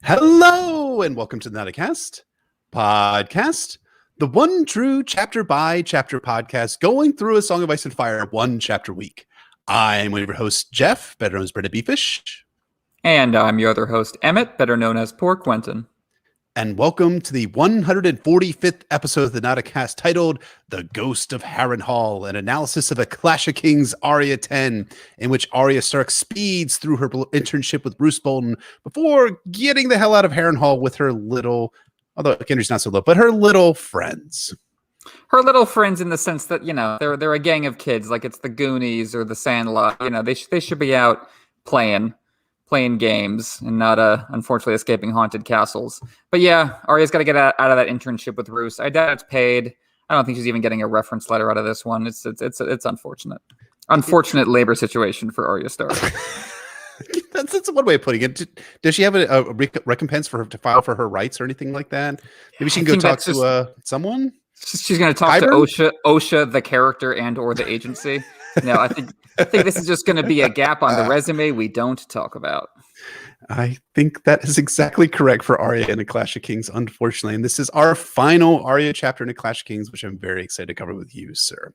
Hello and welcome to the Nauticast podcast, the one true chapter by chapter podcast going through a Song of Ice and Fire one chapter a week. I'm one of your hosts, Jeff, better known as Brenda Beefish. And I'm your other host, Emmett, better known as Poor Quentin. And welcome to the 145th episode of the Nauticast titled The Ghost of Harrenhal, an analysis of A Clash of Kings Arya 10, in which Arya Stark speeds through her internship with Roose Bolton before getting the hell out of Harrenhal with her little, although Kendra's not so low, but her little friends. Her little friends in the sense that, they're a gang of kids, like it's the Goonies or the Sandlot. They should be out playing games and not unfortunately escaping haunted castles. But yeah, Arya's got to get out of that internship with Roose. I doubt it's paid. I don't think she's even getting a reference letter out of this one. It's unfortunate labor situation for Arya Stark. That's one way of putting it. Does she have a recompense for her to file for her rights or anything like that? Maybe she can go talk to someone. She's going to talk to OSHA, the character, and or the agency. No, I think this is just going to be a gap on the resume we don't talk about. I think that is exactly correct for Arya in A Clash of Kings, unfortunately. And this is our final Arya chapter in A Clash of Kings, which I'm very excited to cover with you, sir.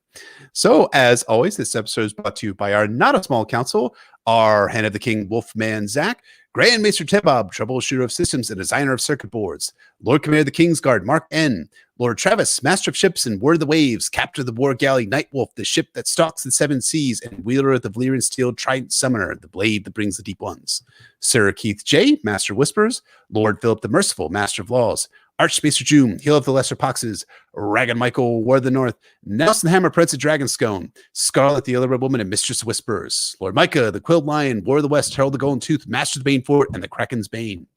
So, as always, this episode is brought to you by our not a small council, our Hand of the King Wolfman Zach, Grand Maester Tebob, troubleshooter of systems and designer of circuit boards, Lord Commander of the Kingsguard, Mark N., Lord Travis, master of ships and word of the waves, captain of the war galley Nightwolf, the ship that stalks the seven seas, and wielder of the Valyrian steel trident summoner, the blade that brings the deep ones, Sir Keith J., master of whispers, Lord Philip the Merciful, master of laws, Archmaester June, healer of the lesser poxes, Ragan Michael, Ward of the North, Nelson Hammer, Prince of Dragonscone, Scarlet, the illiterate woman and mistress of whispers, Lord Micah, the quilled lion, War of the West, Herald the golden tooth, master of the Banefort, and the Kraken's bane,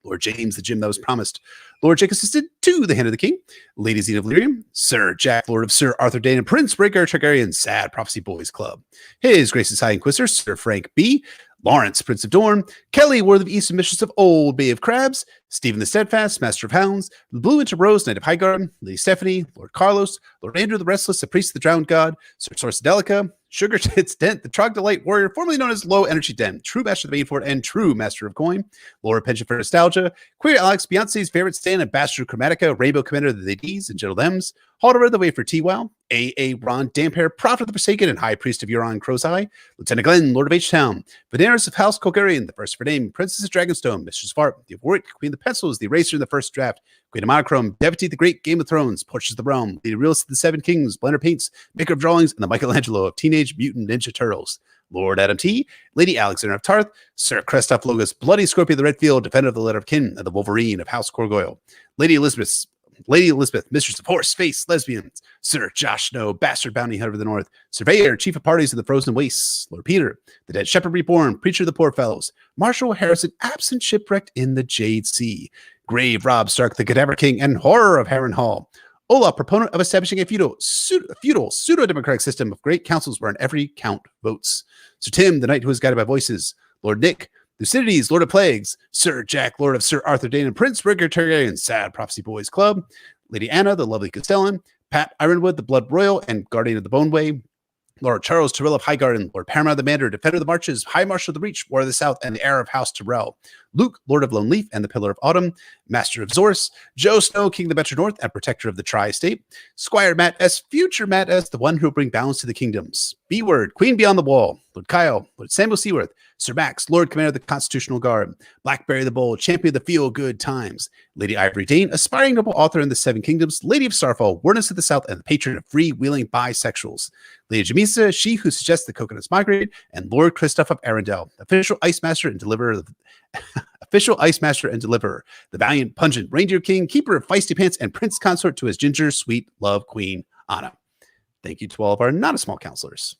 Lord James, the gem that was promised, Lord Jake assisted to the Hand of the King, Lady Zena of Valyrium, Sir Jack, Lord of Sir Arthur Dane, and Prince Rhaegar Targaryen, Sad Prophecy Boys Club, His Grace's High Inquisitor, Sir Frank B., Lawrence, Prince of Dorne, Kelly, Ward of East and Mistress of Old Bay of Crabs, Stephen the Steadfast, Master of Hounds, the Blue Winter Rose, Knight of Highgarden, Lady Stephanie, Lord Carlos, Lord Andrew the Restless, the Priest of the Drowned God, Sir Sorcedelica, Sugar Tits Dent, the Trogdolite Warrior, formerly known as Low Energy Dent, True Master of the Banefort, and True Master of Coin, Laura Pension for Nostalgia, Queer Alex, Beyonce's favorite Stan, Ambassador Chromatica, Rainbow Commander of the Ladies and Gentle Thems, Halder of the Way for T-Wow, A.A. Ron Damphair, Prophet of the Forsaken, and High Priest of Euron Crow's Eye, Lieutenant Glenn, Lord of H-Town, Veneris of House Colgarian, the first of her name, Princess of Dragonstone, Mistress Fart, the Warwick, Queen of the Pencils, the Eraser in the first draft, Queen of Monochrome, Devotee the Great, Game of Thrones, Portraits of the Realm, the Realist of the Seven Kings, Blender Paints, Maker of Drawings, and the Michelangelo of Teenage Mutant Ninja Turtles, Lord Adam T., Lady Alexander of Tarth, Sir Christoph Logus, Bloody Scorpion of the Redfield, Defender of the Letter of Kin, and the Wolverine of House Corgoyle, Lady Elizabeth, Mistress of Horse, Face, Lesbians, Sir Josh Snow, Bastard Bounty Hunter of the North, Surveyor, Chief of Parties of the Frozen Wastes, Lord Peter, the Dead Shepherd Reborn, Preacher of the Poor Fellows, Marshal Harrison, absent shipwrecked in the Jade Sea, Grave Rob Stark, the Cadaver King, and Horror of Harrenhal, Olaf, proponent of establishing a feudal pseudo-democratic system of great councils wherein every count votes, Sir Tim, the knight who is guided by voices, Lord Nick, Thucydides, Lord of Plagues, Sir Jack, Lord of Sir Arthur Dane and Prince Rhaegar Targaryen, Sad Prophecy Boys Club, Lady Anna, the lovely Castellan, Pat Ironwood, the Blood Royal and Guardian of the Boneway, Lord Charles Tyrell of Highgarden, Lord Paramount of the Manor, Defender of the Marches, High Marshal of the Reach, War of the South, and the heir of House Tyrell, Luke, Lord of Lone Leaf and the Pillar of Autumn, Master of Zorse, Joe Snow, King of the Metro North and Protector of the Tri-State, Squire Matt S., future Matt S., the one who will bring balance to the kingdoms, B-Word, Queen Beyond the Wall, Lord Kyle, Lord Samuel Seaworth, Sir Max, Lord Commander of the Constitutional Guard, Blackberry the Bold, Champion of the Feel-Good Times, Lady Ivory Dane, aspiring noble author in the Seven Kingdoms, Lady of Starfall, Wardness of the South, and the patron of free-wheeling bisexuals, Lady Jamisa, she who suggests the coconuts migrate, and Lord Christoph of Arendelle, official Ice Master and Deliverer, the valiant, pungent Reindeer King, keeper of feisty pants, and Prince Consort to his ginger, sweet love queen, Anna. Thank you to all of our not a small counselors.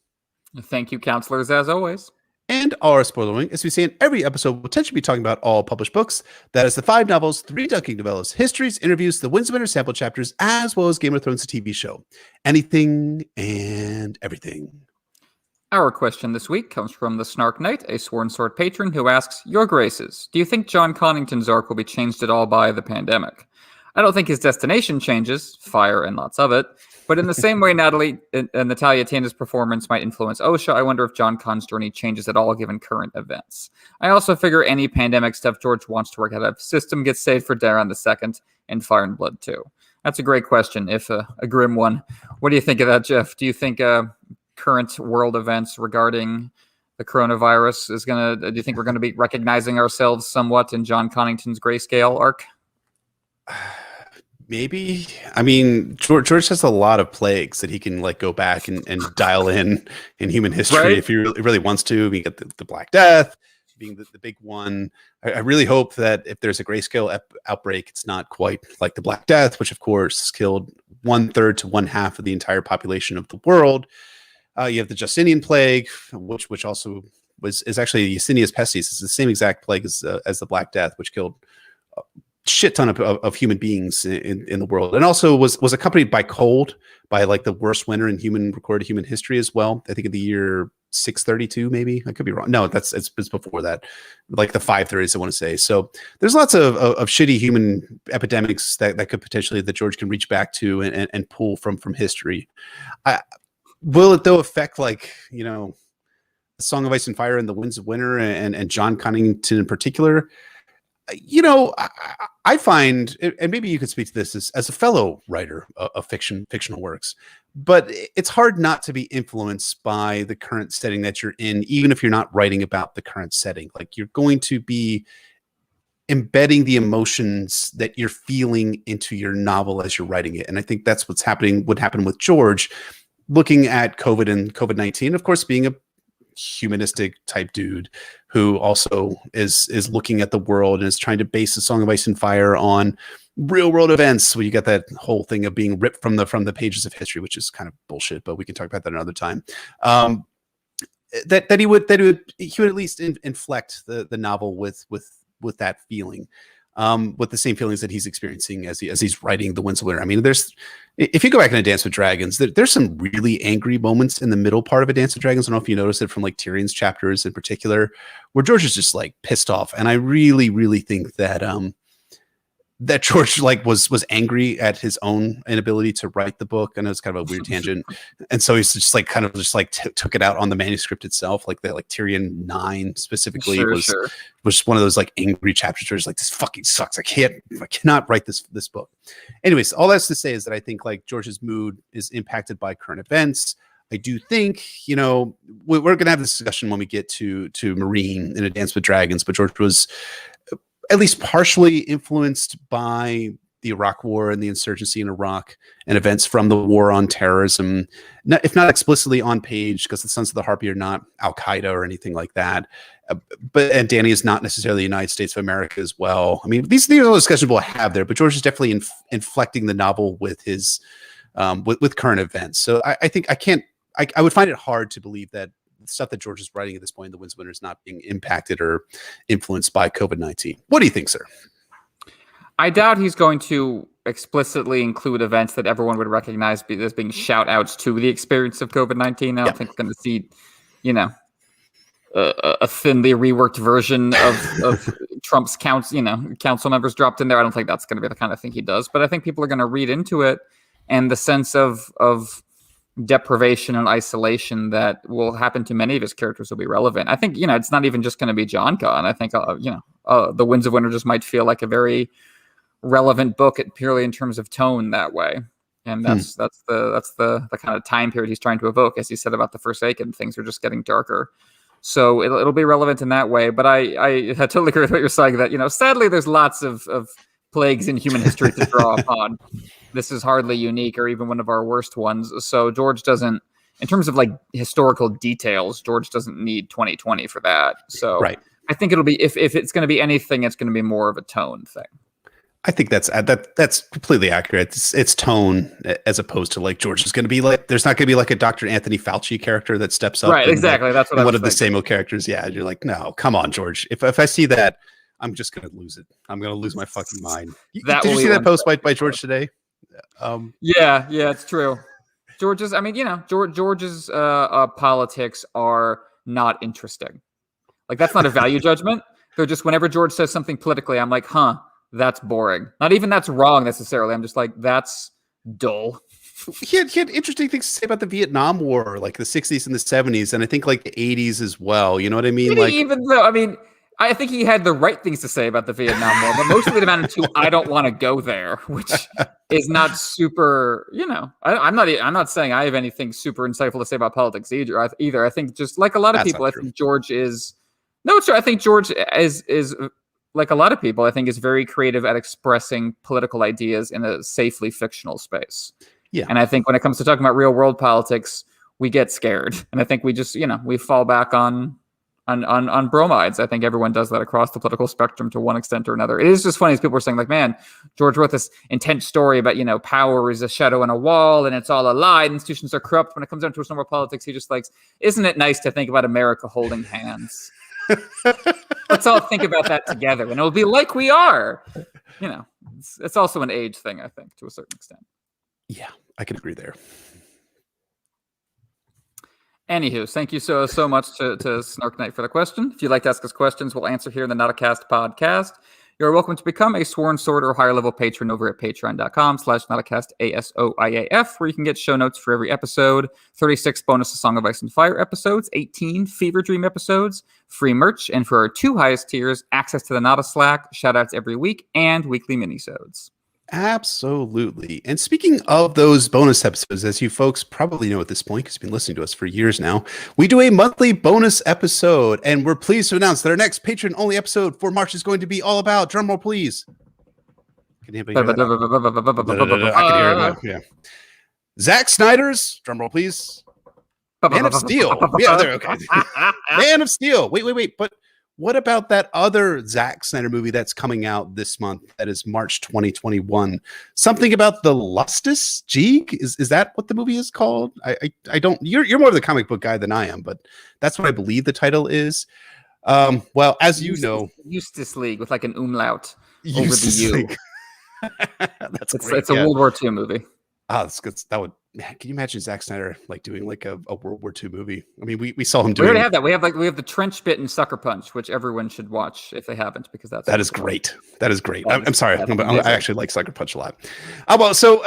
Thank you, counselors, as always. And our spoiler wing, as we say in every episode, we'll potentially be talking about all published books. That is the 5 novels, 3 Dunking novellas, histories, interviews, the Winds of Winter sample chapters, as well as Game of Thrones, the TV show. Anything and everything. Our question this week comes from the Snark Knight, a Sworn Sword patron, who asks, Your Graces, do you think John Connington's arc will be changed at all by the pandemic? I don't think his destination changes, fire and lots of it, But in the same way, Natalia Tana's performance might influence OSHA, I wonder if John Connor's journey changes at all given current events. I also figure any pandemic stuff George wants to work out a system gets saved for Daron II and Fire and Blood too. That's a great question, if a grim one. What do you think of that, Jeff? Do you think current world events regarding the coronavirus do you think we're going to be recognizing ourselves somewhat in John Connington's grayscale arc? Maybe. I mean, George has a lot of plagues that he can like go back and dial in human history Right? if he really wants to. We get the Black Death being the big one. I really hope that if there's a grayscale outbreak, it's not quite like the Black Death, which of course killed 1/3 to 1/2 of the entire population of the world. You have the Justinian plague, which also is actually Yersinia pestis. It's the same exact plague as the Black Death, which killed shit ton of human beings in the world, and also was accompanied by cold, by like the worst winter in recorded human history as well. I think in the year 632, maybe I could be wrong. No, it's before that, like the 530s, I want to say. So there's lots of shitty human epidemics that could potentially that George can reach back to and pull from history. Will it though affect like Song of Ice and Fire and the Winds of Winter and John Connington in particular? I find, and maybe you could speak to this as a fellow writer of fictional works, but it's hard not to be influenced by the current setting that you're in, even if you're not writing about the current setting. Like you're going to be embedding the emotions that you're feeling into your novel as you're writing it. And I think that's would happen with George, looking at COVID and COVID-19, of course, being a humanistic type dude who also is looking at the world and is trying to base the Song of Ice and Fire on real world events, where you get that whole thing of being ripped from the pages of history, which is kind of bullshit, but we can talk about that another time. That he would at least inflect the novel with that feeling, with the same feelings that he's experiencing as he's writing The Winds of Winter. I mean, if you go back into Dance with Dragons, there's some really angry moments in the middle part of A Dance with Dragons. I don't know if you noticed it from like Tyrion's chapters in particular, where George is just like pissed off. And I really, really think that that George like was angry at his own inability to write the book. I know it's kind of a weird tangent, and so he's just like took it out on the manuscript itself. Like that, like Tyrion 9 specifically was one of those like angry chapters where it's like, this fucking sucks. I cannot write this book. Anyways, all that's to say is that I think like George's mood is impacted by current events. I do think, we're going to have this discussion when we get to Marine in A Dance with Dragons, but George was at least partially influenced by the Iraq War and the insurgency in Iraq and events from the war on terrorism, if not explicitly on page, because the Sons of the Harpy are not Al-Qaeda or anything like that. And Danny is not necessarily the United States of America as well. I mean, these are all discussions we'll have there, but George is definitely inflecting the novel with his with current events. So I think I would find it hard to believe that stuff that George is writing at this point in The Winds of Winter is not being impacted or influenced by COVID-19. What do you think, sir? I doubt he's going to explicitly include events that everyone would recognize as being shout outs to the experience of COVID-19. I don't think we're going to see, a thinly reworked version of Trump's council members dropped in there. I don't think that's going to be the kind of thing he does, but I think people are going to read into it, and the sense of deprivation and isolation that will happen to many of his characters will be relevant. I think, it's not even just going to be John Con. I think, The Winds of Winter just might feel like a very relevant book purely in terms of tone that way. And that's the kind of time period he's trying to evoke. As he said about The Forsaken, things are just getting darker. So it'll be relevant in that way. But I totally agree with what you're saying, that, sadly, there's lots of plagues in human history to draw upon. This is hardly unique or even one of our worst ones. So George doesn't, in terms of like historical details, George doesn't need 2020 for that. So right. I think it'll be, if it's going to be anything, it's going to be more of a tone thing. I think that's completely accurate. It's tone, as opposed to like George is going to be like, there's not going to be like a Dr. Anthony Fauci character that steps up. Right, exactly. That's what I was one of thinking. The same old characters. Yeah, you're like, no, come on, George. If I see that, I'm just going to lose it. I'm going to lose my fucking mind. Did you see that post by George today? Yeah, it's true. George's politics are not interesting. Like, that's not a value judgment. They're just, whenever George says something politically, I'm like, that's boring. Not even that's wrong necessarily. I'm just like, that's dull. he had interesting things to say about the Vietnam War, like the 60s and the 70s, and I think like the 80s as well. You know what I mean? Like, Even though, I mean, I think he had the right things to say about the Vietnam War, but mostly it amounted to "I don't want to go there," which is not super. I'm not saying I have anything super insightful to say about politics either. I think just like a lot of that's people, not I true. think George is. No, it's true. I think George is like a lot of people. I think is very creative at expressing political ideas in a safely fictional space. Yeah. And I think when it comes to talking about real world politics, we get scared, and I think we just we fall back on bromides. I think everyone does that across the political spectrum to one extent or another. It is just funny as people were saying, like, man, George wrote this intense story about, power is a shadow on a wall and it's all a lie. Institutions are corrupt. When it comes down to normal politics, he just likes, isn't it nice to think about America holding hands? Let's all think about that together and it'll be like we are. It's also an age thing, I think, to a certain extent. Yeah, I can agree there. Anywho, thank you so much to Snark Knight for the question. If you'd like to ask us questions, we'll answer here in the Not a Cast podcast. You're welcome to become a Sworn Sword or higher level patron over at patreon.com/notacast ASOIAF, where you can get show notes for every episode, 36 bonus A Song of Ice and Fire episodes, 18 Fever Dream episodes, free merch, and for our 2 highest tiers, access to the Nota Slack, shoutouts every week, and weekly minisodes. Absolutely. And speaking of those bonus episodes, as you folks probably know at this point, because you've been listening to us for years now, we do a monthly bonus episode, and we're pleased to announce that our next patron-only episode for March is going to be all about, drumroll please. Can anybody hear that? I can hear it now. Yeah. Zack Snyder's, drumroll please, Man of Steel. Yeah, there, okay. Man of Steel. Wait. But what about that other Zack Snyder movie that's coming out this month? That is March 2021. Something about the Lustus Jeeg? Is that what the movie is called? I don't. You're more of the comic book guy than I am, but that's what I believe the title is. Well, as you know, Eustace League with like an umlaut over the U. That's great. It's a World War II movie. That's good. That would. Man, can you imagine Zack Snyder like doing like a World War II movie? I mean, we saw him doing. We already have that. We have the Trench Bit and Sucker Punch, which everyone should watch if they haven't, because that is great. That is great. I'm sorry, I actually like Sucker Punch a lot. Well, so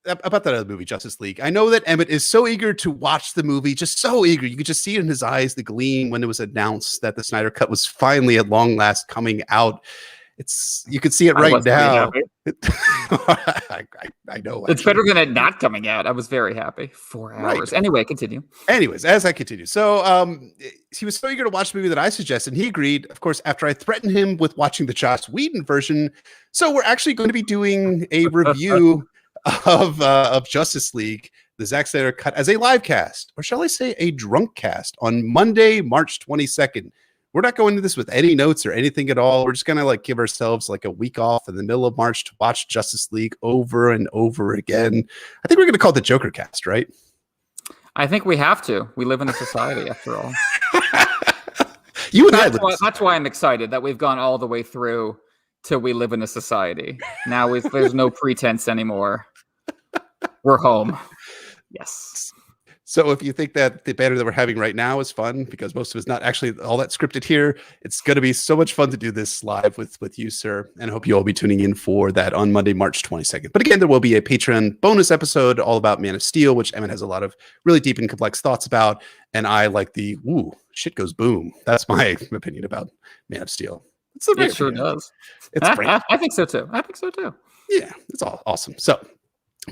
about that other movie, Justice League. I know that Emmett is so eager to watch the movie, just so eager. You could just see it in his eyes, the gleam when it was announced that the Snyder Cut was finally at long last coming out. You could see it right now. I know. It's better than it not coming out. I was very happy. 4 hours. Right. Anyway, continue. Anyways, as I continue. So he was so eager to watch the movie that I suggested, and he agreed, of course, after I threatened him with watching the Joss Whedon version. So we're actually going to be doing a review of Justice League, the Zack Snyder Cut, as a live cast, or shall I say a drunk cast, on Monday, March 22nd. We're not going into this with any notes or anything at all. We're just going to like give ourselves like a week off in the middle of March to watch Justice League over and over again. I think we're going to call it the Joker cast, right? I think we have to. We live in a society, after all. You and I. That's why I'm excited that we've gone all the way through till we live in a society. Now there's no pretense anymore. We're home. Yes. So if you think that the banner that we're having right now is fun, because most of it's not actually all that scripted here, it's going to be so much fun to do this live with you, sir. And I hope you all be tuning in for that on Monday, March 22nd. But again, there will be a Patreon bonus episode all about Man of Steel, which Emmett has a lot of really deep and complex thoughts about. And I like the, shit goes boom. That's my opinion about Man of Steel. It sure does. It's great. I think so too. Yeah, it's all awesome. So,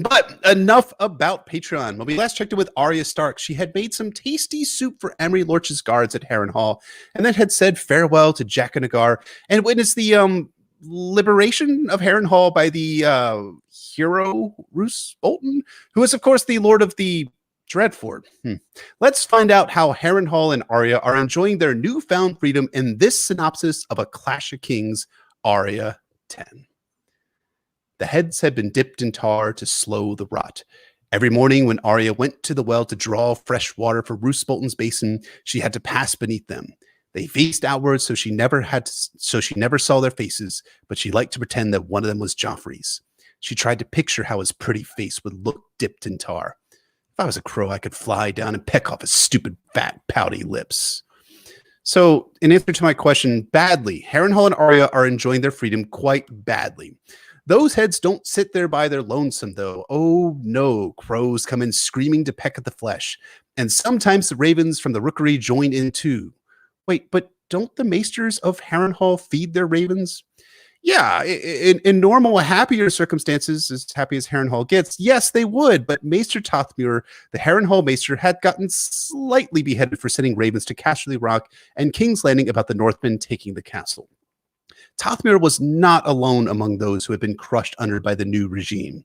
but enough about Patreon. When we last checked in with Arya Stark, she had made some tasty soup for Emery Lorch's guards at Harrenhal, and then had said farewell to Jack and Nagar and witnessed the liberation of Harrenhal by the hero Roose Bolton, who is, of course, the Lord of the Dreadfort. Let's find out how Harrenhal and Arya are enjoying their newfound freedom in this synopsis of A Clash of Kings, Arya 10. The heads had been dipped in tar to slow the rot. Every morning when Arya went to the well to draw fresh water for Roose Bolton's basin, she had to pass beneath them. They faced outwards, so she never saw their faces, but she liked to pretend that one of them was Joffrey's. She tried to picture how his pretty face would look dipped in tar. If I was a crow, I could fly down and peck off his stupid, fat, pouty lips. So, in answer to my question, badly. Harrenhal and Arya are enjoying their freedom quite badly. Those heads don't sit there by their lonesome, though. Oh no, crows come in screaming to peck at the flesh, and sometimes the ravens from the rookery join in too. Wait, but don't the maesters of Harrenhal feed their ravens? Yeah, in normal, happier circumstances, as happy as Harrenhal gets, yes, they would. But Maester Tothmere, the Harrenhal Maester, had gotten slightly beheaded for sending ravens to Casterly Rock and King's Landing about the Northmen taking the castle. Tothmere was not alone among those who had been crushed under by the new regime.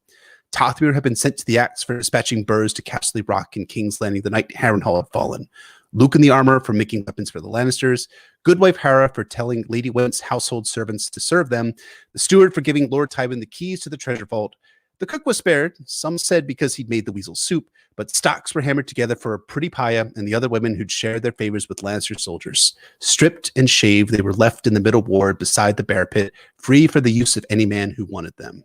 Tothmere had been sent to the axe for dispatching burrs to Casterly Rock and King's Landing the night Harrenhal had fallen. Luke in the armor for making weapons for the Lannisters, Goodwife Hera for telling Lady Went's household servants to serve them, the steward for giving Lord Tywin the keys to the treasure vault. The cook was spared, some said because he'd made the weasel soup, but stocks were hammered together for a pretty Paya and the other women who'd shared their favors with Lannister soldiers. Stripped and shaved, they were left in the middle ward beside the bear pit, free for the use of any man who wanted them.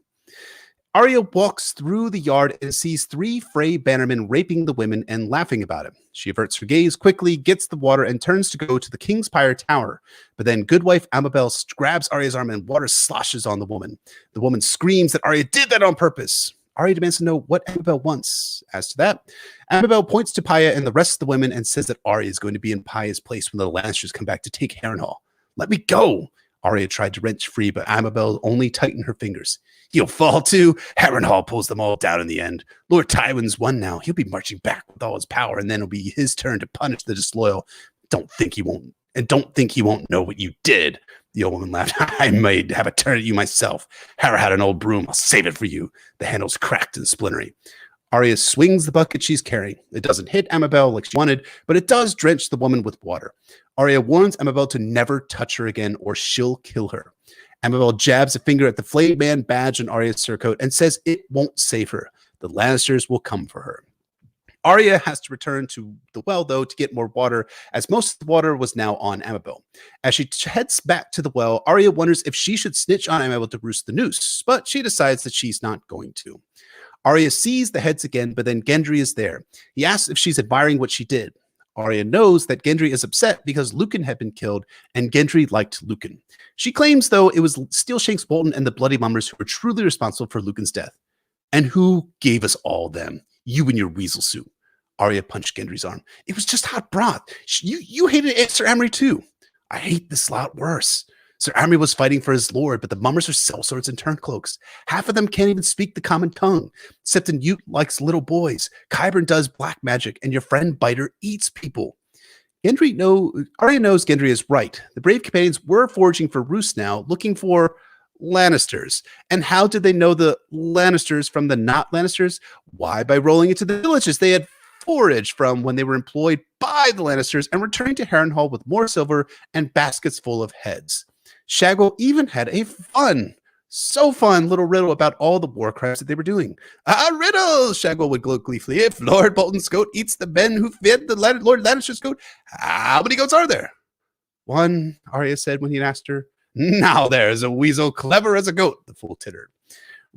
Arya walks through the yard and sees 3 Frey bannermen raping the women and laughing about it. She averts her gaze quickly, gets the water, and turns to go to the King's Pyre Tower. But then Goodwife Amabel grabs Arya's arm and water sloshes on the woman. The woman screams that Arya did that on purpose. Arya demands to know what Amabel wants. As to that, Amabel points to Paya and the rest of the women and says that Arya is going to be in Paya's place when the Lannisters come back to take Harrenhal. Let me go! Arya tried to wrench free, but Amabel only tightened her fingers. He'll fall too. Harrenhal pulls them all down in the end. Lord Tywin's won now. He'll be marching back with all his power, and then it'll be his turn to punish the disloyal. Don't think he won't know what you did. The old woman laughed. I might have a turn at you myself. Hera had an old broom. I'll save it for you. The handle's cracked and splintery. Arya swings the bucket she's carrying. It doesn't hit Amabel like she wanted, but it does drench the woman with water. Arya warns Amabel to never touch her again or she'll kill her. Amabel jabs a finger at the Flayed Man badge on Arya's surcoat and says it won't save her. The Lannisters will come for her. Arya has to return to the well, though, to get more water, as most of the water was now on Amabel. As she heads back to the well, Arya wonders if she should snitch on Amabel to roost the noose, but she decides that she's not going to. Arya sees the heads again, but then Gendry is there. He asks if she's admiring what she did. Arya knows that Gendry is upset because Lucan had been killed, and Gendry liked Lucan. She claims, though, it was Steelshanks Bolton and the Bloody Mummers who were truly responsible for Lucan's death. And who gave us all them? You and your weasel suit. Arya punched Gendry's arm. It was just hot broth. You hated Sir Amry too. I hate this lot worse. Sir Amry was fighting for his lord, but the mummers are sellswords and turncloaks. Half of them can't even speak the common tongue. Septon Ute likes little boys. Qyburn does black magic, and your friend Biter eats people. Arya knows Gendry is right. The brave companions were foraging for Roose now, looking for Lannisters. And how did they know the Lannisters from the not Lannisters? Why? By rolling into the villages they had foraged from when they were employed by the Lannisters and returning to Harrenhal with more silver and baskets full of heads. Shagwell even had a so fun little riddle about all the war crimes that they were doing. A riddle, Shagwell would gloat gleefully. If Lord Bolton's goat eats the men who fed the Lord Lannister's goat, how many goats are there? 1, Arya said when he asked her. Now there's a weasel clever as a goat, the fool tittered.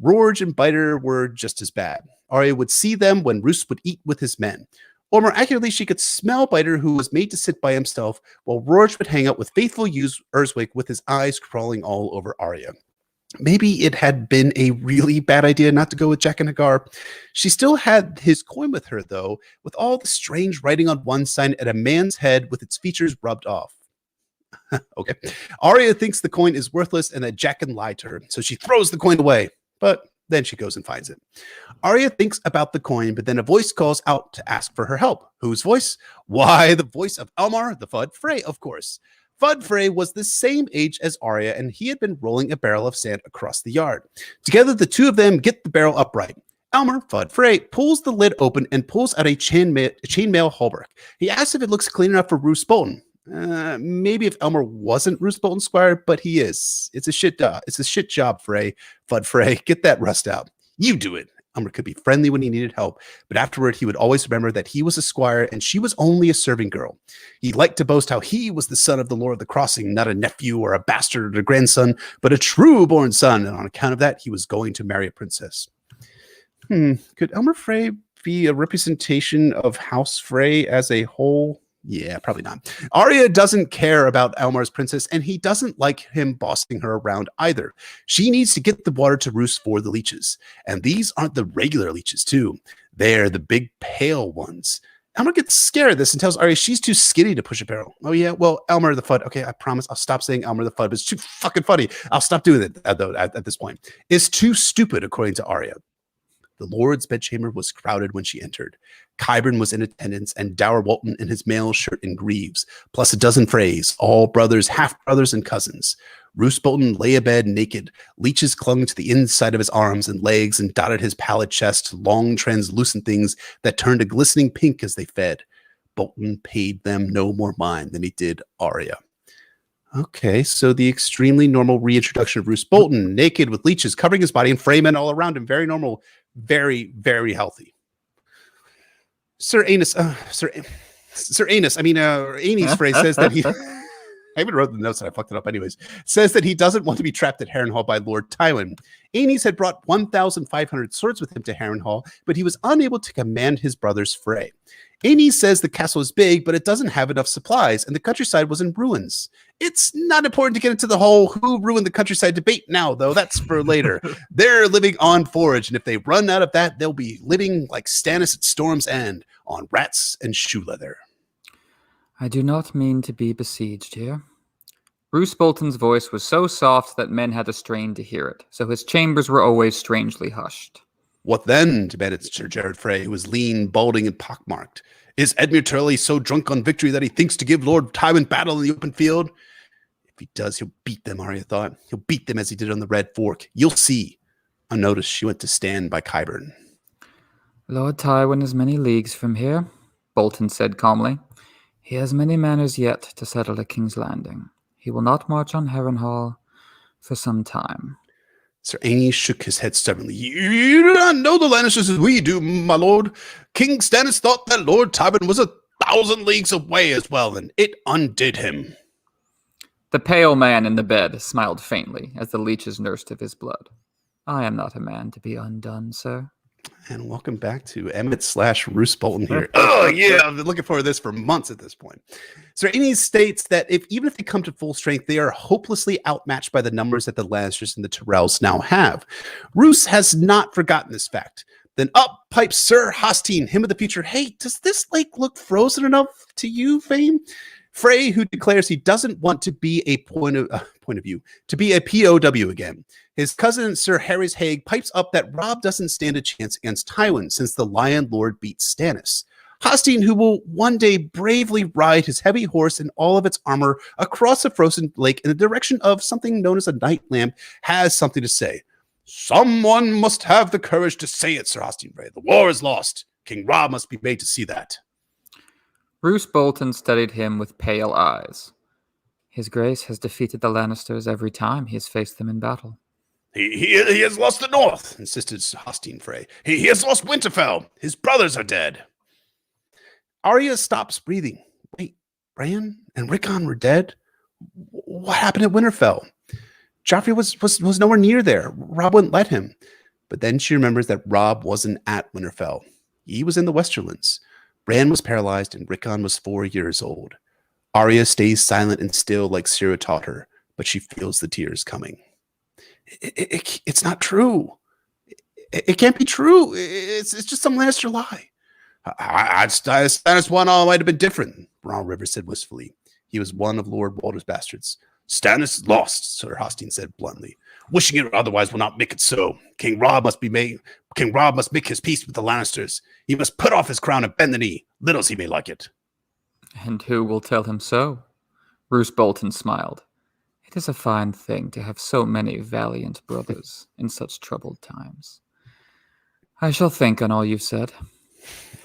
Rorge and Biter were just as bad. Arya would see them when Roose would eat with his men. Or more accurately, she could smell Biter, who was made to sit by himself, while Rorge would hang out with faithful Urswick with his eyes crawling all over Arya. Maybe it had been a really bad idea not to go with Jaqen H'ghar. She still had his coin with her, though, with all the strange writing on one side and a man's head with its features rubbed off. Okay. Arya thinks the coin is worthless and that Jaqen lied to her, so she throws the coin away. But then she goes and finds it. Arya thinks about the coin, but then a voice calls out to ask for her help. Whose voice? Why, the voice of Elmar, the Fudd Frey, of course. Fudd Frey was the same age as Arya, and he had been rolling a barrel of sand across the yard. Together, the two of them get the barrel upright. Elmar, Fudd Frey, pulls the lid open and pulls out a chainmail hauberk. He asks if it looks clean enough for Roose Bolton. Maybe if Elmer wasn't Roose Bolton's squire, but he is. It's a shit job, Frey. Fudd Frey, get that rust out. You do it. Elmer could be friendly when he needed help, but afterward he would always remember that he was a squire and she was only a serving girl. He liked to boast how he was the son of the Lord of the Crossing, not a nephew or a bastard or a grandson, but a true-born son, and on account of that, he was going to marry a princess. Could Elmer Frey be a representation of House Frey as a whole? Yeah, probably not. Arya doesn't care about Elmar's princess, and he doesn't like him bossing her around either. She needs to get the water to Roose for the leeches. And these aren't the regular leeches, too. They're the big, pale ones. Elmar gets scared of this and tells Arya she's too skinny to push a barrel. Oh, yeah, well, Elmer the Fudd. Okay, I promise I'll stop saying Elmer the Fudd, but it's too fucking funny. I'll stop doing it, though, at this point. Is too stupid, according to Arya. The Lord's bedchamber was crowded when she entered. Qyburn was in attendance, and Dower Bolton in his mail shirt and greaves, plus a dozen Freys, all brothers, half-brothers, and cousins. Roose Bolton lay abed naked. Leeches clung to the inside of his arms and legs and dotted his pallid chest, long translucent things that turned a glistening pink as they fed. Bolton paid them no more mind than he did Arya. Okay, so the extremely normal reintroduction of Roose Bolton, naked with leeches covering his body and Freymen all around him. Very normal, very, very healthy. Aenys Frey says that he... I even wrote the notes and I fucked it up anyways. Says that he doesn't want to be trapped at Harrenhal by Lord Tywin. Aenys had brought 1,500 swords with him to Harrenhal, but he was unable to command his brother's Frey. Aenys says the castle is big, but it doesn't have enough supplies, and the countryside was in ruins. It's not important to get into the whole who ruined the countryside debate now, though. That's for later. They're living on forage, and if they run out of that, they'll be living like Stannis at Storm's End, on rats and shoe leather. I do not mean to be besieged here. Roose Bolton's voice was so soft that men had to strain to hear it, so his chambers were always strangely hushed. What then? Demanded Sir Jared Frey, who was lean, balding, and pockmarked. Is Edmure Turley so drunk on victory that he thinks to give Lord Tywin battle in the open field? If he does, he'll beat them, Arya thought. He'll beat them as he did on the Red Fork. You'll see. Unnoticed, she went to stand by Qyburn. Lord Tywin is many leagues from here, Bolton said calmly. He has many manners yet to settle at King's Landing. He will not march on Harrenhal for some time. Sir Aenys shook his head stubbornly. You do not know the Lannisters as we do, my lord. King Stannis thought that Lord Tywin was 1,000 leagues away as well, and it undid him. The pale man in the bed smiled faintly as the leeches nursed of his blood. I am not a man to be undone, sir. And welcome back to Emmett/Roose Bolton here. Oh, yeah, I've been looking forward to this for months at this point. Sir Aenys states that even if they come to full strength, they are hopelessly outmatched by the numbers that the Lannisters and the Tyrells now have. Roose has not forgotten this fact. Then up pipes Sir Hostine, him of the future. Hey, does this lake look frozen enough to you, Fame? Frey, who declares he doesn't want to be a point of view, to be a POW again. His cousin, Sir Harys Haig, pipes up that Robb doesn't stand a chance against Tywin since the Lion Lord beat Stannis. Hostine, who will one day bravely ride his heavy horse in all of its armor across the frozen lake in the direction of something known as a night lamp, has something to say. Someone must have the courage to say it, Sir Hostine Frey. The war is lost. King Robb must be made to see that. Roose Bolton studied him with pale eyes. His Grace has defeated the Lannisters every time he has faced them in battle. He has lost the North, insisted Hostine Frey. He has lost Winterfell. His brothers are dead. Arya stops breathing. Wait, Bran and Rickon were dead? What happened at Winterfell? Joffrey was nowhere near there. Robb wouldn't let him. But then she remembers that Robb wasn't at Winterfell. He was in the Westerlands. Bran was paralyzed and Rickon was 4 years old. Arya stays silent and still like Ciri taught her, but she feels the tears coming. It's not true. It can't be true. It's just some Lannister lie. Stannis won, all might have been different, Bronn Rivers said wistfully. He was one of Lord Walder's bastards. Stannis lost, Sir Hostine said bluntly. Wishing it otherwise will not make it so. King Robb must make his peace with the Lannisters. He must put off his crown and bend the knee, little as he may like it. And who will tell him so? Roose Bolton smiled. It is a fine thing to have so many valiant brothers in such troubled times. I shall think on all you've said.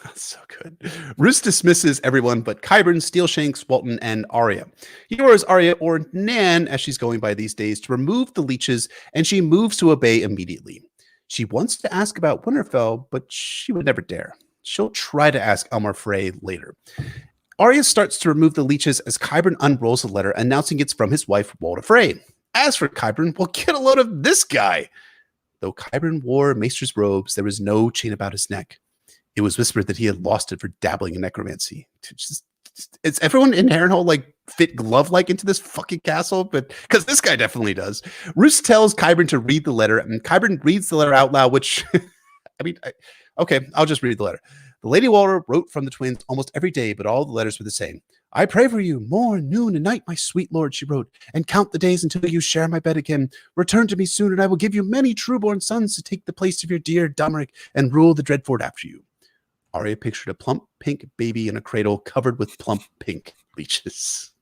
That's so good. Roose dismisses everyone but Qyburn, Steelshanks, Walton, and Arya. He orders Arya, or Nan, as she's going by these days, to remove the leeches, and she moves to obey immediately. She wants to ask about Winterfell, but she would never dare. She'll try to ask Elmar Frey later. Arya starts to remove the leeches as Qyburn unrolls a letter announcing it's from his wife, Walder Frey. As for Qyburn, well, get a load of this guy. Though Qyburn wore maester's robes, there was no chain about his neck. It was whispered that he had lost it for dabbling in necromancy. Just is everyone in Harrenhal like fit glove-like into this fucking castle? But because this guy definitely does. Roose tells Qyburn to read the letter, and Qyburn reads the letter out loud, which, okay, I'll just read the letter. The Lady Walder wrote from the twins almost every day, but all the letters were the same. I pray for you, morn, noon, and night, my sweet lord, she wrote, and count the days until you share my bed again. Return to me soon, and I will give you many true-born sons to take the place of your dear Domeric and rule the Dreadfort after you. Arya pictured a plump pink baby in a cradle covered with plump pink leeches.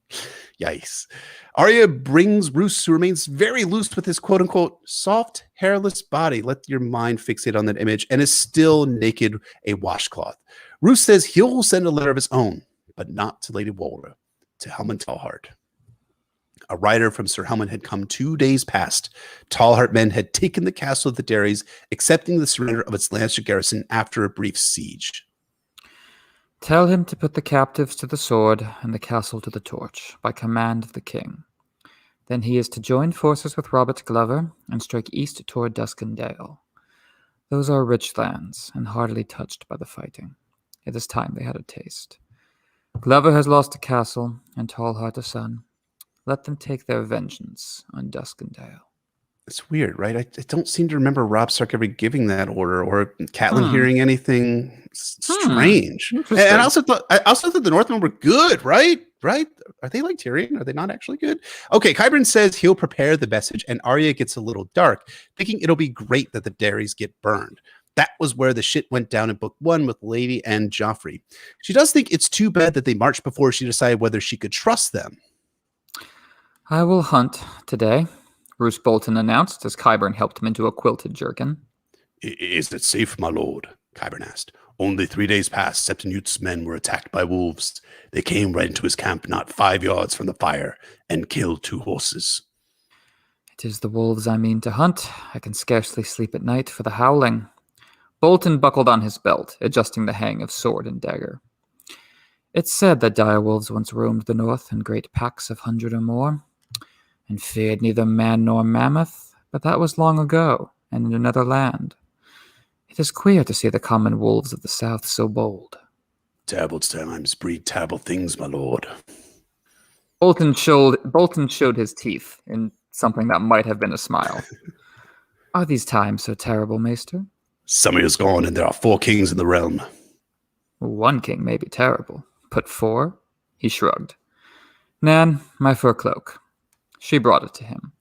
Yikes. Arya brings Roose, who remains very loose with his quote-unquote soft, hairless body. Let your mind fixate on that image, and is still naked, a washcloth. Roose says he'll send a letter of his own, but not to Lady Walder, to Helmund Tallhart. A rider from Sir Helmund had come 2 days past. Tallhart men had taken the castle of the Derrys, accepting the surrender of its Lancer garrison after a brief siege. Tell him to put the captives to the sword and the castle to the torch, by command of the king. Then he is to join forces with Robert Glover and strike east toward Duskendale. Those are rich lands, and hardly touched by the fighting. It is time they had a taste. Glover has lost a castle, and Tallhart a son. Let them take their vengeance on Duskendale. It's weird, right? I don't seem to remember Robb Stark ever giving that order, or Catelyn hearing anything strange. And I also thought the Northmen were good, right? Right? Are they like Tyrion? Are they not actually good? Okay, Qyburn says he'll prepare the message, and Arya gets a little dark, thinking it'll be great that the Derrys get burned. That was where the shit went down in book 1 with Lady and Joffrey. She does think it's too bad that they marched before she decided whether she could trust them. I will hunt today, Roose Bolton announced as Qyburn helped him into a quilted jerkin. Is it safe, my lord? Qyburn asked. Only 3 days past, Septimute's men were attacked by wolves. They came right into his camp not 5 yards from the fire and killed 2 horses. It is the wolves I mean to hunt. I can scarcely sleep at night for the howling. Bolton buckled on his belt, adjusting the hang of sword and dagger. It's said that dire wolves once roamed the north in great packs of 100 or more, and feared neither man nor mammoth, but that was long ago, and in another land. It is queer to see the common wolves of the south so bold. Terrible times breed terrible things, my lord. Bolton showed his teeth in something that might have been a smile. Are these times so terrible, Maester? Summer is gone, and there are 4 kings in the realm. 1 king may be terrible, but 4? He shrugged. Nan, my fur cloak. She brought it to him.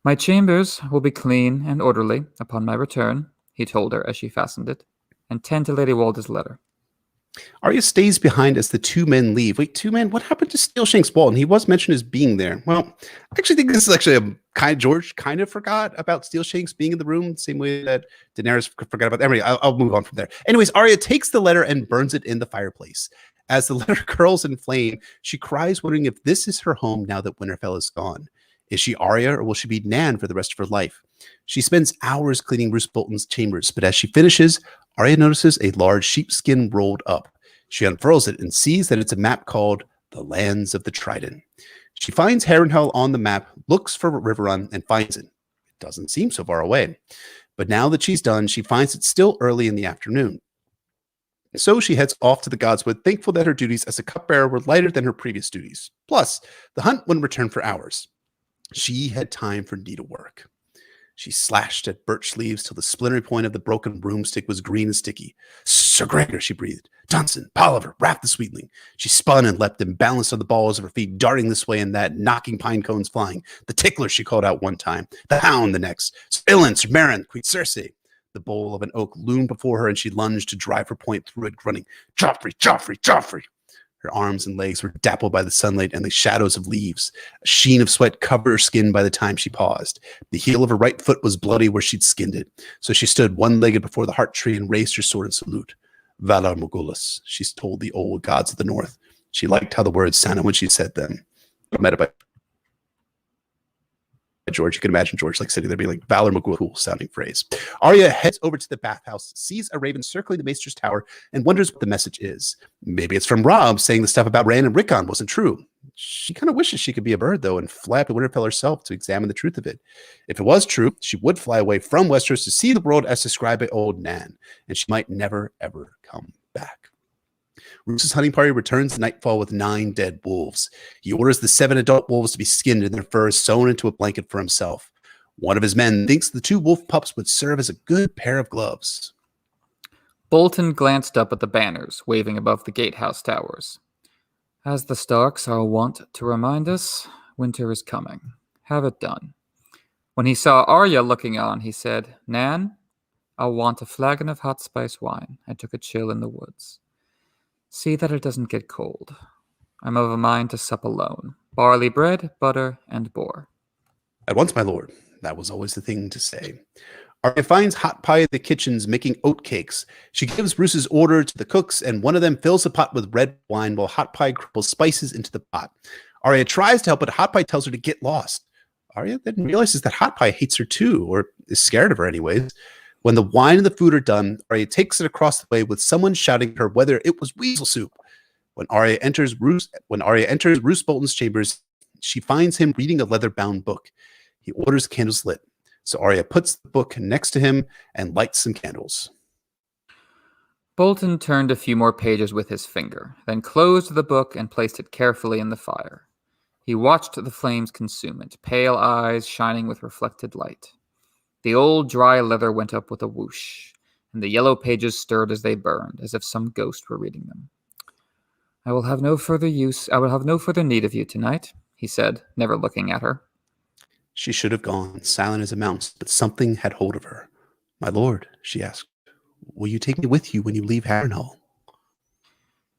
My chambers will be clean and orderly upon my return, he told her as she fastened it, and tend to Lady Walder's letter. Arya stays behind as the 2 men leave. Wait, 2 men? What happened to Steelshanks Bolton? He was mentioned as being there. Well, I actually think this is actually George kind of forgot about Steelshanks being in the room, the same way that Daenerys forgot about. Anyway, I'll move on from there. Anyways, Arya takes the letter and burns it in the fireplace. As the letter curls in flame, she cries, wondering if this is her home now that Winterfell is gone. Is she Arya, or will she be Nan for the rest of her life? She spends hours cleaning Roose Bolton's chambers, but as she finishes, Arya notices a large sheepskin rolled up. She unfurls it and sees that it's a map called The Lands of the Trident. She finds Harrenhal on the map, looks for Riverrun, and finds it. It doesn't seem so far away. But now that she's done, she finds it still early in the afternoon. So she heads off to the Godswood, thankful that her duties as a cupbearer were lighter than her previous duties. Plus, the hunt wouldn't return for hours. She had time for needlework. She slashed at birch leaves till the splintery point of the broken broomstick was green and sticky. Sir Gregor, she breathed. Johnson, Polliver, Raff the Sweetling. She spun and leapt and balanced on the balls of her feet, darting this way and that, knocking pine cones flying. The tickler, she called out one time. The hound the next. Spillin, Sir Marin, Queen Cersei. The bole of an oak loomed before her, and she lunged to drive her point through it, grunting, Joffrey, Joffrey, Joffrey. Her arms and legs were dappled by the sunlight and the shadows of leaves. A sheen of sweat covered her skin by the time she paused. The heel of her right foot was bloody where she'd skinned it, so she stood one-legged before the heart tree and raised her sword in salute. Valar Morghulis, she told the old gods of the north. She liked how the words sounded when she said them. Met by George. You can imagine George like sitting there being like Valar Morghulis, cool sounding phrase. Arya heads over to the bathhouse, sees a raven circling the maester's tower, and wonders what the message is. Maybe it's from Robb saying the stuff about Rand and Rickon wasn't true. She kind of wishes she could be a bird, though, and fly up to Winterfell herself to examine the truth of it. If it was true, she would fly away from Westeros to see the world as described by old Nan, and she might never, ever come back. Roose's hunting party returns at nightfall with 9 dead wolves. He orders the 7 adult wolves to be skinned and their fur sewn into a blanket for himself. One of his men thinks the 2 wolf pups would serve as a good pair of gloves. Bolton glanced up at the banners waving above the gatehouse towers. As the Starks are wont to remind us, winter is coming. Have it done. When he saw Arya looking on, he said, Nan, I'll want a flagon of hot spice wine. I took a chill in the woods. See that it doesn't get cold. I'm of a mind to sup alone. Barley bread, butter, and boar. At once, my lord. That was always the thing to say. Arya finds Hot Pie in the kitchens making oat cakes. She gives Roose's order to the cooks, and one of them fills a pot with red wine while Hot Pie cripples spices into the pot. Arya tries to help, but Hot Pie tells her to get lost. Arya then realizes that Hot Pie hates her too, or is scared of her anyways. When the wine and the food are done, Arya takes it across the way with someone shouting at her whether it was weasel soup. When Arya enters Roose Bolton's chambers, she finds him reading a leather-bound book. He orders candles lit. So Arya puts the book next to him and lights some candles. Bolton turned a few more pages with his finger, then closed the book and placed it carefully in the fire. He watched the flames consume it, pale eyes shining with reflected light. The old dry leather went up with a whoosh, and the yellow pages stirred as they burned, as if some ghost were reading them. I will have no further need of you tonight, he said, never looking at her. She should have gone, silent as a mouse, but something had hold of her. My lord, she asked, will you take me with you when you leave Harrenhal?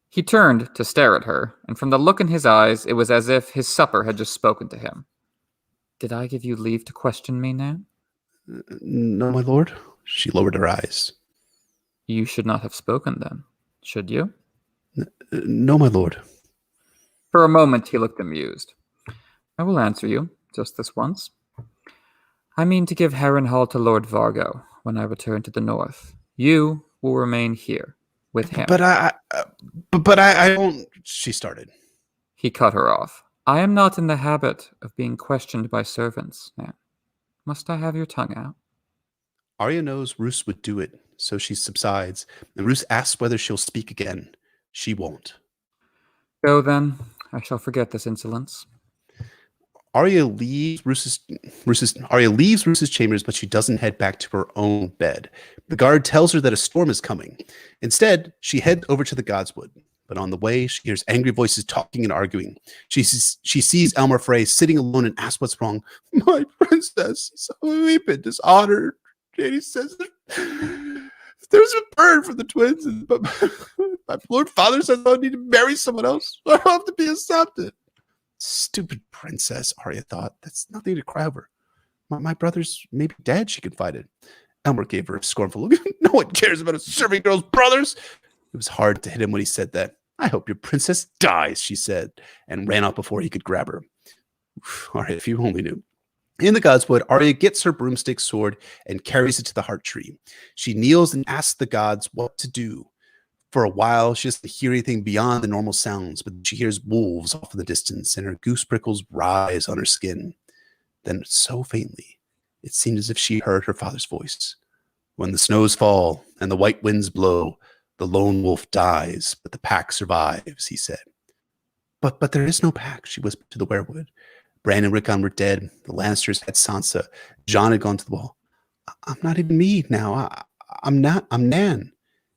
He turned to stare at her, and from the look in his eyes, it was as if his supper had just spoken to him. Did I give you leave to question me now? No, my lord. She lowered her eyes. You should not have spoken then, should you? No, my lord. For a moment, he looked amused. I will answer you. Just this once. I mean to give Harrenhal to Lord Vargo when I return to the north. You will remain here with him. But I don't. She started. He cut her off. I am not in the habit of being questioned by servants, Nan. Must I have your tongue out? Arya knows Roose would do it, so she subsides, and Roose asks whether she'll speak again. She won't. Go then. I shall forget this insolence. Arya leaves Roose's chambers, but she doesn't head back to her own bed. The guard tells her that a storm is coming. Instead, she heads over to the Godswood. But on the way, she hears angry voices talking and arguing. She sees Elmer Frey sitting alone and asks what's wrong. My princess, so weeping, dishonored. Janie says there's a bird for the twins, but my Lord Father says I need to marry someone else. I have to be accepted. Stupid princess, Arya thought. That's nothing to cry over. My brother's maybe dead, she confided. Elmer gave her a scornful look. No one cares about a serving girl's brothers. It was hard to hit him when he said that. I hope your princess dies, she said, and ran off before he could grab her. Arya, if you only knew. In the Godswood, Arya gets her broomstick sword and carries it to the heart tree. She kneels and asks the gods what to do. For a while, she doesn't hear anything beyond the normal sounds, but she hears wolves off in the distance, and her goose prickles rise on her skin. Then, so faintly, it seemed as if she heard her father's voice. When the snows fall and the white winds blow, the lone wolf dies, but the pack survives, he said. But there is no pack, she whispered to the werewood. Bran and Rickon were dead. The Lannisters had Sansa. Jon had gone to the wall. I'm not even me now. I'm Nan.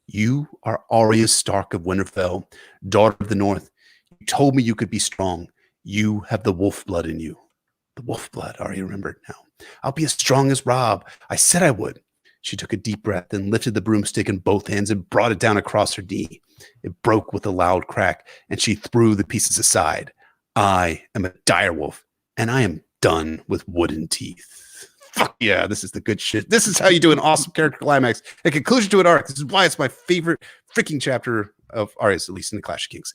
You are Arya Stark of Winterfell, daughter of the North. You told me you could be strong. You have the wolf blood in you. The wolf blood, Arya remembered now. I'll be as strong as Robb. I said I would. She took a deep breath, then lifted the broomstick in both hands and brought it down across her knee. It broke with a loud crack, and she threw the pieces aside. I am a direwolf, and I am done with wooden teeth. Fuck yeah, this is the good shit. This is how you do an awesome character climax. A conclusion to an arc. This is why it's my favorite freaking chapter of Arya's, at least in the Clash of Kings.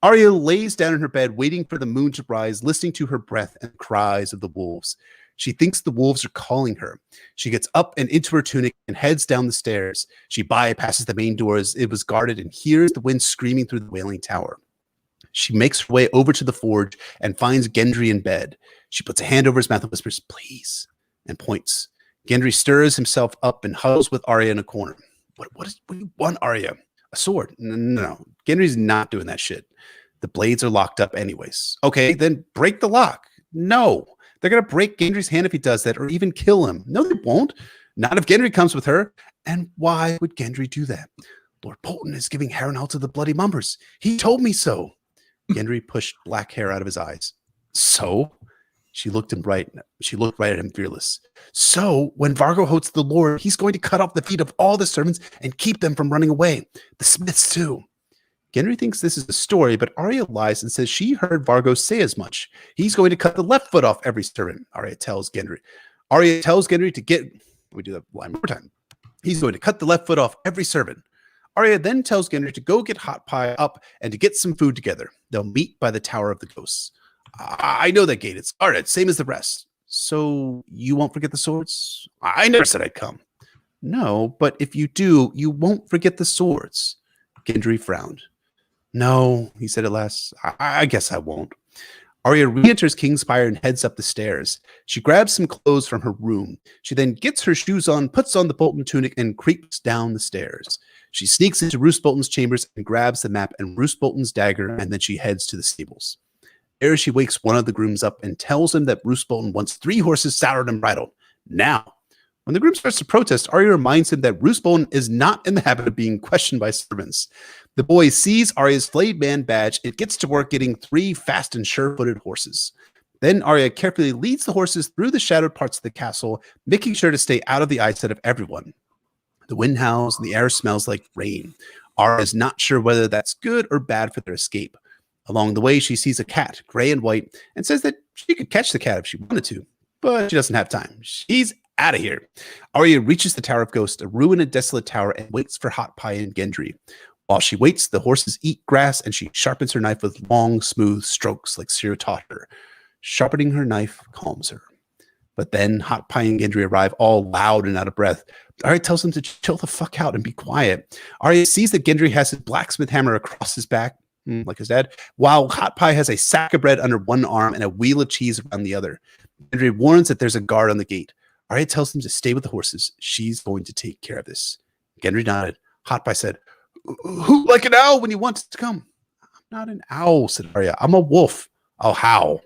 Arya lays down in her bed, waiting for the moon to rise, listening to her breath and cries of the wolves. She thinks the wolves are calling her. She gets up and into her tunic and heads down the stairs. She bypasses the main door as it was guarded and hears the wind screaming through the Wailing Tower. She makes her way over to the forge and finds Gendry in bed. She puts a hand over his mouth and whispers, please, and points. Gendry stirs himself up and huddles with Arya in a corner. What do you want, Arya? A sword? No. Gendry's not doing that shit. The blades are locked up anyways. Okay, then break the lock. No. They're going to break Gendry's hand if he does that, or even kill him. No, they won't. Not if Gendry comes with her. And why would Gendry do that? Lord Bolton is giving Harrenhal to the Bloody Mummers. He told me so. Gendry pushed black hair out of his eyes. So? She looked right at him, fearless. So, when Vargo hosts the Lord, he's going to cut off the feet of all the servants and keep them from running away. The Smiths, too. Gendry thinks this is a story, but Arya lies and says she heard Vargo say as much. He's going to cut the left foot off every servant, Arya tells Gendry. Arya tells Gendry to get... We do that line one more time. He's going to cut the left foot off every servant. Arya then tells Gendry to go get Hot Pie up and to get some food together. They'll meet by the Tower of the Ghosts. I know that gate. It's guarded, same as the rest. So you won't forget the swords? I never said I'd come. No, but if you do, you won't forget the swords. Gendry frowned. No, he said at last. I guess I won't. Arya re-enters Kingspire and heads up the stairs. She grabs some clothes from her room. She then gets her shoes on, puts on the Bolton tunic, and creeps down the stairs. She sneaks into Roose Bolton's chambers and grabs the map and Roose Bolton's dagger, and then she heads to the stables. There she wakes one of the grooms up and tells him that Roose Bolton wants 3 horses saddled and bridled. Now, when the groom starts to protest, Arya reminds him that Roose Bolton is not in the habit of being questioned by servants. The boy sees Arya's flayed man badge. It gets to work getting 3 fast and sure-footed horses. Then Arya carefully leads the horses through the shadowed parts of the castle, making sure to stay out of the eyesight of everyone. The wind howls and the air smells like rain. Arya is not sure whether that's good or bad for their escape. Along the way, she sees a cat, gray and white, and says that she could catch the cat if she wanted to, but she doesn't have time. She's out of here. Arya reaches the Tower of Ghosts, a ruined and desolate tower, and waits for Hot Pie and Gendry. While she waits, the horses eat grass, and she sharpens her knife with long, smooth strokes like Ciri taught her. Sharpening her knife calms her. But then Hot Pie and Gendry arrive all loud and out of breath. Arya tells them to chill the fuck out and be quiet. Arya sees that Gendry has his blacksmith hammer across his back, like his dad, while Hot Pie has a sack of bread under one arm and a wheel of cheese around the other. Gendry warns that there's a guard on the gate. Arya tells them to stay with the horses. She's going to take care of this. Gendry nodded. Hot Pie said, "Who like an owl when you want to come?" "I'm not an owl," said Arya. "I'm a wolf. I'll howl."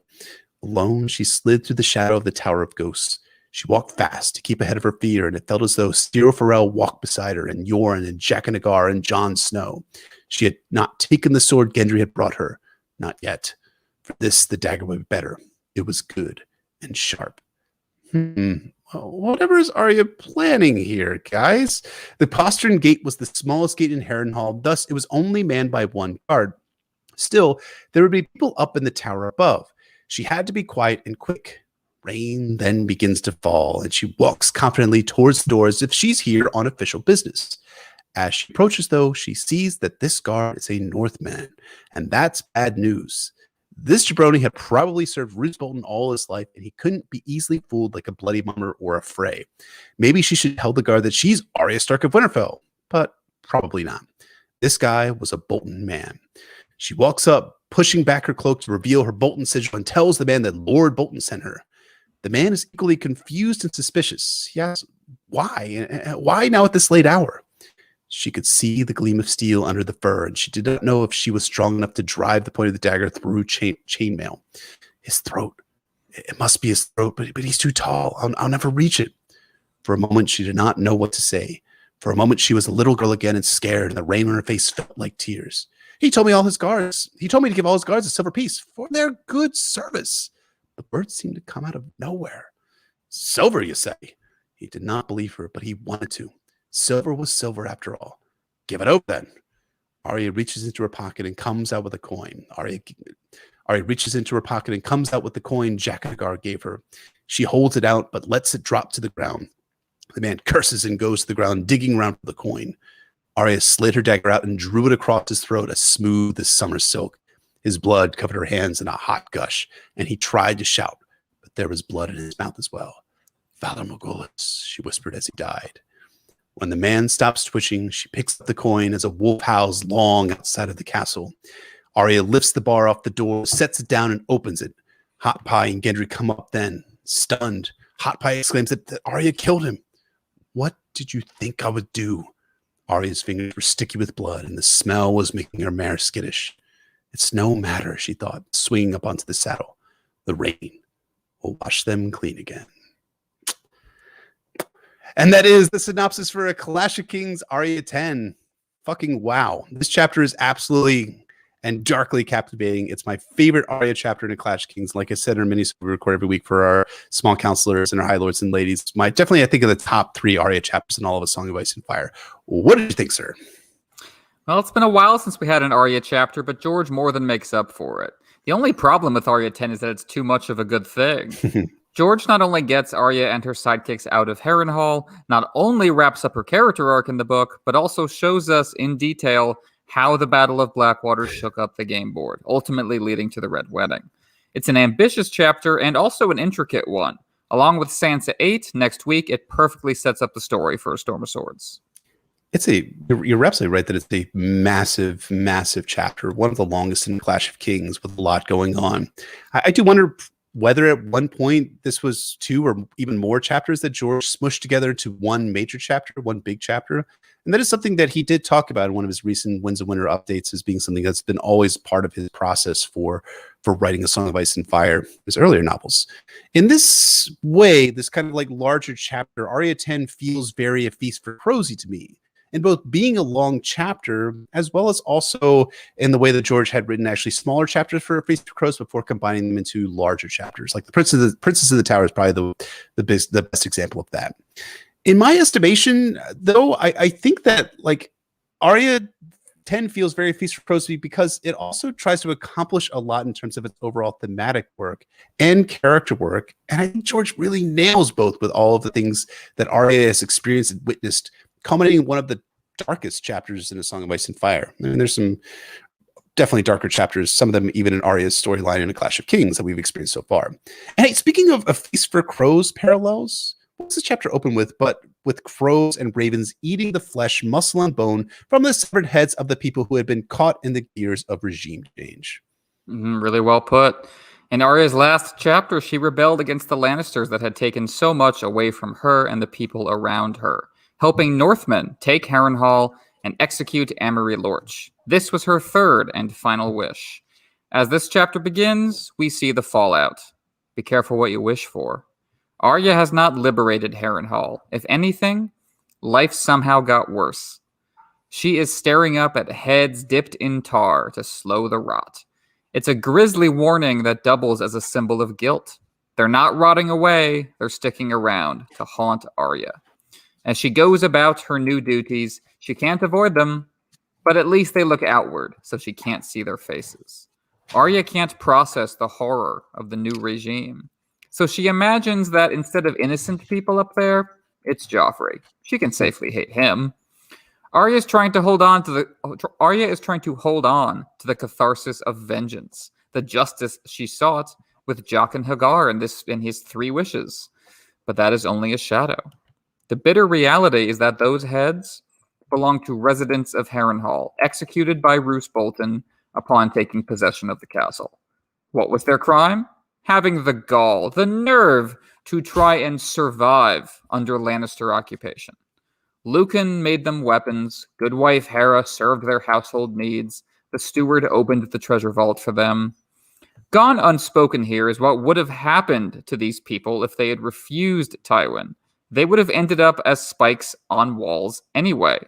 Alone, she slid through the shadow of the Tower of Ghosts. She walked fast to keep ahead of her fear, and it felt as though Styro Farrell walked beside her, and Yoren and Jack and Agar and Jon Snow. She had not taken the sword Gendry had brought her. Not yet. For this, the dagger would be better. It was good and sharp. Whatever is Arya planning here, guys? The postern gate was the smallest gate in Harrenhal, thus it was only manned by one guard. Still, there would be people up in the tower above. She had to be quiet and quick. Rain then begins to fall, and she walks confidently towards the door as if she's here on official business. As she approaches, though, she sees that this guard is a Northman, and that's bad news. This jabroni had probably served Roose Bolton all his life, and he couldn't be easily fooled like a Bloody Mummer or a Frey. Maybe she should tell the guard that she's Arya Stark of Winterfell, but probably not. This guy was a Bolton man. She walks up, pushing back her cloak to reveal her Bolton sigil, and tells the man that Lord Bolton sent her. The man is equally confused and suspicious. He asks, why? Why now at this late hour? She could see the gleam of steel under the fur, and she did not know if she was strong enough to drive the point of the dagger through chainmail. His throat. It must be his throat, but he's too tall. I'll never reach it. For a moment, she did not know what to say. For a moment, she was a little girl again and scared, and the rain on her face felt like tears. He told me to give all his guards a silver piece for their good service. The words seemed to come out of nowhere. Silver, you say? He did not believe her, but he wanted to. Silver was silver after all. Give it over then. Arya reaches into her pocket and comes out with a coin. Arya reaches into her pocket and comes out with the coin Jakagar gave her. She holds it out, but lets it drop to the ground. The man curses and goes to the ground, digging around for the coin. Arya slid her dagger out and drew it across his throat as smooth as summer silk. His blood covered her hands in a hot gush, and he tried to shout, but there was blood in his mouth as well. Valar Morghulis, she whispered as he died. When the man stops twitching, she picks up the coin as a wolf howls long outside of the castle. Arya lifts the bar off the door, sets it down, and opens it. Hot Pie and Gendry come up then, stunned. Hot Pie exclaims that Arya killed him. What did you think I would do? Arya's fingers were sticky with blood, and the smell was making her mare skittish. It's no matter, she thought, swinging up onto the saddle. The rain will wash them clean again. And that is the synopsis for A Clash of Kings Arya 10. Fucking wow. This chapter is absolutely and darkly captivating. It's my favorite Arya chapter in A Clash of Kings. Like I said, in our minis we record every week for our small counselors and our high lords and ladies. Definitely, I think, of the top 3 Arya chapters in all of A Song of Ice and Fire. What did you think, sir? Well, it's been a while since we had an Arya chapter, but George more than makes up for it. The only problem with Arya 10 is that it's too much of a good thing. George not only gets Arya and her sidekicks out of Harrenhal, not only wraps up her character arc in the book, but also shows us in detail how the Battle of Blackwater shook up the game board, ultimately leading to the Red Wedding. It's an ambitious chapter and also an intricate one. Along with Sansa 8, next week, it perfectly sets up the story for A Storm of Swords. You're absolutely right that it's a massive, massive chapter, one of the longest in Clash of Kings with a lot going on. I do wonder whether at one point this was 2 or even more chapters that George smushed together into one major chapter, one big chapter. And that is something that he did talk about in one of his recent Winds of Winter updates as being something that's been always part of his process for writing A Song of Ice and Fire, his earlier novels. In this way, this kind of like larger chapter, Arya 10 feels very A Feast for Crows to me. In both being a long chapter, as well as also in the way that George had written actually smaller chapters for A Feast for Crows before combining them into larger chapters. Like the Princess of the Tower is probably the best example of that. In my estimation, though, I think that like Arya 10 feels very Feast for Crows to me because it also tries to accomplish a lot in terms of its overall thematic work and character work. And I think George really nails both with all of the things that Arya has experienced and witnessed, culminating in one of the darkest chapters in A Song of Ice and Fire. I mean, there's some definitely darker chapters, some of them even in Arya's storyline in A Clash of Kings that we've experienced so far. And hey, speaking of A Feast for Crows parallels, what's this chapter open with but with crows and ravens eating the flesh, muscle, and bone from the severed heads of the people who had been caught in the gears of regime change? Really well put. In Arya's last chapter, she rebelled against the Lannisters that had taken so much away from her and the people around her, helping Northmen take Harrenhal and execute Amory Lorch. This was her third and final wish. As this chapter begins, we see the fallout. Be careful what you wish for. Arya has not liberated Harrenhal. If anything, life somehow got worse. She is staring up at heads dipped in tar to slow the rot. It's a grisly warning that doubles as a symbol of guilt. They're not rotting away, they're sticking around to haunt Arya. As she goes about her new duties, she can't avoid them, but at least they look outward, so she can't see their faces. Arya can't process the horror of the new regime, so she imagines that instead of innocent people up there, it's Joffrey. She can safely hate him. Arya is trying to hold on to the catharsis of vengeance, the justice she sought with Jaqen H'ghar in his 3 wishes. But that is only a shadow. The bitter reality is that those heads belong to residents of Harrenhal, executed by Roose Bolton upon taking possession of the castle. What was their crime? Having the gall, the nerve to try and survive under Lannister occupation. Lucan made them weapons, Goodwife Hera served their household needs, the steward opened the treasure vault for them. Gone unspoken here is what would have happened to these people if they had refused Tywin. They would have ended up as spikes on walls anyway.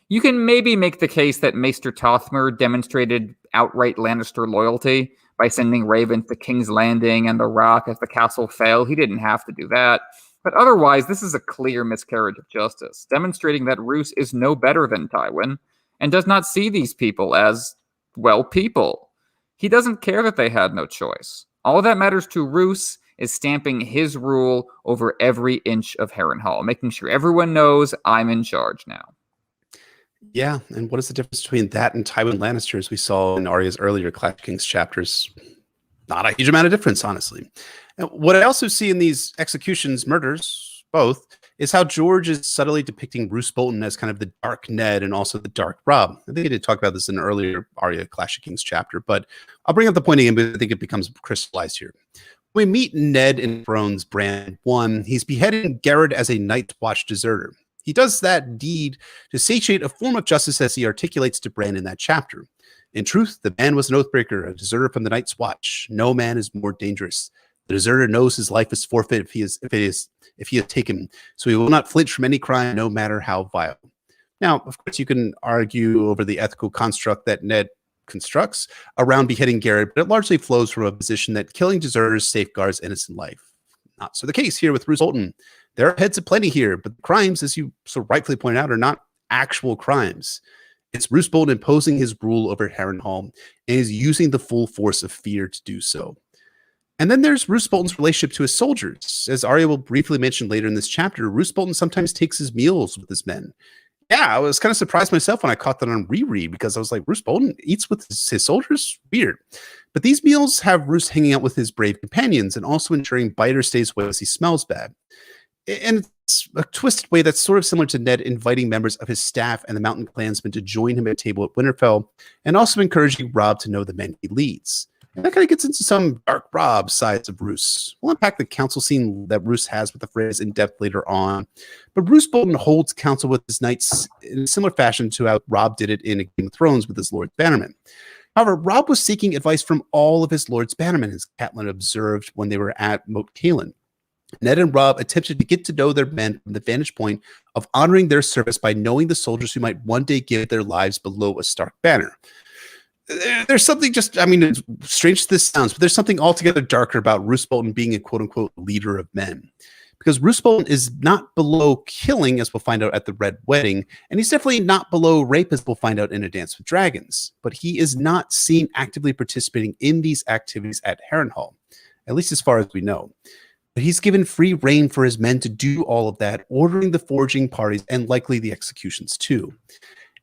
You can maybe make the case that Maester Tothmer demonstrated outright Lannister loyalty by sending ravens to King's Landing and the Rock as the castle fell. He didn't have to do that. But otherwise, this is a clear miscarriage of justice, demonstrating that Roose is no better than Tywin and does not see these people as, well, people. He doesn't care that they had no choice. All that matters to Roose is stamping his rule over every inch of Harrenhal, making sure everyone knows I'm in charge now. Yeah, and what is the difference between that and Tywin Lannister, as we saw in Arya's earlier Clash of Kings chapters? Not a huge amount of difference, honestly. And what I also see in these executions, murders, both, is how George is subtly depicting Roose Bolton as kind of the dark Ned and also the dark Robb. I think he did talk about this in an earlier Arya Clash of Kings chapter, but I'll bring up the point again, but I think it becomes crystallized here. When we meet Ned in Thrones Brand 1, he's beheading Garrett as a Night's Watch deserter. He does that deed to satiate a form of justice as he articulates to Bran in that chapter. In truth, the man was an oathbreaker, a deserter from the Night's Watch. No man is more dangerous. The deserter knows his life is forfeit if he is taken, so he will not flinch from any crime, no matter how vile. Now, of course, you can argue over the ethical construct that Ned constructs around beheading Garrett, but it largely flows from a position that killing deserters safeguards innocent life. Not so the case here with Roose Bolton. There are heads aplenty here, but the crimes, as you so rightfully pointed out, are not actual crimes. It's Roose Bolton imposing his rule over Harrenhal and is using the full force of fear to do so. And then there's Roose Bolton's relationship to his soldiers. As Arya will briefly mention later in this chapter, Roose Bolton sometimes takes his meals with his men. Yeah, I was kind of surprised myself when I caught that on reread because I was like, Roose Bolton eats with his soldiers? Weird. But these meals have Roose hanging out with his brave companions and also ensuring Biter stays away as he smells bad. And it's a twisted way that's sort of similar to Ned inviting members of his staff and the Mountain Clansmen to join him at table at Winterfell, and also encouraging Robb to know the men he leads. And that kind of gets into some dark Robb sides of Roose. We'll unpack the council scene that Roose has with the Freys in depth later on. But Roose Bolton holds council with his knights in a similar fashion to how Robb did it in Game of Thrones with his Lord's Bannermen. However, Robb was seeking advice from all of his Lord's Bannermen, as Catelyn observed when they were at Moat Cailin. Ned and Robb attempted to get to know their men from the vantage point of honoring their service by knowing the soldiers who might one day give their lives below a Stark banner. There's something just, I mean, it's strange as this sounds, but there's something altogether darker about Roose Bolton being a quote-unquote leader of men. Because Roose Bolton is not below killing, as we'll find out at the Red Wedding, and he's definitely not below rape, as we'll find out in A Dance with Dragons. But he is not seen actively participating in these activities at Harrenhal, at least as far as we know. But he's given free rein for his men to do all of that, ordering the foraging parties and likely the executions too.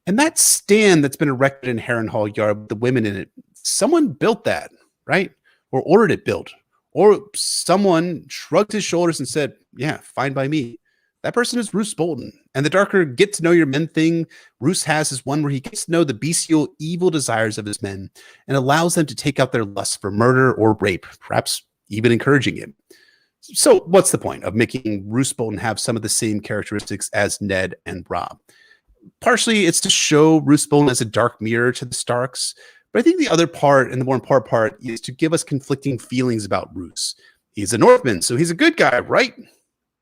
And that stand that's been erected in Harrenhal Yard with the women in it, someone built that, right? Or ordered it built. Or someone shrugged his shoulders and said, yeah, fine by me. That person is Roose Bolton. And the darker get to know your men thing Roose has is one where he gets to know the bestial, evil desires of his men and allows them to take out their lust for murder or rape, perhaps even encouraging it. So what's the point of making Roose Bolton have some of the same characteristics as Ned and Robb? Partially, it's to show Roose Bolton as a dark mirror to the Starks, but I think the other part, and the more important part, is to give us conflicting feelings about Roose. He's a Northman, so he's a good guy, right?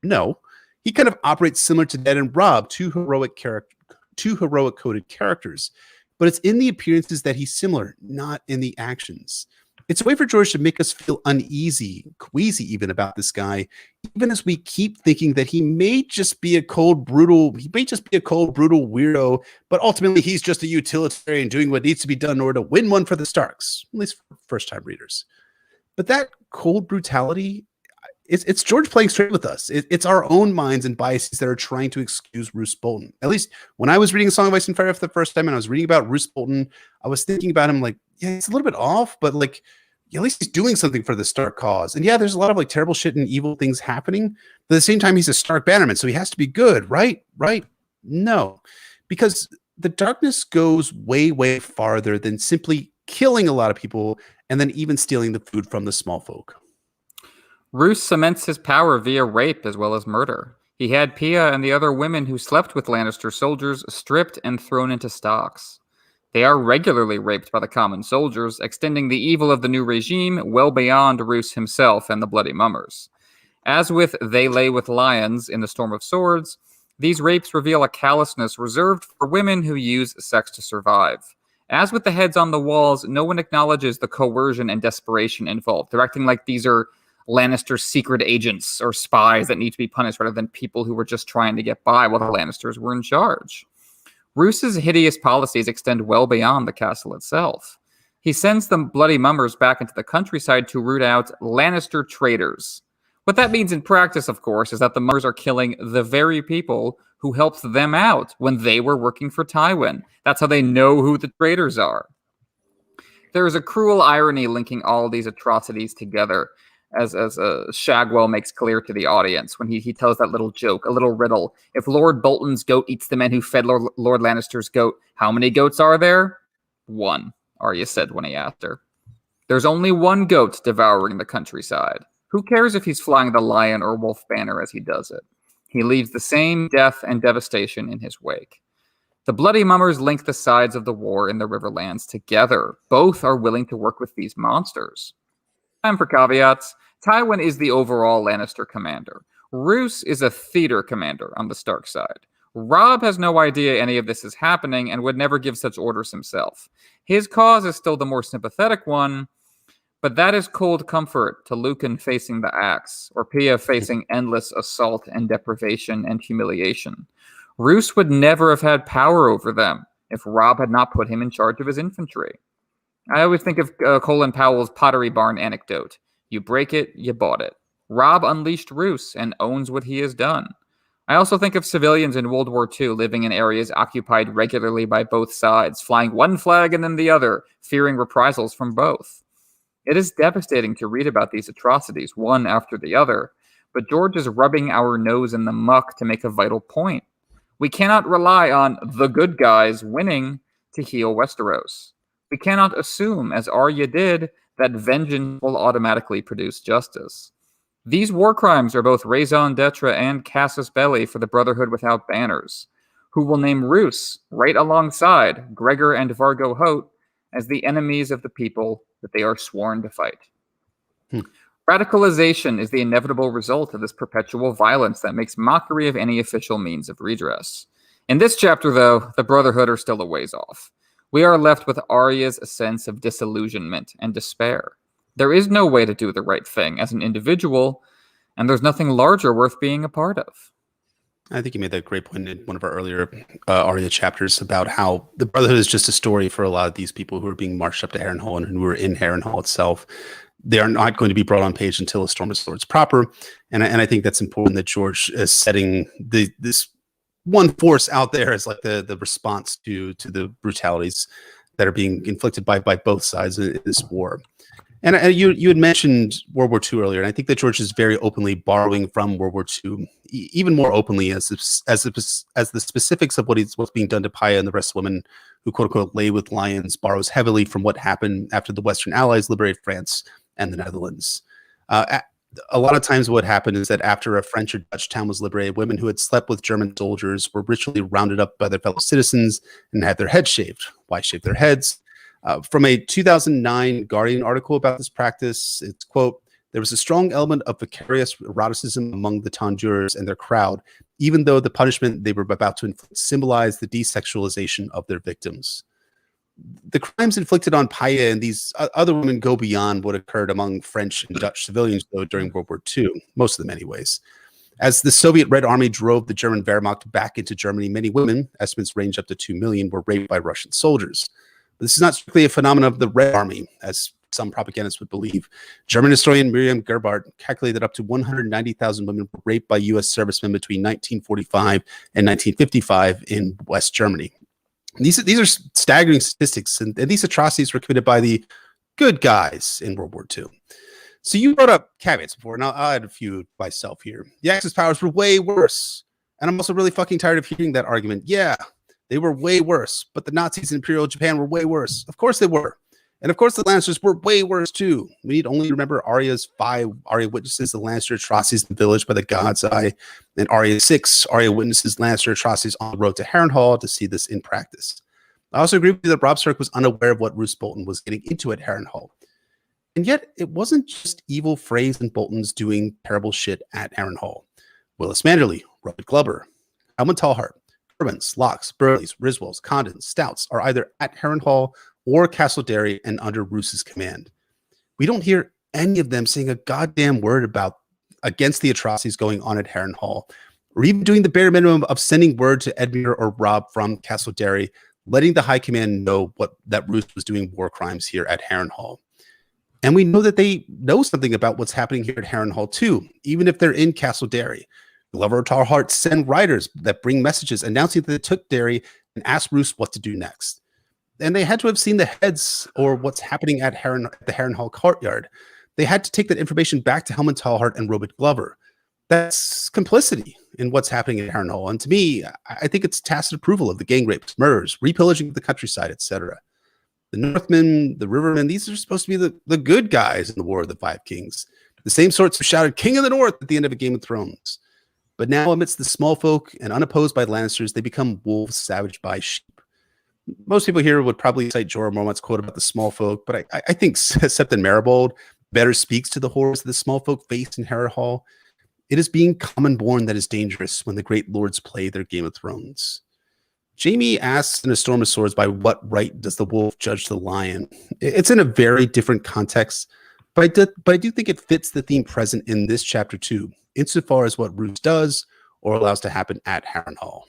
No. He kind of operates similar to Ned and Robb, two heroic coded characters, but it's in the appearances that he's similar, not in the actions. It's a way for George to make us feel uneasy, queasy even about this guy, even as we keep thinking that he may just be a cold, brutal weirdo, but ultimately he's just a utilitarian doing what needs to be done in order to win one for the Starks, at least for first-time readers. But that cold brutality, it's George playing straight with us. It's our own minds and biases that are trying to excuse Roose Bolton. At least when I was reading A Song of Ice and Fire for the first time and I was reading about Roose Bolton, I was thinking about him like, yeah, he's a little bit off, but like, at least he's doing something for the Stark cause. And yeah, there's a lot of like terrible shit and evil things happening, but at the same time, he's a Stark bannerman, so he has to be good, right? Right? No, because the darkness goes way, way farther than simply killing a lot of people and then even stealing the food from the small folk. Roose cements his power via rape as well as murder. He had Pia and the other women who slept with Lannister soldiers stripped and thrown into stocks. They are regularly raped by the common soldiers, extending the evil of the new regime well beyond Roose himself and the Bloody Mummers. As with They Lay with Lions in The Storm of Swords, these rapes reveal a callousness reserved for women who use sex to survive. As with the heads on the walls, no one acknowledges the coercion and desperation involved. They're acting like these are Lannister's secret agents or spies that need to be punished rather than people who were just trying to get by while the Lannisters were in charge. Roose's hideous policies extend well beyond the castle itself. He sends the Bloody Mummers back into the countryside to root out Lannister traitors. What that means in practice, of course, is that the Mummers are killing the very people who helped them out when they were working for Tywin. That's how they know who the traitors are. There is a cruel irony linking all these atrocities together, as Shagwell makes clear to the audience when he tells that little joke, a little riddle. If Lord Bolton's goat eats the men who fed Lord Lannister's goat, how many goats are there? 1, Arya said when he asked her. There's only 1 goat devouring the countryside. Who cares if he's flying the lion or wolf banner as he does it? He leaves the same death and devastation in his wake. The Bloody Mummers link the sides of the war in the Riverlands together. Both are willing to work with these monsters. Time for caveats. Tywin is the overall Lannister commander. Roose is a theater commander on the Stark side. Robb has no idea any of this is happening and would never give such orders himself. His cause is still the more sympathetic one, but that is cold comfort to Lucan facing the axe, or Pia facing endless assault and deprivation and humiliation. Roose would never have had power over them if Robb had not put him in charge of his infantry. I always think of Colin Powell's Pottery Barn anecdote. You break it, you bought it. Robb unleashed Roose and owns what he has done. I also think of civilians in World War II living in areas occupied regularly by both sides, flying one flag and then the other, fearing reprisals from both. It is devastating to read about these atrocities, one after the other, but George is rubbing our nose in the muck to make a vital point. We cannot rely on the good guys winning to heal Westeros. We cannot assume, as Arya did, that vengeance will automatically produce justice. These war crimes are both raison d'etre and casus belli for the Brotherhood without banners, who will name Roose right alongside Gregor and Vargo Hoat as the enemies of the people that they are sworn to fight. Radicalization is the inevitable result of this perpetual violence that makes mockery of any official means of redress. In this chapter, though, the Brotherhood are still a ways off. We are left with Arya's sense of disillusionment and despair. There is no way to do the right thing as an individual, and there's nothing larger worth being a part of. I think you made that great point in one of our earlier Arya chapters about how the Brotherhood is just a story for a lot of these people who are being marched up to Harrenhal and who are in Harrenhal itself. They are not going to be brought on page until A Storm of Swords proper, and I think that's important that George is setting this one force out there as like the response to the brutalities that are being inflicted by both sides in this war. And you had mentioned World War II earlier, and I think that George is very openly borrowing from World War II, even more openly as the specifics of what's being done to Paya and the rest of women who quote unquote lay with lions borrows heavily from what happened after the Western Allies liberated France and the Netherlands. A lot of times what happened is that after a French or Dutch town was liberated, women who had slept with German soldiers were ritually rounded up by their fellow citizens and had their heads shaved. Why shave their heads? From a 2009 Guardian article about this practice, it's, quote, there was a strong element of vicarious eroticism among the tondurers and their crowd, even though the punishment they were about to inflict symbolized the desexualization of their victims. The crimes inflicted on Paya and these other women go beyond what occurred among French and Dutch civilians, though, during World War II, most of them anyways. As the Soviet Red Army drove the German Wehrmacht back into Germany, many women, estimates range up to 2 million, were raped by Russian soldiers. This is not strictly a phenomenon of the Red Army, as some propagandists would believe. German historian Miriam Gerbart calculated up to 190,000 women were raped by U.S. servicemen between 1945 and 1955 in West Germany. These are staggering statistics, and these atrocities were committed by the good guys in World War II. So you brought up caveats before, and I'll add a few myself here. The Axis powers were way worse, and I'm also really fucking tired of hearing that argument. Yeah, they were way worse, but the Nazis in Imperial Japan were way worse. Of course they were. And of course the Lannisters were way worse too. We need only remember Arya's 5 Arya witnesses the Lannister atrocities in the village by the God's Eye, and Arya 6 Arya witnesses Lannister atrocities on the road to Harrenhal to see this in practice. I also agree with you that Robb Stark was unaware of what Roose Bolton was getting into at Harrenhal. And yet it wasn't just evil Freys and Boltons doing terrible shit at Harrenhal. Willis Manderly, Robert Glover, Almond Tallheart, Urbans, Locks, Burleys, Riswells, Condons, Stouts are either at Harrenhal or Castle Derry and under Roose's command. We don't hear any of them saying a goddamn word against the atrocities going on at Harrenhal, or even doing the bare minimum of sending word to Edmure or Robb from Castle Derry, letting the High Command know that Roose was doing war crimes here at Harrenhal. And we know that they know something about what's happening here at Harrenhal too, even if they're in Castle Derry. Glover or Tallheart send riders that bring messages announcing that they took Derry and asked Roose what to do next. And they had to have seen the heads or what's happening at the Harrenhal courtyard. They had to take that information back to Helmut Tallheart and Robert Glover. That's complicity in what's happening at Harrenhal. And to me, I think it's tacit approval of the gang rapes, murders, repillaging the countryside, etc. The Northmen, the Rivermen, these are supposed to be the good guys in the War of the Five Kings. The same sorts who shouted King of the North at the end of a Game of Thrones. But now, amidst the small folk and unopposed by Lannisters, they become wolves savaged by sheep. Most people here would probably cite Jorah Mormont's quote about the small folk, but I think Septon Maribold better speaks to the horrors the small folk face in Harrenhal. It is being common born that is dangerous when the great lords play their Game of Thrones. Jaime asks in A Storm of Swords, by what right does the wolf judge the lion? It's in a very different context, but I do think it fits the theme present in this chapter too, insofar as what Roose does or allows to happen at Harrenhal.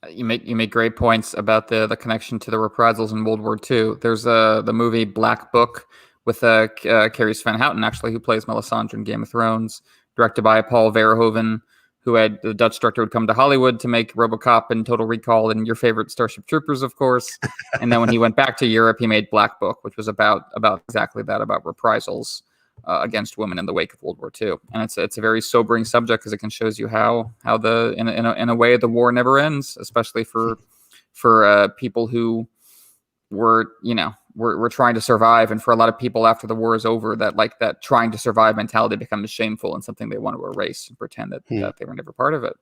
You make great points about the connection to the reprisals in World War II. There's the movie Black Book with Cary Van Houten, actually, who plays Melisandre in Game of Thrones, directed by Paul Verhoeven, who had the Dutch director would come to Hollywood to make RoboCop and Total Recall and your favorite Starship Troopers, of course. And then when he went back to Europe, he made Black Book, which was about exactly that, about reprisals against women in the wake of World War II. And it's a very sobering subject because it can shows you how in a way the war never ends, especially for people who were trying to survive. And for a lot of people after the war is over, that trying to survive mentality becomes shameful and something they want to erase and pretend that they were never part of it.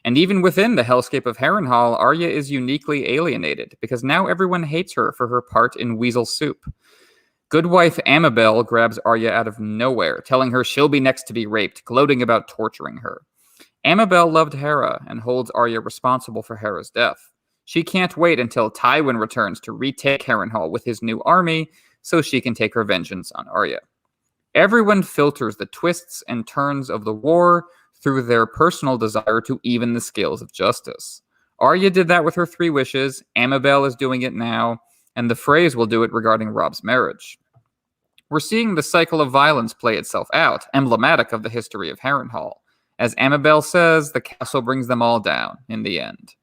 And even within the hellscape of Harrenhal, Arya is uniquely alienated because now everyone hates her for her part in Weasel Soup. Good wife Amabel grabs Arya out of nowhere, telling her she'll be next to be raped, gloating about torturing her. Amabel loved Hera and holds Arya responsible for Hera's death. She can't wait until Tywin returns to retake Harrenhal with his new army so she can take her vengeance on Arya. Everyone filters the twists and turns of the war through their personal desire to even the scales of justice. Arya did that with her 3 wishes, Amabel is doing it now, and the Freys will do it regarding Robb's marriage. We're seeing the cycle of violence play itself out, emblematic of the history of Harrenhal. As Amabel says, the castle brings them all down in the end.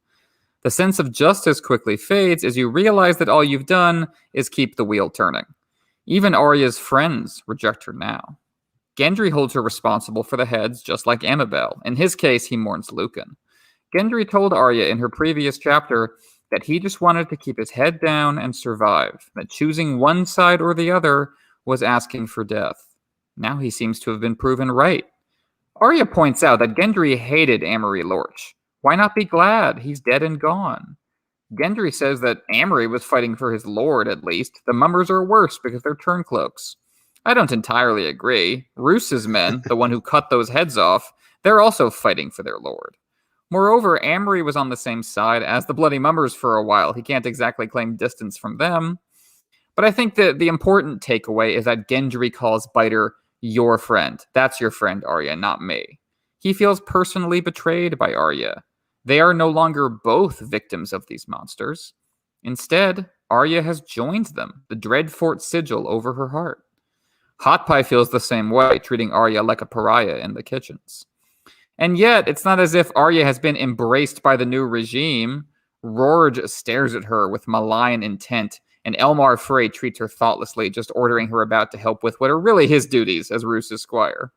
The sense of justice quickly fades as you realize that all you've done is keep the wheel turning. Even Arya's friends reject her now. Gendry holds her responsible for the heads, just like Amabel. In his case, he mourns Lucan. Gendry told Arya in her previous chapter that he just wanted to keep his head down and survive, that choosing one side or the other was asking for death. Now he seems to have been proven right. Arya points out that Gendry hated Amory Lorch. Why not be glad? He's dead and gone. Gendry says that Amory was fighting for his lord, at least. The Mummers are worse because they're turncloaks. I don't entirely agree. Roose's men, the one who cut those heads off, they're also fighting for their lord. Moreover, Amory was on the same side as the Bloody Mummers for a while. He can't exactly claim distance from them. But I think that the important takeaway is that Gendry calls Biter your friend. That's your friend, Arya, not me. He feels personally betrayed by Arya. They are no longer both victims of these monsters. Instead, Arya has joined them, the Dreadfort sigil over her heart. Hot Pie feels the same way, treating Arya like a pariah in the kitchens. And yet, it's not as if Arya has been embraced by the new regime. Rorge stares at her with malign intent, and Elmar Frey treats her thoughtlessly, just ordering her about to help with what are really his duties as Roose's squire.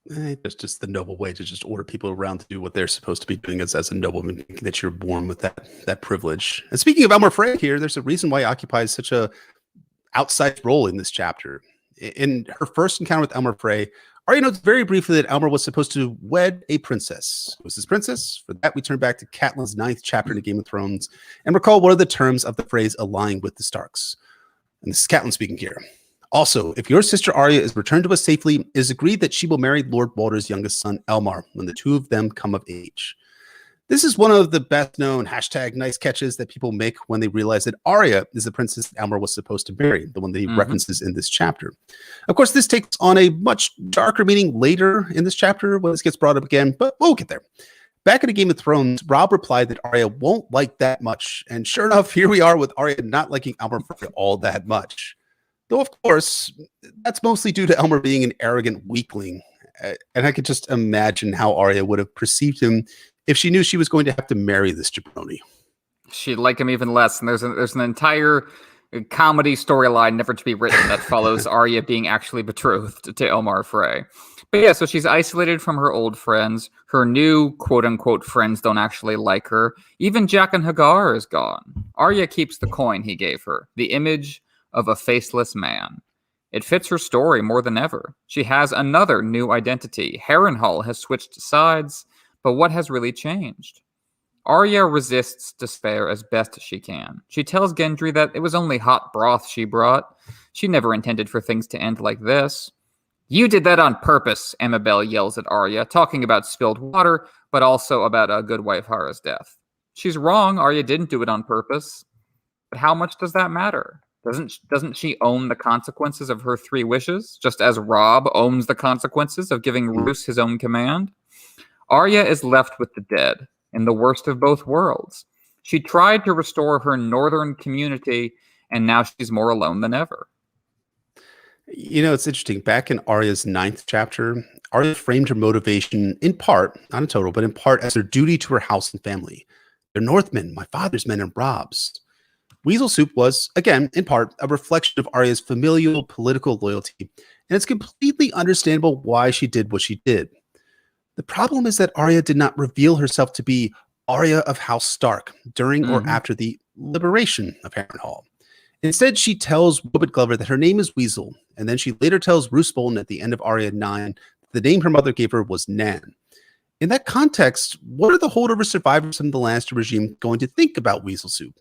It's just the noble way to just order people around to do what they're supposed to be doing as a nobleman, that you're born with that privilege. And speaking of Elmar Frey here, there's a reason why he occupies such a outsized role in this chapter. In her first encounter with Elmar Frey, Arya notes very briefly that Elmar was supposed to wed a princess. Who was his princess? For that, we turn back to Catelyn's 9th chapter in the Game of Thrones and recall what are the terms of the phrase aligning with the Starks. And this is Catelyn speaking here. Also, if your sister Arya is returned to us safely, it is agreed that she will marry Lord Walder's youngest son, Elmar, when the 2 of them come of age. This is one of the best-known #nice catches that people make when they realize that Arya is the princess that Elmar was supposed to marry, the one that he references in this chapter. Of course, this takes on a much darker meaning later in this chapter when this gets brought up again, but we'll get there. Back in a Game of Thrones, Robb replied that Arya won't like that much, and sure enough, here we are with Arya not liking Elmar Frey all that much. Though, of course, that's mostly due to Elmar being an arrogant weakling, and I could just imagine how Arya would have perceived him if she knew she was going to have to marry this jabroni. She'd like him even less, and there's an entire comedy storyline never to be written that follows Arya being actually betrothed to Elmar Frey. But yeah, so she's isolated from her old friends. Her new quote-unquote friends don't actually like her. Even Jaqen H'ghar is gone. Arya keeps the coin he gave her, the image of a faceless man. It fits her story more than ever. She has another new identity. Harrenhal has switched sides, but what has really changed? Arya resists despair as best she can. She tells Gendry that it was only hot broth she brought. She never intended for things to end like this. You did that on purpose, Amabel yells at Arya, talking about spilled water, but also about a good wife Hara's death. She's wrong, Arya didn't do it on purpose. But how much does that matter? Doesn't she own the consequences of her 3 wishes, just as Robb owns the consequences of giving Roose his own command? Arya is left with the dead, in the worst of both worlds. She tried to restore her northern community, and now she's more alone than ever. You know, it's interesting. Back in Arya's 9th chapter, Arya framed her motivation in part, not in total, but in part as her duty to her house and family. They're Northmen, my father's men, and Robb's. Weasel Soup was, again, in part, a reflection of Arya's familial political loyalty, and it's completely understandable why she did what she did. The problem is that Arya did not reveal herself to be Arya of House Stark during or after the liberation of Harrenhal. Instead, she tells Robert Glover that her name is Weasel, and then she later tells Roose Bolton at the end of Arya 9 that the name her mother gave her was Nan. In that context, what are the holdover survivors from the Lannister regime going to think about Weasel Soup?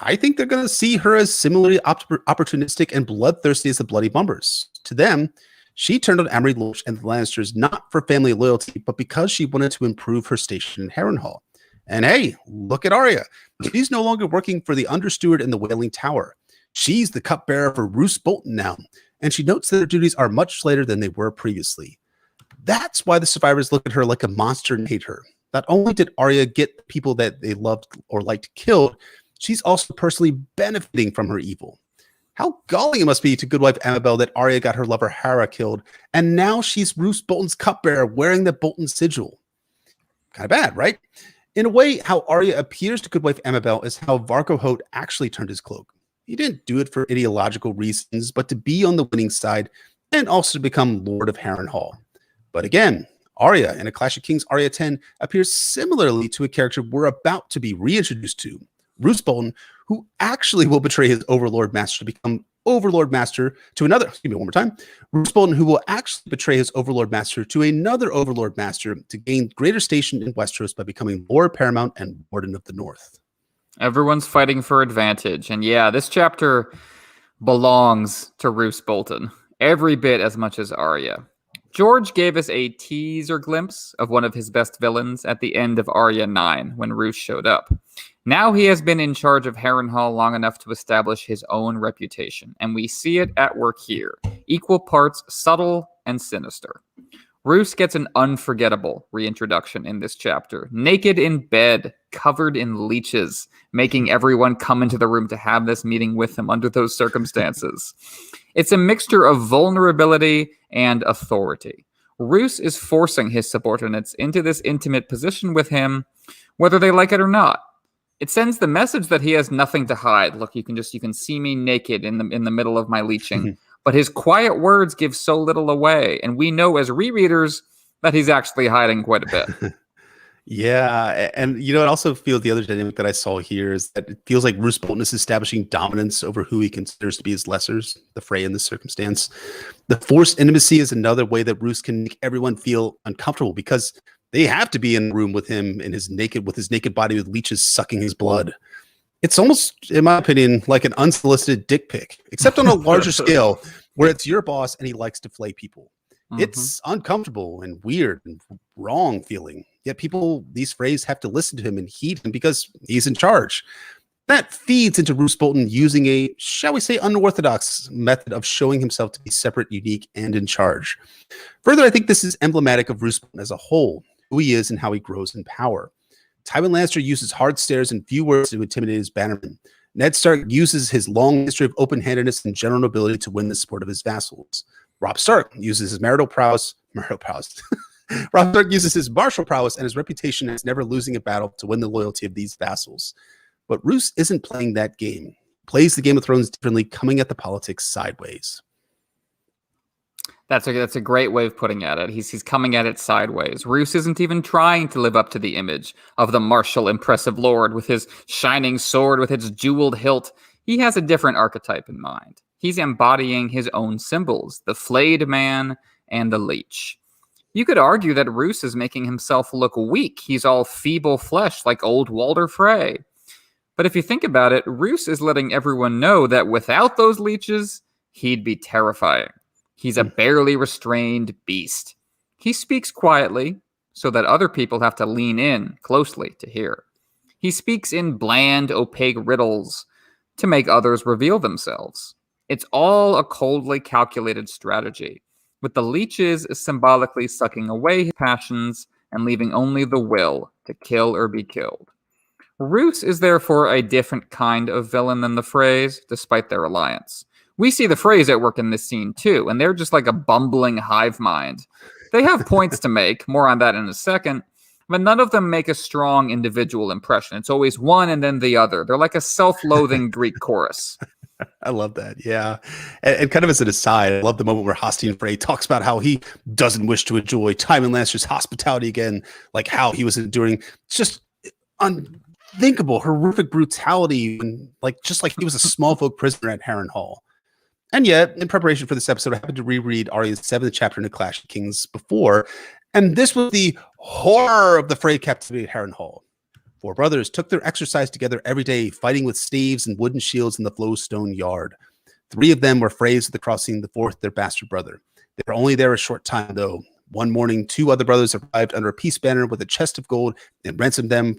I think they're going to see her as similarly opportunistic and bloodthirsty as the Bloody Bumbers. To them, she turned on Amory Lodge and the Lannisters not for family loyalty, but because she wanted to improve her station in Harrenhal. And hey, look at Arya. She's no longer working for the Understeward in the Wailing Tower. She's the cupbearer for Roose Bolton now, and she notes that her duties are much lighter than they were previously. That's why the survivors look at her like a monster and hate her. Not only did Arya get the people that they loved or liked killed, she's also personally benefiting from her evil. How galling it must be to Goodwife Amabel that Arya got her lover Hara killed, and now she's Roose Bolton's cupbearer wearing the Bolton sigil. Kind of bad, right? In a way, how Arya appears to Goodwife Amabel is how Varco Hoat actually turned his cloak. He didn't do it for ideological reasons, but to be on the winning side and also to become Lord of Harrenhal. But again, Arya in A Clash of Kings Arya 10 appears similarly to a character we're about to be reintroduced to, Roose Bolton, who actually will betray his Overlord Master to become Overlord Master to another, Roose Bolton, who will actually betray his Overlord Master to another Overlord Master to gain greater station in Westeros by becoming Lord Paramount and Warden of the North. Everyone's fighting for advantage. And yeah, this chapter belongs to Roose Bolton, every bit as much as Arya. George gave us a teaser glimpse of one of his best villains at the end of Arya 9 when Roose showed up. Now he has been in charge of Harrenhal long enough to establish his own reputation, and we see it at work here, equal parts subtle and sinister. Roose gets an unforgettable reintroduction in this chapter, naked in bed, covered in leeches, making everyone come into the room to have this meeting with him under those circumstances. It's a mixture of vulnerability and authority. Roose is forcing his subordinates into this intimate position with him, whether they like it or not. It sends the message that he has nothing to hide. Look, you can see me naked in the middle of my leeching. But his quiet words give so little away, and we know as rereaders that he's actually hiding quite a bit. Yeah, and you know, it also feels the other dynamic that I saw here is that it feels like Roose Bolton is establishing dominance over who he considers to be his lessers, the Frey in this circumstance. The forced intimacy is another way that Roose can make everyone feel uncomfortable because they have to be in the room with him in his naked body with leeches sucking his blood. It's almost, in my opinion, like an unsolicited dick pic, except on a larger scale where it's your boss and he likes to flay people. It's uncomfortable and weird and wrong feeling. Yet these Freys have to listen to him and heed him because he's in charge. That feeds into Roose Bolton using a, shall we say, unorthodox method of showing himself to be separate, unique, and in charge. Further, I think this is emblematic of Roose Bolton as a whole, who he is and how he grows in power. Tywin Lannister uses hard stares and few words to intimidate his bannermen. Ned Stark uses his long history of open-handedness and general nobility to win the support of his vassals. Robb Stark uses his Robb Stark uses his martial prowess and his reputation as never losing a battle to win the loyalty of these vassals. But Roose isn't playing that game. He plays the Game of Thrones differently, coming at the politics sideways. That's a great way of putting at it. He's coming at it sideways. Roose isn't even trying to live up to the image of the martial, impressive lord with his shining sword with its jeweled hilt. He has a different archetype in mind. He's embodying his own symbols, the flayed man and the leech. You could argue that Roose is making himself look weak. He's all feeble flesh like old Walder Frey. But if you think about it, Roose is letting everyone know that without those leeches, he'd be terrifying. He's a barely restrained beast. He speaks quietly so that other people have to lean in closely to hear. He speaks in bland, opaque riddles to make others reveal themselves. It's all a coldly calculated strategy, with the leeches symbolically sucking away his passions and leaving only the will to kill or be killed. Roose is therefore a different kind of villain than the Freys, despite their alliance. We see the Freys at work in this scene too, and they're just like a bumbling hive mind. They have points to make, more on that in a second, but none of them make a strong individual impression. It's always one and then the other. They're like a self-loathing Greek chorus. I love that. Yeah. And kind of as an aside, I love the moment where Hosteen Frey talks about how he doesn't wish to enjoy Tywin Lannister's hospitality again, like how he was enduring just unthinkable, horrific brutality, and just like he was a small folk prisoner at Harrenhal. And yet, in preparation for this episode, I happened to reread Arya's 7th chapter in A Clash of Kings before, and this was the horror of the Frey captivity at Harrenhal. 4 brothers took their exercise together every day, fighting with staves and wooden shields in the flowstone yard. 3 of them were Freys at the crossing, the 4th their bastard brother. They were only there a short time, though. One morning, 2 other brothers arrived under a peace banner with a chest of gold and ransomed them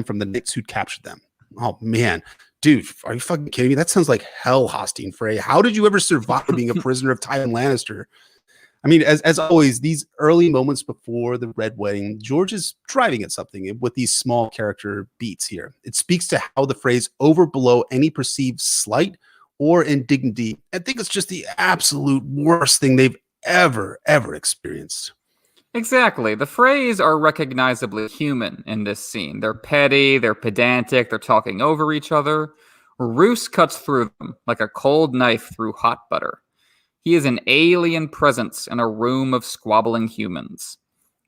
from the knights who'd captured them. Oh, man. Dude, are you fucking kidding me? That sounds like hell, Hosteen Frey. How did you ever survive being a prisoner of Tywin Lannister? I mean, as always, these early moments before the Red Wedding, George is driving at something with these small character beats here. It speaks to how the phrase overblow any perceived slight or indignity. I think it's just the absolute worst thing they've ever experienced. Exactly. The Freys are recognizably human in this scene. They're petty, they're pedantic, they're talking over each other. Roose cuts through them like a cold knife through hot butter. He is an alien presence in a room of squabbling humans.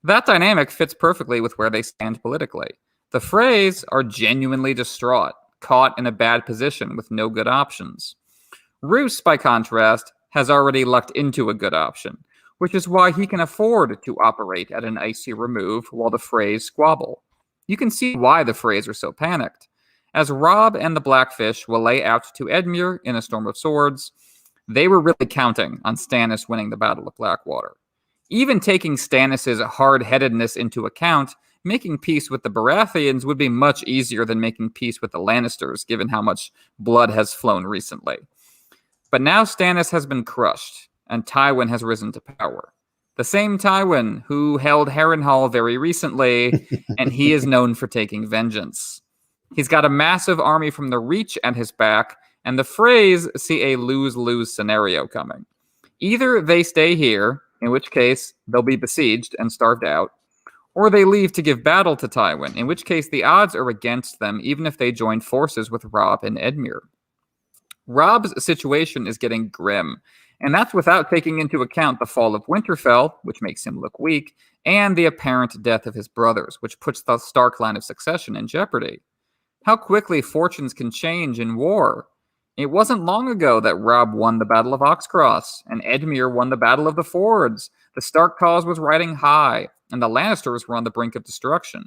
That dynamic fits perfectly with where they stand politically. The Freys are genuinely distraught, caught in a bad position with no good options. Roose, by contrast, has already lucked into a good option, which is why he can afford to operate at an icy remove while the Freys squabble. You can see why the Freys are so panicked. As Robb and the Blackfish will lay out to Edmure in A Storm of Swords, they were really counting on Stannis winning the Battle of Blackwater. Even taking Stannis' hard-headedness into account, making peace with the Baratheons would be much easier than making peace with the Lannisters, given how much blood has flown recently. But now Stannis has been crushed, and Tywin has risen to power. The same Tywin who held Harrenhal very recently, and he is known for taking vengeance. He's got a massive army from the Reach at his back, and the Freys see a lose-lose scenario coming. Either they stay here, in which case they'll be besieged and starved out, or they leave to give battle to Tywin, in which case the odds are against them even if they join forces with Robb and Edmure. Robb's situation is getting grim, and that's without taking into account the fall of Winterfell, which makes him look weak, and the apparent death of his brothers, which puts the Stark line of succession in jeopardy. How quickly fortunes can change in war. It wasn't long ago that Robb won the Battle of Oxcross, and Edmure won the Battle of the Fords. The Stark cause was riding high, and the Lannisters were on the brink of destruction.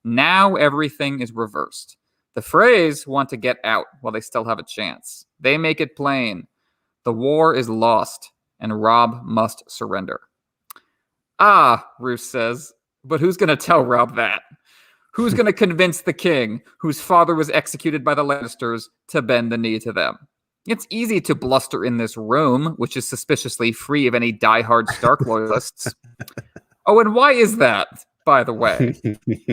Now everything is reversed. The Freys want to get out while they still have a chance. They make it plain. The war is lost, and Robb must surrender. Ah, Roose says, but who's going to tell Robb that? Who's going to convince the king, whose father was executed by the Lannisters, to bend the knee to them? It's easy to bluster in this room, which is suspiciously free of any diehard Stark loyalists. Oh, and why is that, by the way?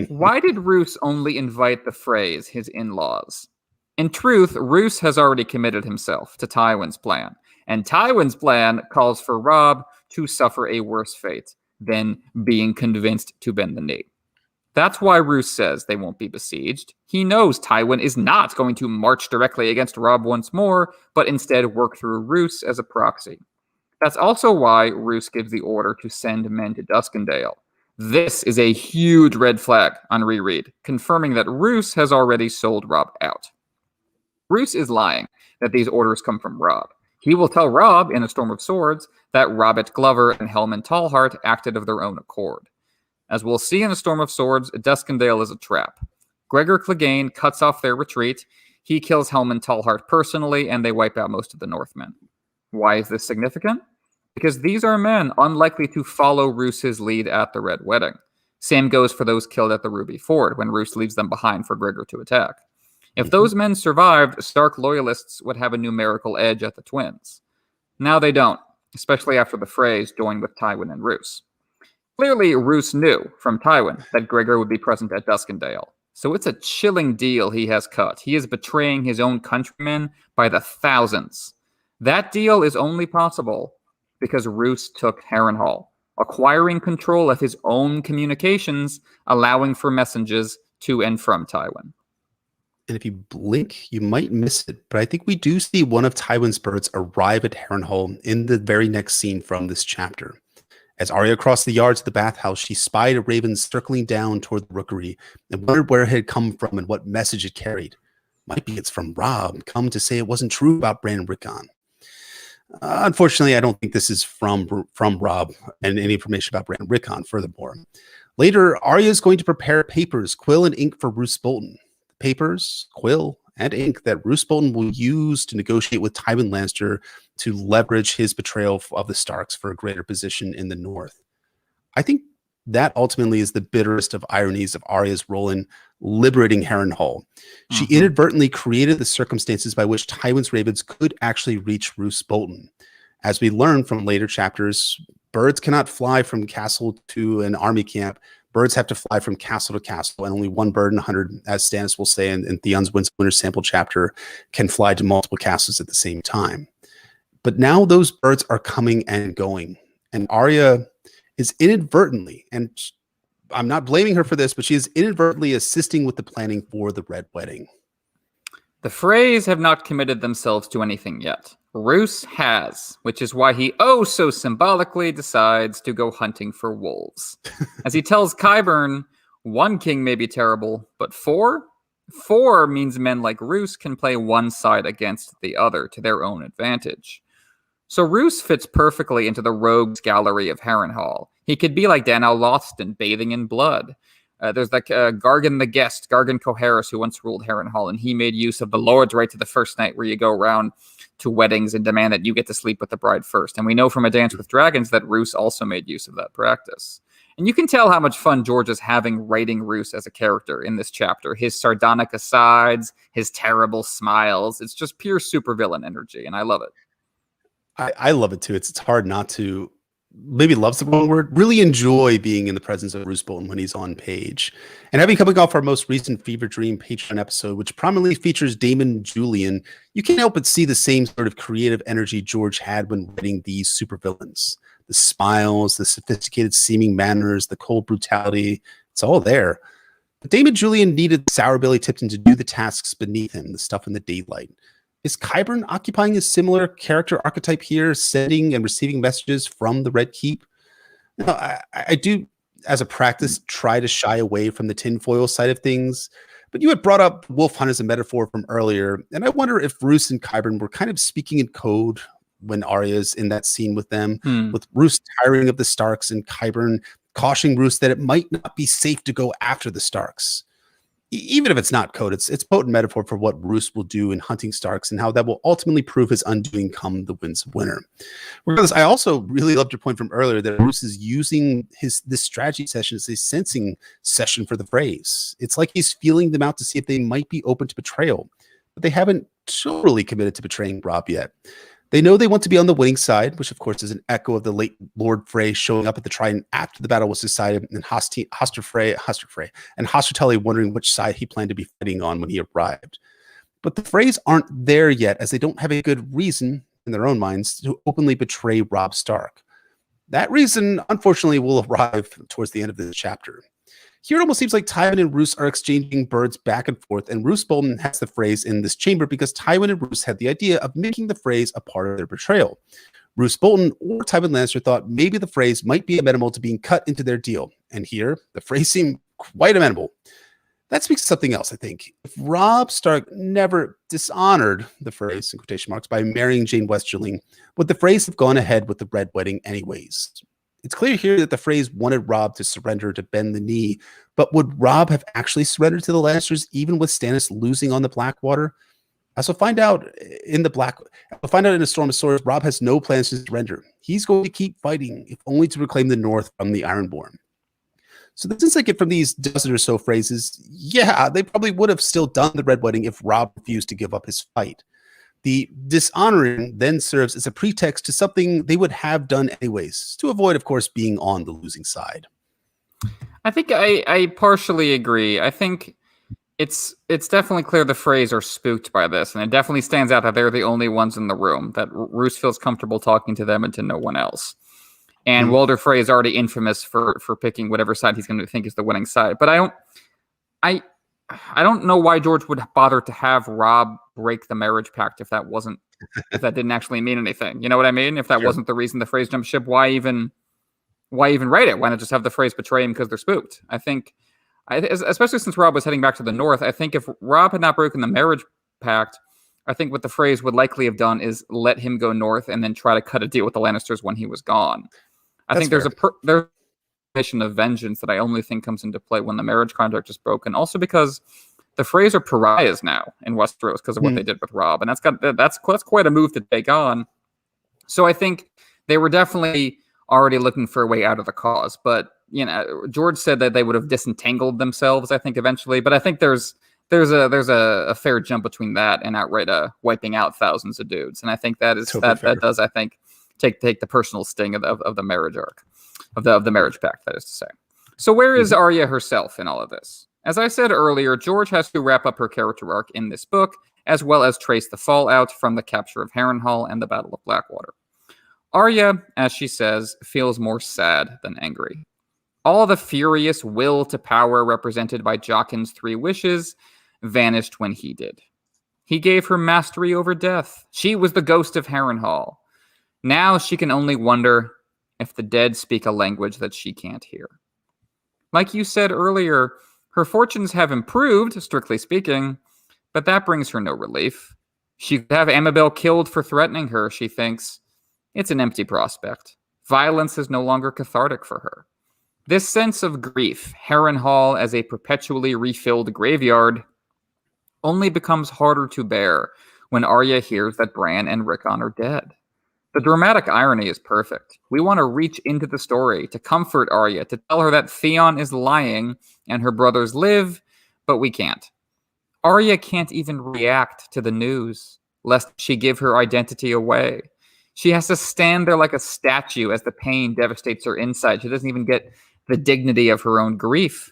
Why did Roose only invite the Freys, his in-laws? In truth, Roose has already committed himself to Tywin's plan, and Tywin's plan calls for Robb to suffer a worse fate than being convinced to bend the knee. That's why Roose says they won't be besieged. He knows Tywin is not going to march directly against Robb once more, but instead work through Roose as a proxy. That's also why Roose gives the order to send men to Duskendale. This is a huge red flag on reread, confirming that Roose has already sold Robb out. Roose is lying. that these orders come from Robb. He will tell Robb in A Storm of Swords that Robert Glover and Helman Tallheart acted of their own accord. As we'll see in A Storm of Swords, Duskendale is a trap. Gregor Clegane cuts off their retreat. He kills Helman Tallheart personally, and they wipe out most of the Northmen. Why is this significant? Because these are men unlikely to follow Roose's lead at the Red Wedding. Same goes for those killed at the Ruby Ford when Roose leaves them behind for Gregor to attack. If those men survived, Stark loyalists would have a numerical edge at the Twins. Now they don't, especially after the Freys joined with Tywin and Roose. Clearly, Roose knew from Tywin that Gregor would be present at Duskendale, so it's a chilling deal he has cut. He is betraying his own countrymen by the thousands. That deal is only possible because Roose took Harrenhal, acquiring control of his own communications, allowing for messages to and from Tywin. And if you blink, you might miss it. But I think we do see one of Tywin's birds arrive at Harrenhal in the very next scene from this chapter. As Arya crossed the yards of the bathhouse, she spied a raven circling down toward the rookery and wondered where it had come from and what message it carried. Might be it's from Robb, come to say it wasn't true about Bran Rickon. Unfortunately, I don't think this is from Robb and any information about Bran Rickon, furthermore. Later, Arya is going to prepare papers, quill, and ink for Roose Bolton. Papers, quill, and ink that Roose Bolton will use to negotiate with Tywin Lannister to leverage his betrayal of the Starks for a greater position in the north. I think that ultimately is the bitterest of ironies of Arya's role in liberating Harrenhal. She inadvertently created the circumstances by which Tywin's ravens could actually reach Roose Bolton. As we learn from later chapters, birds cannot fly from castle to an army camp. Birds have to fly from castle to castle, and only one bird in 100, as Stannis will say in Theon's Winter Sample chapter, can fly to multiple castles at the same time. But now those birds are coming and going, and Arya is inadvertently, and I'm not blaming her for this, but she is inadvertently assisting with the planning for the Red Wedding. The Freys have not committed themselves to anything yet. Roose has, which is why he so symbolically decides to go hunting for wolves. As he tells Qyburn, one king may be terrible, but four? Four means men like Roose can play one side against the other to their own advantage. So Roose fits perfectly into the rogues gallery of Harrenhal. He could be like Danael Lothston, bathing in blood. There's like Gargan the Guest, Gargan Coharis, who once ruled Harrenhal, and he made use of the Lord's right to the first night, where you go around to weddings and demand that you get to sleep with the bride first. And we know from A Dance with Dragons that Roose also made use of that practice. And you can tell how much fun George is having writing Roose as a character in this chapter. His sardonic asides, his terrible smiles. It's just pure supervillain energy, and I love it. I love it too. It's hard not to, maybe love's the wrong word, really enjoy being in the presence of Roose Bolton when he's on page. And having coming off our most recent Fever Dream Patreon episode, which prominently features Damon Julian, you can't help but see the same sort of creative energy George had when writing these supervillains. The smiles, the sophisticated seeming manners, the cold brutality, it's all there. But Damon Julian needed Sour Billy Tipton to do the tasks beneath him, the stuff in the daylight. Is Qyburn occupying a similar character archetype here, sending and receiving messages from the Red Keep? No, I do, as a practice, try to shy away from the tinfoil side of things. But you had brought up Wolf Hunt as a metaphor from earlier, and I wonder if Roose and Qyburn were kind of speaking in code when Arya's in that scene with them, with Roose tiring of the Starks and Qyburn cautioning Roose that it might not be safe to go after the Starks. Even if it's not code, it's potent metaphor for what Roose will do in hunting Starks and how that will ultimately prove his undoing come the Winds of Winter. Regardless, I also really loved your point from earlier that Roose is using this strategy session as a sensing session for the Freys. It's like he's feeling them out to see if they might be open to betrayal, but they haven't totally committed to betraying Robb yet. They know they want to be on the winning side, which of course is an echo of the late Lord Frey showing up at the Trident after the battle was decided, and Hoster Tully wondering which side he planned to be fighting on when he arrived. But the Freys aren't there yet, as they don't have a good reason in their own minds to openly betray Robb Stark. That reason, unfortunately, will arrive towards the end of this chapter. Here it almost seems like Tywin and Roose are exchanging birds back and forth, and Roose Bolton has the Freys in this chamber because Tywin and Roose had the idea of making the Freys a part of their betrayal. Roose Bolton or Tywin Lannister thought maybe the Freys might be amenable to being cut into their deal, and here the Freys seem quite amenable. That speaks to something else, I think. If Robb Stark never dishonored the phrase, in quotation marks, by marrying Jane Westerling, would the phrase have gone ahead with the Red Wedding anyways? It's clear here that the phrase wanted Robb to surrender, to bend the knee, but would Robb have actually surrendered to the Lannisters even with Stannis losing on the Blackwater? As we'll find out in A Storm of Swords, Robb has no plans to surrender. He's going to keep fighting, if only to reclaim the North from the Ironborn. So the sense I get from these dozen or so phrases, yeah, they probably would have still done the Red Wedding if Robb refused to give up his fight. The dishonoring then serves as a pretext to something they would have done anyways, to avoid, of course, being on the losing side. I think I partially agree. I think it's definitely clear the Freys are spooked by this, and it definitely stands out that they're the only ones in the room, that Roose feels comfortable talking to them and to no one else. And Walder Frey is already infamous for picking whatever side he's going to think is the winning side. But I don't know why George would bother to have Robb break the marriage pact if that didn't actually mean anything. You know what I mean? If that wasn't the reason the Freys jumped ship, why even write it? Why not just have the Freys betray him because they're spooked? I think, especially since Robb was heading back to the north, I think if Robb had not broken the marriage pact, I think what the Freys would likely have done is let him go north and then try to cut a deal with the Lannisters when he was gone. I think there's a mission of vengeance that I only think comes into play when the marriage contract is broken. Also because the Freys are pariahs now in Westeros because of what they did with Robb, and that's quite a move to take on. So I think they were definitely already looking for a way out of the cause. But George said that they would have disentangled themselves, I think, eventually. But I think there's a fair jump between that and outright wiping out thousands of dudes, and I think that does I think take the personal sting of the marriage arc, of the marriage pact, that is to say. So where is Arya herself in all of this? As I said earlier, George has to wrap up her character arc in this book, as well as trace the fallout from the capture of Harrenhal and the Battle of Blackwater. Arya, as she says, feels more sad than angry. All the furious will to power represented by Jaqen's 3 wishes vanished when he did. He gave her mastery over death. She was the ghost of Harrenhal. Now she can only wonder if the dead speak a language that she can't hear. Like you said earlier, her fortunes have improved, strictly speaking, but that brings her no relief. She could have Amabel killed for threatening her, she thinks. It's an empty prospect. Violence is no longer cathartic for her. This sense of grief, Harrenhal as a perpetually refilled graveyard, only becomes harder to bear when Arya hears that Bran and Rickon are dead. The dramatic irony is perfect. We want to reach into the story to comfort Arya, to tell her that Theon is lying and her brothers live, but we can't. Arya can't even react to the news, lest she give her identity away. She has to stand there like a statue as the pain devastates her inside. She doesn't even get the dignity of her own grief.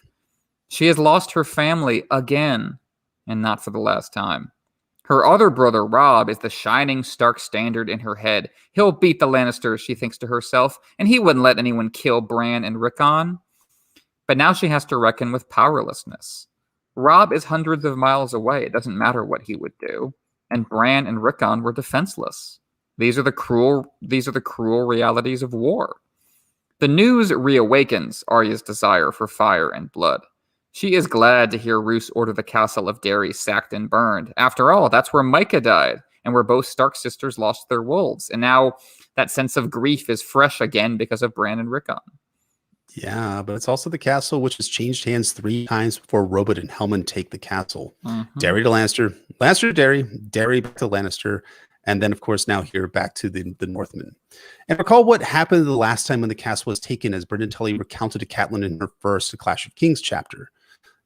She has lost her family again, and not for the last time. Her other brother, Robb, is the shining Stark standard in her head. He'll beat the Lannisters, she thinks to herself, and he wouldn't let anyone kill Bran and Rickon. But now she has to reckon with powerlessness. Robb is hundreds of miles away. It doesn't matter what he would do. And Bran and Rickon were defenseless. These are the cruel realities of war. The news reawakens Arya's desire for fire and blood. She is glad to hear Roose order the castle of Derry sacked and burned. After all, that's where Micah died, and where both Stark sisters lost their wolves. And now that sense of grief is fresh again because of Bran and Rickon. Yeah, but it's also the castle which has changed hands 3 times before Robert and Helmand take the castle. Derry to Lannister, Lannister to Derry, Derry back to Lannister, and then, of course, now here back to the Northmen. And recall what happened the last time when the castle was taken, as Brynden Tully recounted to Catelyn in her first A Clash of Kings chapter.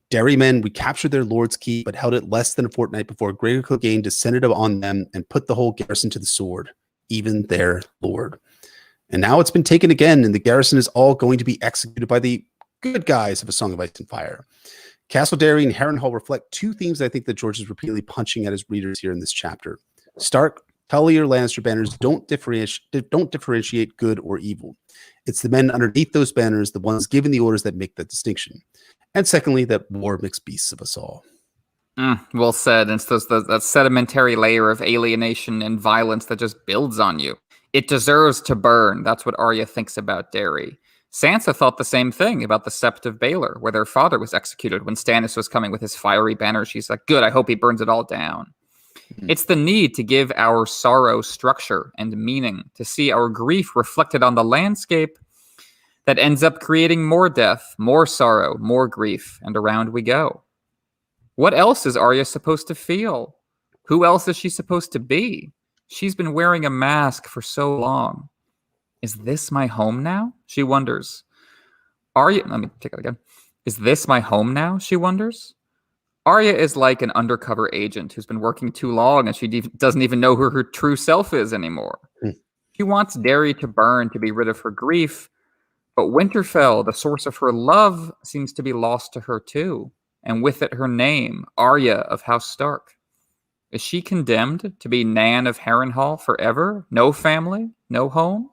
Derry men recaptured their lord's keep, but held it less than a fortnight before Gregor Clegane descended on them and put the whole garrison to the sword, even their lord. And now it's been taken again, and the garrison is all going to be executed by the good guys of A Song of Ice and Fire. Castle Derry and Harrenhal reflect 2 themes I think that George is repeatedly punching at his readers here in this chapter. Stark, Tully, or Lannister banners don't differentiate good or evil. It's the men underneath those banners, the ones giving the orders, that make that distinction. And secondly, that war makes beasts of us all. Well said. And it's that sedimentary layer of alienation and violence that just builds on you. It deserves to burn. That's what Arya thinks about Derry. Sansa thought the same thing about the Sept of Baelor, where their father was executed when Stannis was coming with his fiery banner. She's like, good, I hope he burns it all down. It's the need to give our sorrow structure and meaning, to see our grief reflected on the landscape that ends up creating more death, more sorrow, more grief, and around we go. What else is Arya supposed to feel? Who else is she supposed to be? She's been wearing a mask for so long. Is this my home now? She wonders. Arya, let me take it again. Is this my home now? She wonders. Arya is like an undercover agent who's been working too long and she doesn't even know who her true self is anymore. She wants Derry to burn to be rid of her grief, but Winterfell, the source of her love, seems to be lost to her too, and with it her name, Arya of House Stark. Is she condemned to be Nan of Harrenhal forever? No family? No home?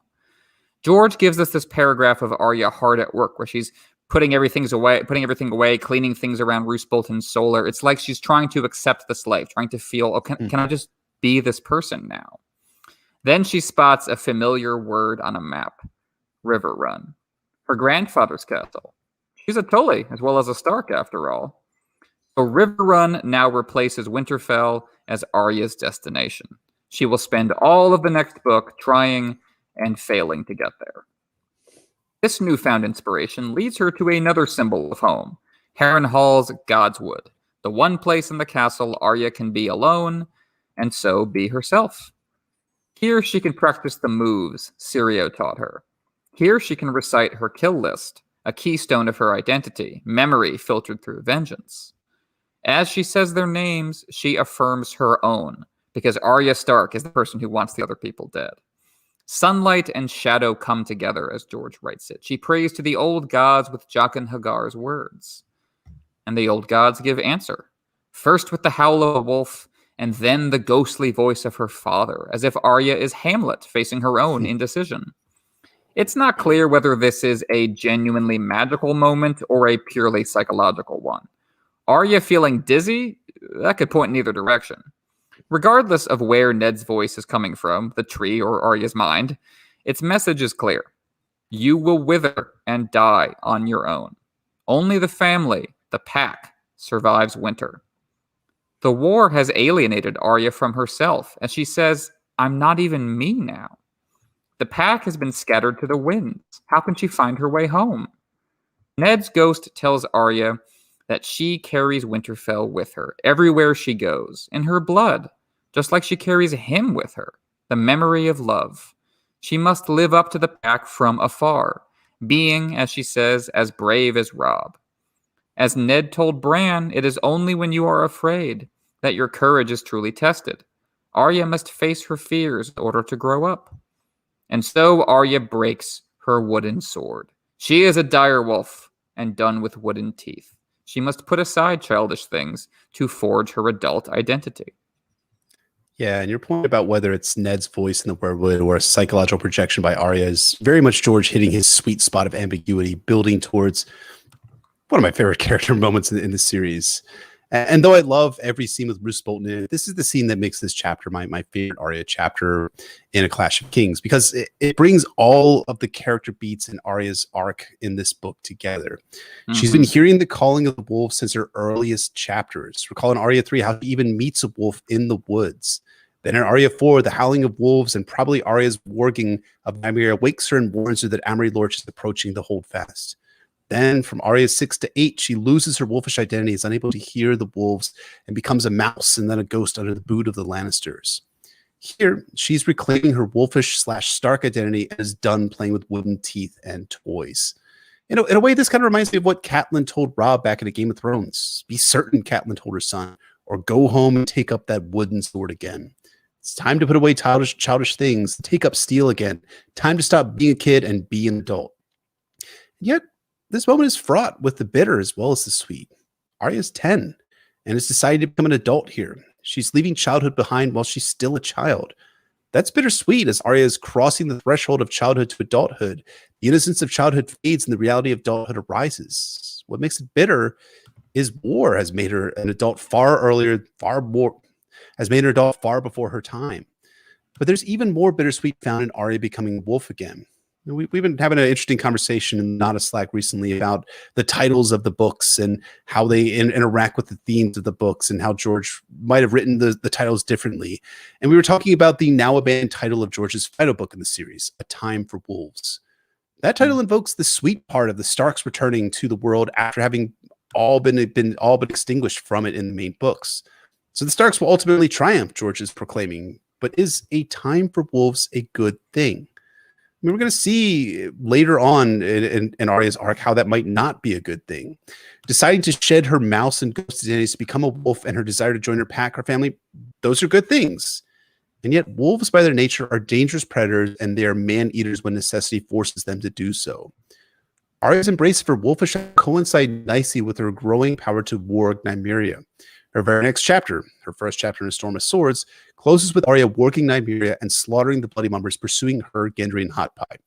George gives us this paragraph of Arya hard at work, where she's putting everything away, cleaning things around Roose Bolton's solar. It's like she's trying to accept the slave, trying to feel, oh, can I just be this person now? Then she spots a familiar word on a map, River Run, her grandfather's castle. She's a Tully as well as a Stark, after all. So River Run now replaces Winterfell as Arya's destination. She will spend all of the next book trying and failing to get there. This newfound inspiration leads her to another symbol of home, Harrenhal's Godswood, the one place in the castle Arya can be alone and so be herself. Here she can practice the moves Syrio taught her. Here she can recite her kill list, a keystone of her identity, memory filtered through vengeance. As she says their names, she affirms her own, because Arya Stark is the person who wants the other people dead. Sunlight and shadow come together, as George writes it. She prays to the old gods with Jaqen H'ghar's words. And the old gods give answer. First with the howl of a wolf, and then the ghostly voice of her father, as if Arya is Hamlet facing her own indecision. It's not clear whether this is a genuinely magical moment or a purely psychological one. Arya feeling dizzy? That could point in either direction. Regardless of where Ned's voice is coming from, the tree or Arya's mind, its message is clear. You will wither and die on your own. Only the family, the pack, survives winter. The war has alienated Arya from herself, as she says, I'm not even me now. The pack has been scattered to the winds. How can she find her way home? Ned's ghost tells Arya that she carries Winterfell with her, everywhere she goes, in her blood, just like she carries him with her, the memory of love. She must live up to the pack from afar, being, as she says, as brave as Robb. As Ned told Bran, it is only when you are afraid that your courage is truly tested. Arya must face her fears in order to grow up. And so Arya breaks her wooden sword. She is a direwolf and done with wooden teeth. She must put aside childish things to forge her adult identity. Yeah, and your point about whether it's Ned's voice in the Weirwood or a psychological projection by Arya is very much George hitting his sweet spot of ambiguity, building towards one of my favorite character moments in the series. And though I love every scene with Roose Bolton, this is the scene that makes this chapter my favorite Arya chapter in A Clash of Kings, because it brings all of the character beats in Arya's arc in this book together. Mm-hmm. She's been hearing the calling of the wolf since her earliest chapters. Recall in Arya 3 how she even meets a wolf in the woods. Then in Arya 4, the howling of wolves and probably Arya's warging of Nymeria wakes her and warns her that Amory Lorch is approaching the holdfast. Then from Arya 6 to 8, she loses her wolfish identity, is unable to hear the wolves, and becomes a mouse and then a ghost under the boot of the Lannisters. Here, she's reclaiming her wolfish/Stark identity and is done playing with wooden teeth and toys. In a way, this kind of reminds me of what Catelyn told Robb back in A Game of Thrones. Be certain, Catelyn told her son, or go home and take up that wooden sword again. It's time to put away childish things, take up steel again. Time to stop being a kid and be an adult. And yet, this moment is fraught with the bitter as well as the sweet. Arya's 10 and has decided to become an adult here. She's leaving childhood behind while she's still a child. That's bittersweet as Arya is crossing the threshold of childhood to adulthood. The innocence of childhood fades and the reality of adulthood arises. What makes it bitter is war has made her an adult far before her time. But there's even more bittersweet found in Arya becoming a wolf again. We've been having an interesting conversation in Not a Slack recently about the titles of the books and how they interact with the themes of the books and how George might have written the titles differently. And we were talking about the now abandoned title of George's final book in the series, A Time for Wolves. That title invokes the sweet part of the Starks returning to the world after having all been extinguished from it in the main books. So the Starks will ultimately triumph, George is proclaiming. But is A Time for Wolves a good thing? I mean, we're going to see later on in Arya's arc how that might not be a good thing. Deciding to shed her mouse and ghost identities to become a wolf and her desire to join her pack, her family, those are good things. And yet wolves by their nature are dangerous predators and they are man-eaters when necessity forces them to do so. Arya's embrace for wolfish coincide nicely with her growing power to warg Nymeria. Her very next chapter, her first chapter in A Storm of Swords, closes with Arya warging Nymeria and slaughtering the Bloody Mummers pursuing her Gendry hot pie.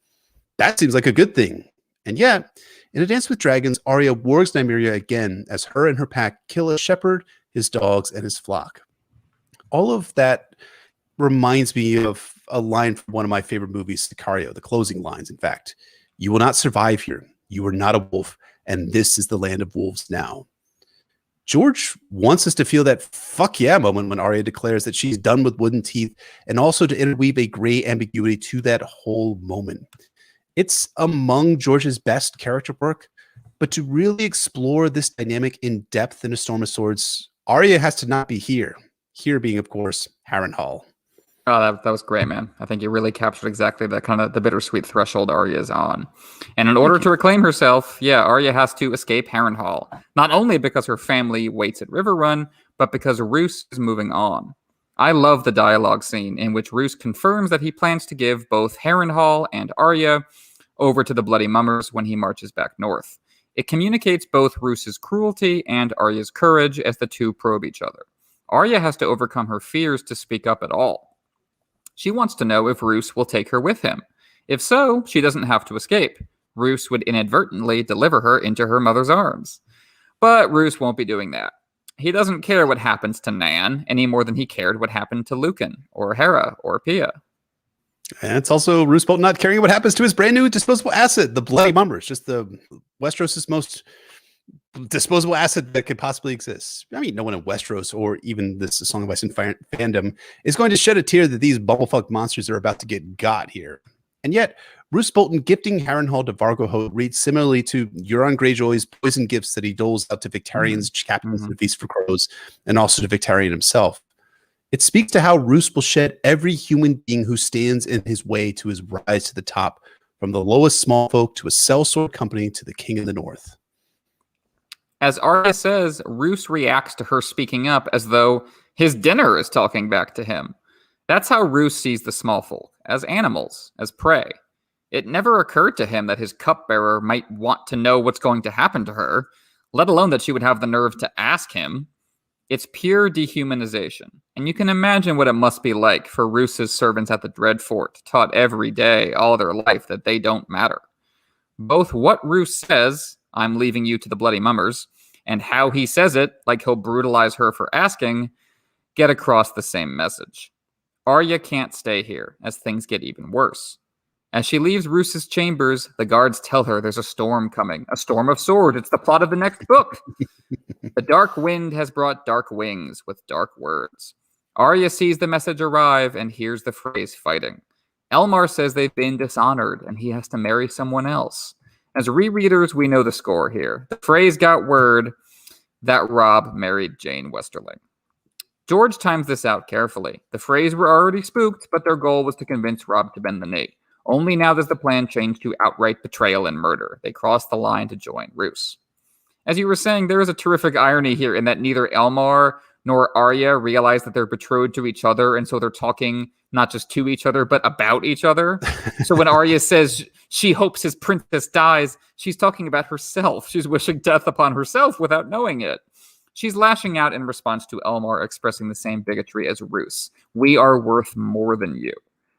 That seems like a good thing. And yet, in A Dance with Dragons, Arya wargs Nymeria again as her and her pack kill a shepherd, his dogs, and his flock. All of that reminds me of a line from one of my favorite movies, Sicario, the closing lines, in fact. You will not survive here. You are not a wolf, and this is the land of wolves now. George wants us to feel that fuck yeah moment when Arya declares that she's done with wooden teeth and also to interweave a gray ambiguity to that whole moment. It's among George's best character work, but to really explore this dynamic in depth in A Storm of Swords, Arya has to not be here. Here being, of course, Harrenhal. Oh, that was great, man. I think you really captured exactly the kind of the bittersweet threshold Arya is on. And in order to reclaim herself, Arya has to escape Harrenhal. Not only because her family waits at Riverrun, but because Roose is moving on. I love the dialogue scene in which Roose confirms that he plans to give both Harrenhal and Arya over to the Bloody Mummers when he marches back north. It communicates both Roose's cruelty and Arya's courage as the two probe each other. Arya has to overcome her fears to speak up at all. She wants to know if Roose will take her with him. If so, she doesn't have to escape. Roose would inadvertently deliver her into her mother's arms. But Roose won't be doing that. He doesn't care what happens to Nan any more than he cared what happened to Lucan, or Hera, or Pia. And it's also Roose Bolton not caring what happens to his brand new disposable asset, the Bloody Mummers, just the Westeros' most disposable asset that could possibly exist. I mean, no one in Westeros or even this Song of Ice and Fire fandom is going to shed a tear that these bumblefuck monsters are about to get got here. And yet, Roose Bolton gifting Harrenhal to Vargo Hoat reads similarly to Euron Greyjoy's poison gifts that he doles out to Victarians, captains of the Feast for Crows, and also to Victarion himself. It speaks to how Roose will shed every human being who stands in his way to his rise to the top, from the lowest small folk to a sellsword company to the King of the North. As Arya says, Roose reacts to her speaking up as though his dinner is talking back to him. That's how Roose sees the small folk, as animals, as prey. It never occurred to him that his cupbearer might want to know what's going to happen to her, let alone that she would have the nerve to ask him. It's pure dehumanization, and you can imagine what it must be like for Roose's servants at the Dreadfort, taught every day, all their life, that they don't matter. Both what Roose says, I'm leaving you to the Bloody Mummers, and how he says it, like he'll brutalize her for asking, get across the same message. Arya can't stay here, as things get even worse. As she leaves Roose's chambers, the guards tell her there's a storm coming. A storm of sword. It's the plot of the next book. The dark wind has brought dark wings with dark words. Arya sees the message arrive and hears the phrase fighting. Elmar says they've been dishonored and he has to marry someone else. As rereaders, we know the score here. The phrase got word that Robb married Jane Westerling. George times this out carefully. The Freys were already spooked, but their goal was to convince Robb to bend the knee. Only now does the plan change to outright betrayal and murder. They cross the line to join Roose. As you were saying, there is a terrific irony here in that neither Elmar nor Arya realize that they're betrothed to each other, and so they're talking not just to each other, but about each other. So when Arya says she hopes his princess dies, she's talking about herself. She's wishing death upon herself without knowing it. She's lashing out in response to Elmar expressing the same bigotry as Roose. We are worth more than you.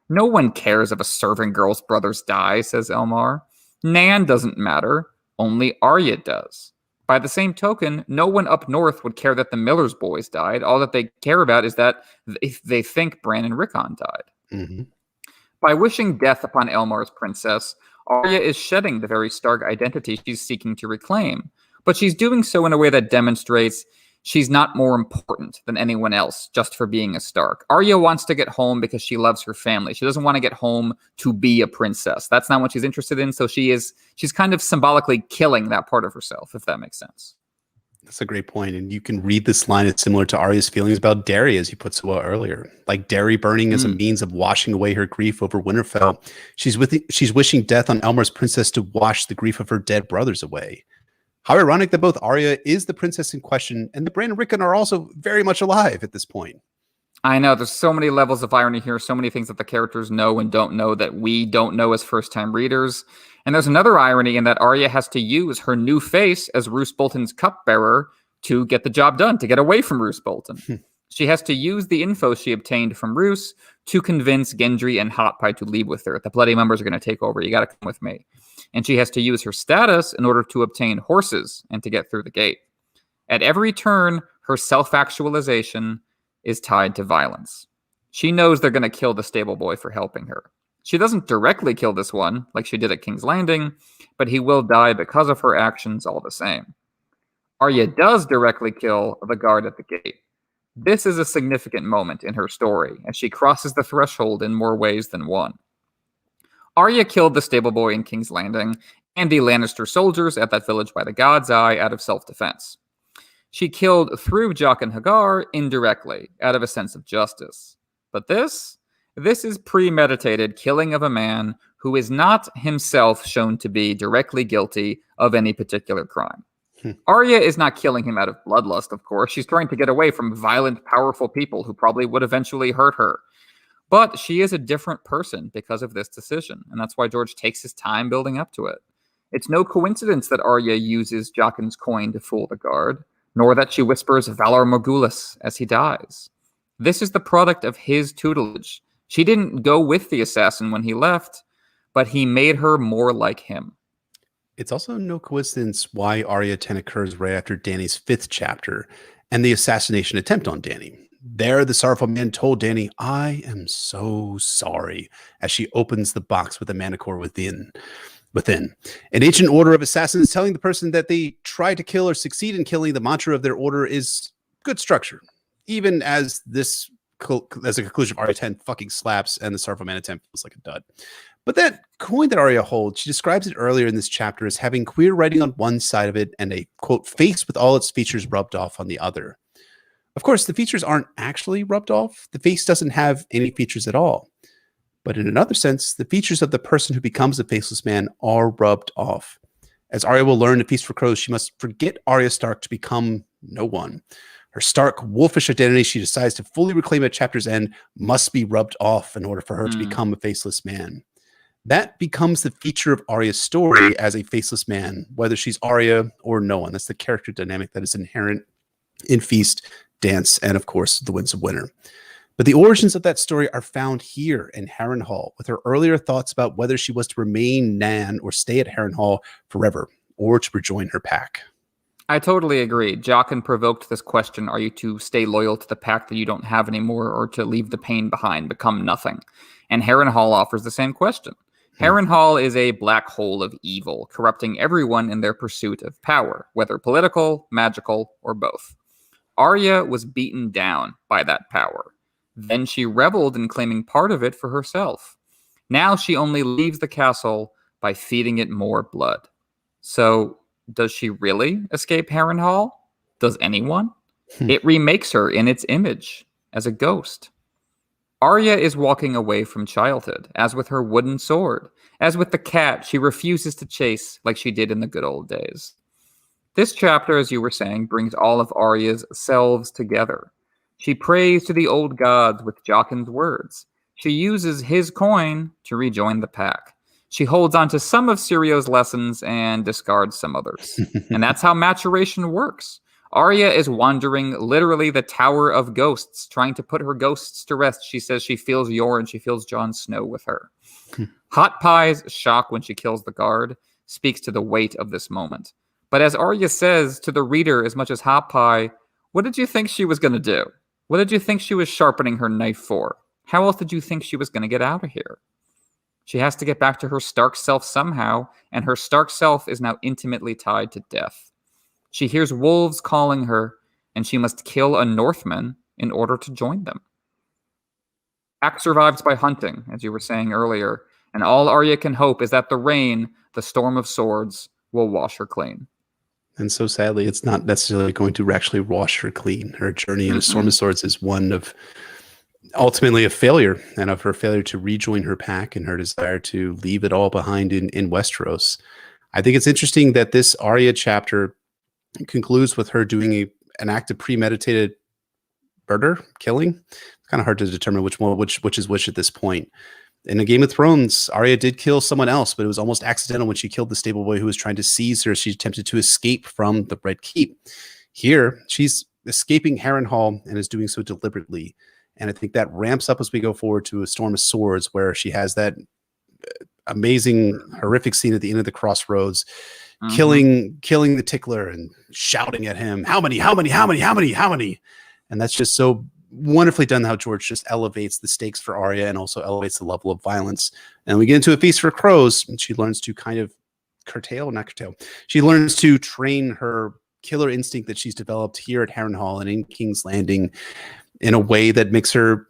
No one cares if a servant girl's brothers die, says Elmar. Nan doesn't matter. Only Arya does. By the same token, no one up north would care that the Miller's boys died. All that they care about is that they think Bran and Rickon died. Mm-hmm. By wishing death upon Elmar's princess, Arya is shedding the very Stark identity she's seeking to reclaim, but she's doing so in a way that demonstrates she's not more important than anyone else just for being a Stark. Arya wants to get home because she loves her family. She doesn't want to get home to be a princess. That's not what she's interested in, so she's kind of symbolically killing that part of herself, if that makes sense. That's a great point. And you can read this line as similar to Arya's feelings about Derry, as you put so well earlier. Like Derry burning as a means of washing away her grief over Winterfell. She's wishing death on Elmar's princess to wash the grief of her dead brothers away. How ironic that both Arya is the princess in question and the Bran and Rickon are also very much alive at this point. I know, there's so many levels of irony here, so many things that the characters know and don't know that we don't know as first-time readers. And there's another irony in that Arya has to use her new face as Roose Bolton's cupbearer to get the job done, to get away from Roose Bolton. She has to use the info she obtained from Roose to convince Gendry and Hot Pie to leave with her. The Bloody Members are going to take over. You got to come with me. And she has to use her status in order to obtain horses and to get through the gate. At every turn, her self-actualization is tied to violence. She knows they're going to kill the stable boy for helping her. She doesn't directly kill this one, like she did at King's Landing, but he will die because of her actions all the same. Arya does directly kill the guard at the gate. This is a significant moment in her story, as she crosses the threshold in more ways than one. Arya killed the stable boy in King's Landing and the Lannister soldiers at that village by the God's Eye out of self-defense. She killed through Jaqen H'ghar indirectly, out of a sense of justice. But this is premeditated killing of a man who is not himself shown to be directly guilty of any particular crime. Arya is not killing him out of bloodlust, of course. She's trying to get away from violent, powerful people who probably would eventually hurt her. But she is a different person because of this decision, and that's why George takes his time building up to it. It's no coincidence that Arya uses Jaqen's coin to fool the guard, nor that she whispers Valar Morghulis as he dies. This is the product of his tutelage. She didn't go with the assassin when he left, but he made her more like him. It's also no coincidence why Arya 10 occurs right after Dany's 5th chapter and the assassination attempt on Dany. There, the sorrowful man told Dany, "I am so sorry," as she opens the box with the manticore within. An ancient order of assassins telling the person that they try to kill or succeed in killing, the mantra of their order is good structure. Even as a conclusion of Arya 10 fucking slaps and the sorrowful man attempt feels like a dud. But that coin that Arya holds, she describes it earlier in this chapter as having queer writing on one side of it and a, quote, face with all its features rubbed off on the other. Of course, the features aren't actually rubbed off. The face doesn't have any features at all. But in another sense, the features of the person who becomes a faceless man are rubbed off. As Arya will learn in Feast for Crows, she must forget Arya Stark to become no one. Her Stark, wolfish identity she decides to fully reclaim at chapter's end must be rubbed off in order for her to become a faceless man. That becomes the feature of Arya's story as a faceless man, whether she's Arya or no one. That's the character dynamic that is inherent in Feast, Dance, and of course, The Winds of Winter. But the origins of that story are found here in Harrenhal, with her earlier thoughts about whether she was to remain Nan or stay at Harrenhal forever, or to rejoin her pack. I totally agree. Jaqen provoked this question, are you to stay loyal to the pack that you don't have anymore, or to leave the pain behind, become nothing? And Harrenhal offers the same question. Harrenhal is a black hole of evil, corrupting everyone in their pursuit of power, whether political, magical, or both. Arya was beaten down by that power. Then she reveled in claiming part of it for herself. Now she only leaves the castle by feeding it more blood. So, does she really escape Harrenhal? Does anyone? It remakes her in its image, as a ghost. Arya is walking away from childhood, as with her wooden sword. As with the cat she refuses to chase like she did in the good old days. This chapter, as you were saying, brings all of Arya's selves together. She prays to the old gods with Jaqen's words. She uses his coin to rejoin the pack. She holds on to some of Sirio's lessons and discards some others. And that's how maturation works. Arya is wandering literally the Tower of Ghosts, trying to put her ghosts to rest. She says she feels Yor and she feels Jon Snow with her. Hot Pie's shock when she kills the guard speaks to the weight of this moment. But as Arya says to the reader as much as Hot Pie, what did you think she was going to do? What did you think she was sharpening her knife for? How else did you think she was going to get out of here? She has to get back to her Stark self somehow, and her Stark self is now intimately tied to death. She hears wolves calling her, and she must kill a Northman in order to join them. Pack survives by hunting, as you were saying earlier, and all Arya can hope is that the rain, the storm of swords, will wash her clean. And so sadly, it's not necessarily going to actually wash her clean. Her journey in a Storm of Swords is one of ultimately a failure, and of her failure to rejoin her pack and her desire to leave it all behind in Westeros. I think it's interesting that this Arya chapter concludes with her doing an act of premeditated murder, killing. It's kind of hard to determine which is which at this point. In a Game of Thrones, Arya did kill someone else, but it was almost accidental when she killed the stable boy who was trying to seize her. She attempted to escape from the Red Keep. Here, she's escaping Harrenhal and is doing so deliberately. And I think that ramps up as we go forward to A Storm of Swords, where she has that amazing, horrific scene at the end of the crossroads, killing the tickler and shouting at him, how many? And that's just so wonderfully done, how George just elevates the stakes for Arya and also elevates the level of violence. And we get into A Feast for Crows, and she learns to kind of she learns to train her killer instinct that she's developed here at Harrenhal and in King's Landing in a way that makes her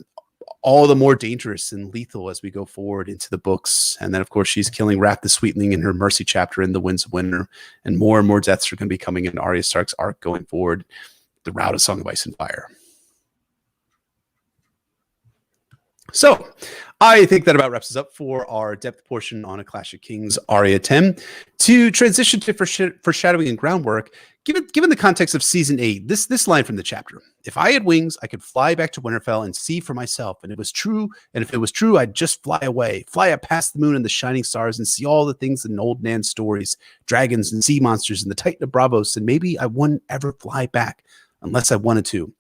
all the more dangerous and lethal as we go forward into the books. And then, of course, she's killing Wrath the Sweetling in her Mercy chapter in The Winds of Winter, and more deaths are going to be coming in Arya Stark's arc going forward, the route of Song of Ice and Fire. So I think that about wraps us up for our depth portion on A Clash of Kings Arya 10. To transition to foreshadowing and groundwork, given the context of season 8, this line from the chapter: if I had wings, I could fly back to Winterfell and see for myself. And if it was true, I'd just fly away, fly up past the moon and the shining stars and see all the things in old Nan's stories, dragons and sea monsters and the Titan of Braavos, and maybe I wouldn't ever fly back unless I wanted to.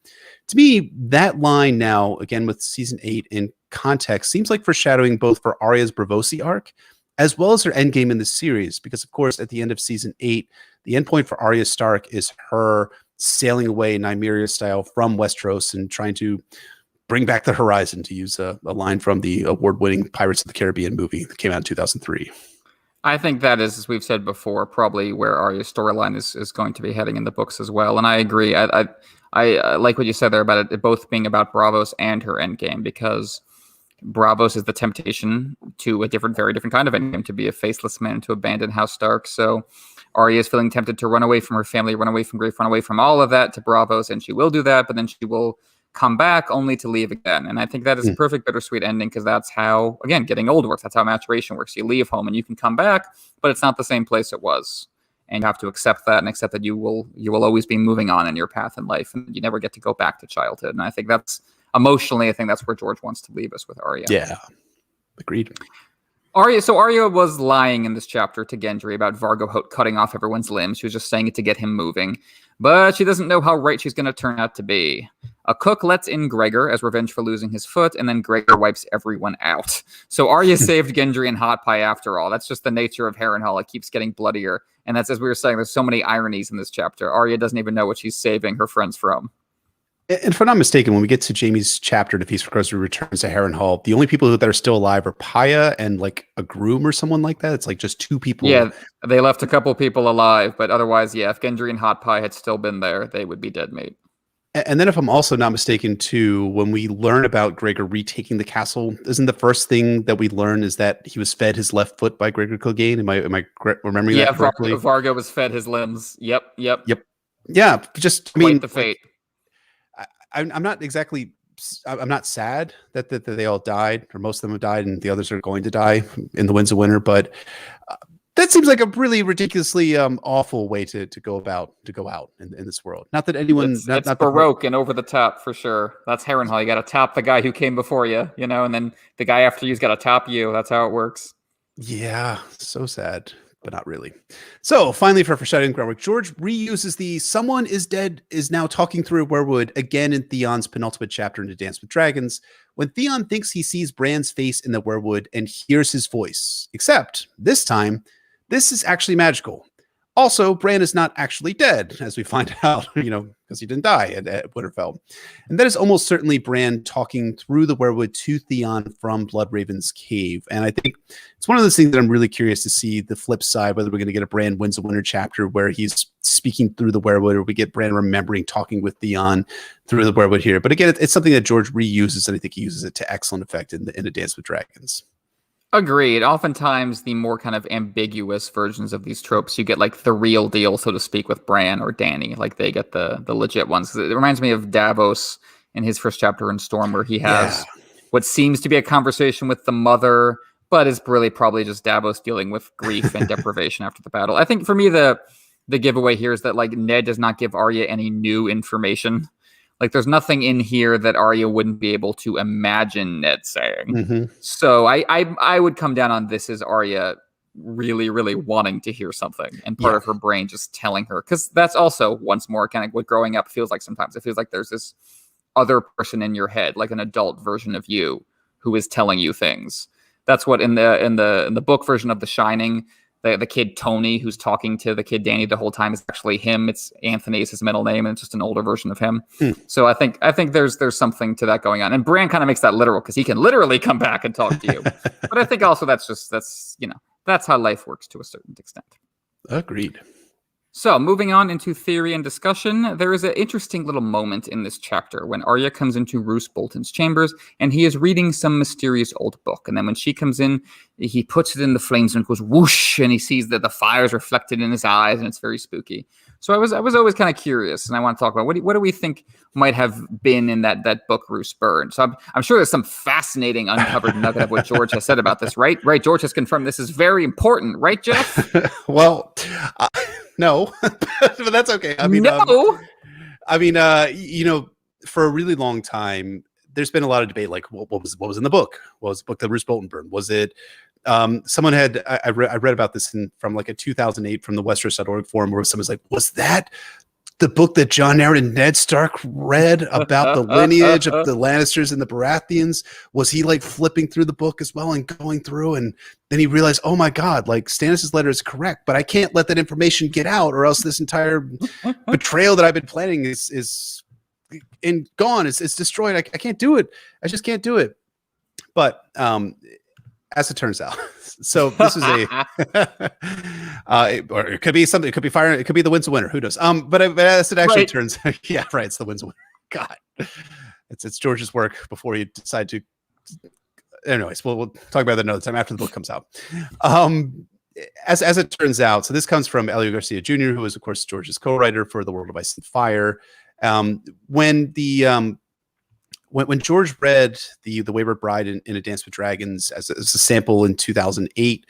To me, that line now, again with season 8 in context, seems like foreshadowing both for Arya's Braavosi arc as well as her endgame in the series, because of course at the end of season 8, the endpoint for Arya Stark is her sailing away Nymeria style from Westeros and trying to bring back the horizon, to use a line from the award-winning Pirates of the Caribbean movie that came out in 2003. I think that is, as we've said before, probably where Arya's storyline is going to be heading in the books as well. And I agree. I like what you said there about it both being about Braavos and her endgame, because Braavos is the temptation to a very different kind of endgame, to be a faceless man, to abandon House Stark. So Arya is feeling tempted to run away from her family, run away from grief, run away from all of that to Braavos, and she will do that, but then she will come back only to leave again. And I think that is a perfect bittersweet ending, because that's how, again, getting old works. That's how maturation works. You leave home and you can come back, but it's not the same place it was. And you have to accept that, and accept that you will always be moving on in your path in life, and you never get to go back to childhood. And I think that's emotionally, I think that's where George wants to leave us with Arya. Yeah, agreed. Arya was lying in this chapter to Gendry about Vargo Hoat cutting off everyone's limbs. She was just saying it to get him moving, but she doesn't know how right she's going to turn out to be. A cook lets in Gregor as revenge for losing his foot, and then Gregor wipes everyone out. So Arya saved Gendry and Hot Pie after all. That's just the nature of Harrenhal. It keeps getting bloodier. And that's, as we were saying, there's so many ironies in this chapter. Arya doesn't even know what she's saving her friends from. And if I'm not mistaken, when we get to Jaime's chapter in A Feast for Crows, who returns to Harrenhal, the only people that are still alive are Paya and like a groom or someone like that. It's like just two people. Yeah, they left a couple people alive, but otherwise, yeah, if Gendry and Hot Pie had still been there, they would be dead meat. And then if I'm also not mistaken, too, when we learn about Gregor retaking the castle, isn't the first thing that we learn is that he was fed his left foot by Gregor Clegane? Am I remembering that correctly? Yeah, Vargo was fed his limbs. Yep. Yeah, just, I mean, the fate. I'm not exactly, I'm not sad that they all died, or most of them have died, and the others are going to die in The Winds of Winter, but that seems like a really ridiculously awful way to go out in this world. Not that anyone, it's baroque and over the top for sure. That's Harrenhal. You got to top the guy who came before you, and then the guy after you's got to top you. That's how it works. Yeah, so sad, but not really. So finally, for foreshadowing groundwork, George reuses the "someone is dead is now talking through a werewood" again in Theon's penultimate chapter in To Dance with Dragons, when Theon thinks he sees Bran's face in the werewood and hears his voice. Except this time, this is actually magical. Also, Bran is not actually dead, as we find out, because he didn't die at Winterfell. And that is almost certainly Bran talking through the weirwood to Theon from Bloodraven's cave. And I think it's one of those things that I'm really curious to see the flip side, whether we're going to get a Bran Wins a Winter chapter where he's speaking through the weirwood, or we get Bran remembering talking with Theon through the weirwood here. But again, it's something that George reuses, and I think he uses it to excellent effect in A Dance with Dragons. Agreed. Oftentimes, the more kind of ambiguous versions of these tropes, you get like the real deal, so to speak, with Bran or Dany. Like they get the legit ones. It reminds me of Davos in his first chapter in Storm, where he has what seems to be a conversation with the mother, but is really probably just Davos dealing with grief and deprivation after the battle. I think for me, the giveaway here is that like Ned does not give Arya any new information. Like, there's nothing in here that Arya wouldn't be able to imagine Ned saying. Mm-hmm. So I would come down on this as Arya really, really wanting to hear something, and part of her brain just telling her. Because that's also, once more, kind of what growing up feels like sometimes. It feels like there's this other person in your head, like an adult version of you, who is telling you things. That's what in the book version of The Shining, the kid Tony, who's talking to the kid Dany the whole time, is actually him. It's Anthony is his middle name, and it's just an older version of him. So I think there's something to that going on, and Bran kind of makes that literal because he can literally come back and talk to you. But I think also that's how life works to a certain extent. Agreed. So, moving on into theory and discussion, there is an interesting little moment in this chapter when Arya comes into Roose Bolton's chambers, and he is reading some mysterious old book. And then when she comes in, he puts it in the flames and it goes whoosh, and he sees that the fire's reflected in his eyes, and it's very spooky. So I was always kind of curious, and I want to talk about what do we think might have been in that book Roose burned. So I'm sure there's some fascinating uncovered nugget of what George has said about this, right? Right, George has confirmed this is very important, right, Jeff? Well, no, but that's okay. I mean, no. For a really long time, there's been a lot of debate, like what was in the book? What was the book that Roose Bolton burned? Was it someone had I read about this from like a 2008 from the Westeros.org forum where someone's like, was that the book that Jon Arryn and Ned Stark read about the lineage of the Lannisters and the Baratheons? Was he like flipping through the book as well and going through, and then he realized, oh my God, like Stannis' letter is correct, but I can't let that information get out, or else this entire betrayal that I've been planning is gone. It's destroyed. I can't do it. I just can't do it. But as it turns out, so this is or it could be something. It could be fire. It could be the Winds of Winter. Who knows? But as it actually turns, yeah, right. It's the Winds of Winter. God, it's George's work before he decided to. Anyways, we'll talk about that another time after the book comes out. As it turns out, so this comes from Elio Garcia Jr., who is of course George's co-writer for The World of Ice and Fire. When George read the Wayward Bride in A Dance with Dragons as a sample in 2008,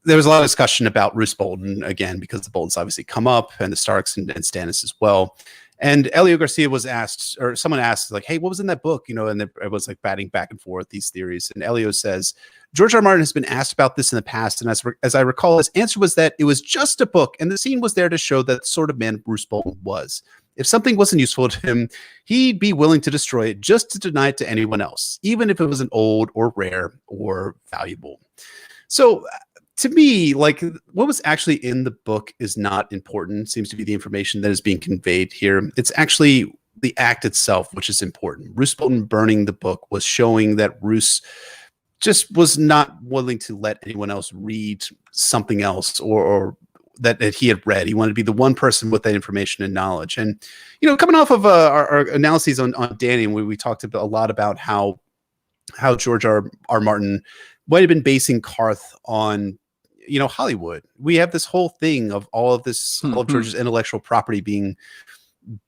there was a lot of discussion about Roose Bolton again, because the Boltons obviously come up, and the Starks and Stannis as well. And Elio Garcia was asked, or someone asked, like, hey, what was in that book? And it was like batting back and forth these theories. And Elio says, George R. Martin has been asked about this in the past, and as I recall, his answer was that it was just a book, and the scene was there to show that sort of man Roose Bolton was. If something wasn't useful to him, he'd be willing to destroy it just to deny it to anyone else, even if it wasn't old or rare or valuable. So to me, like, what was actually in the book is not important. It seems to be the information that is being conveyed here. It's actually the act itself, which is important. Roose Bolton burning the book was showing that Roose just was not willing to let anyone else read something else or that he had read. He wanted to be the one person with that information and knowledge. And, coming off of our analyses on Dany, we talked a lot about how George R. Martin might have been basing Karth on, Hollywood. We have this whole thing of all of George's intellectual property being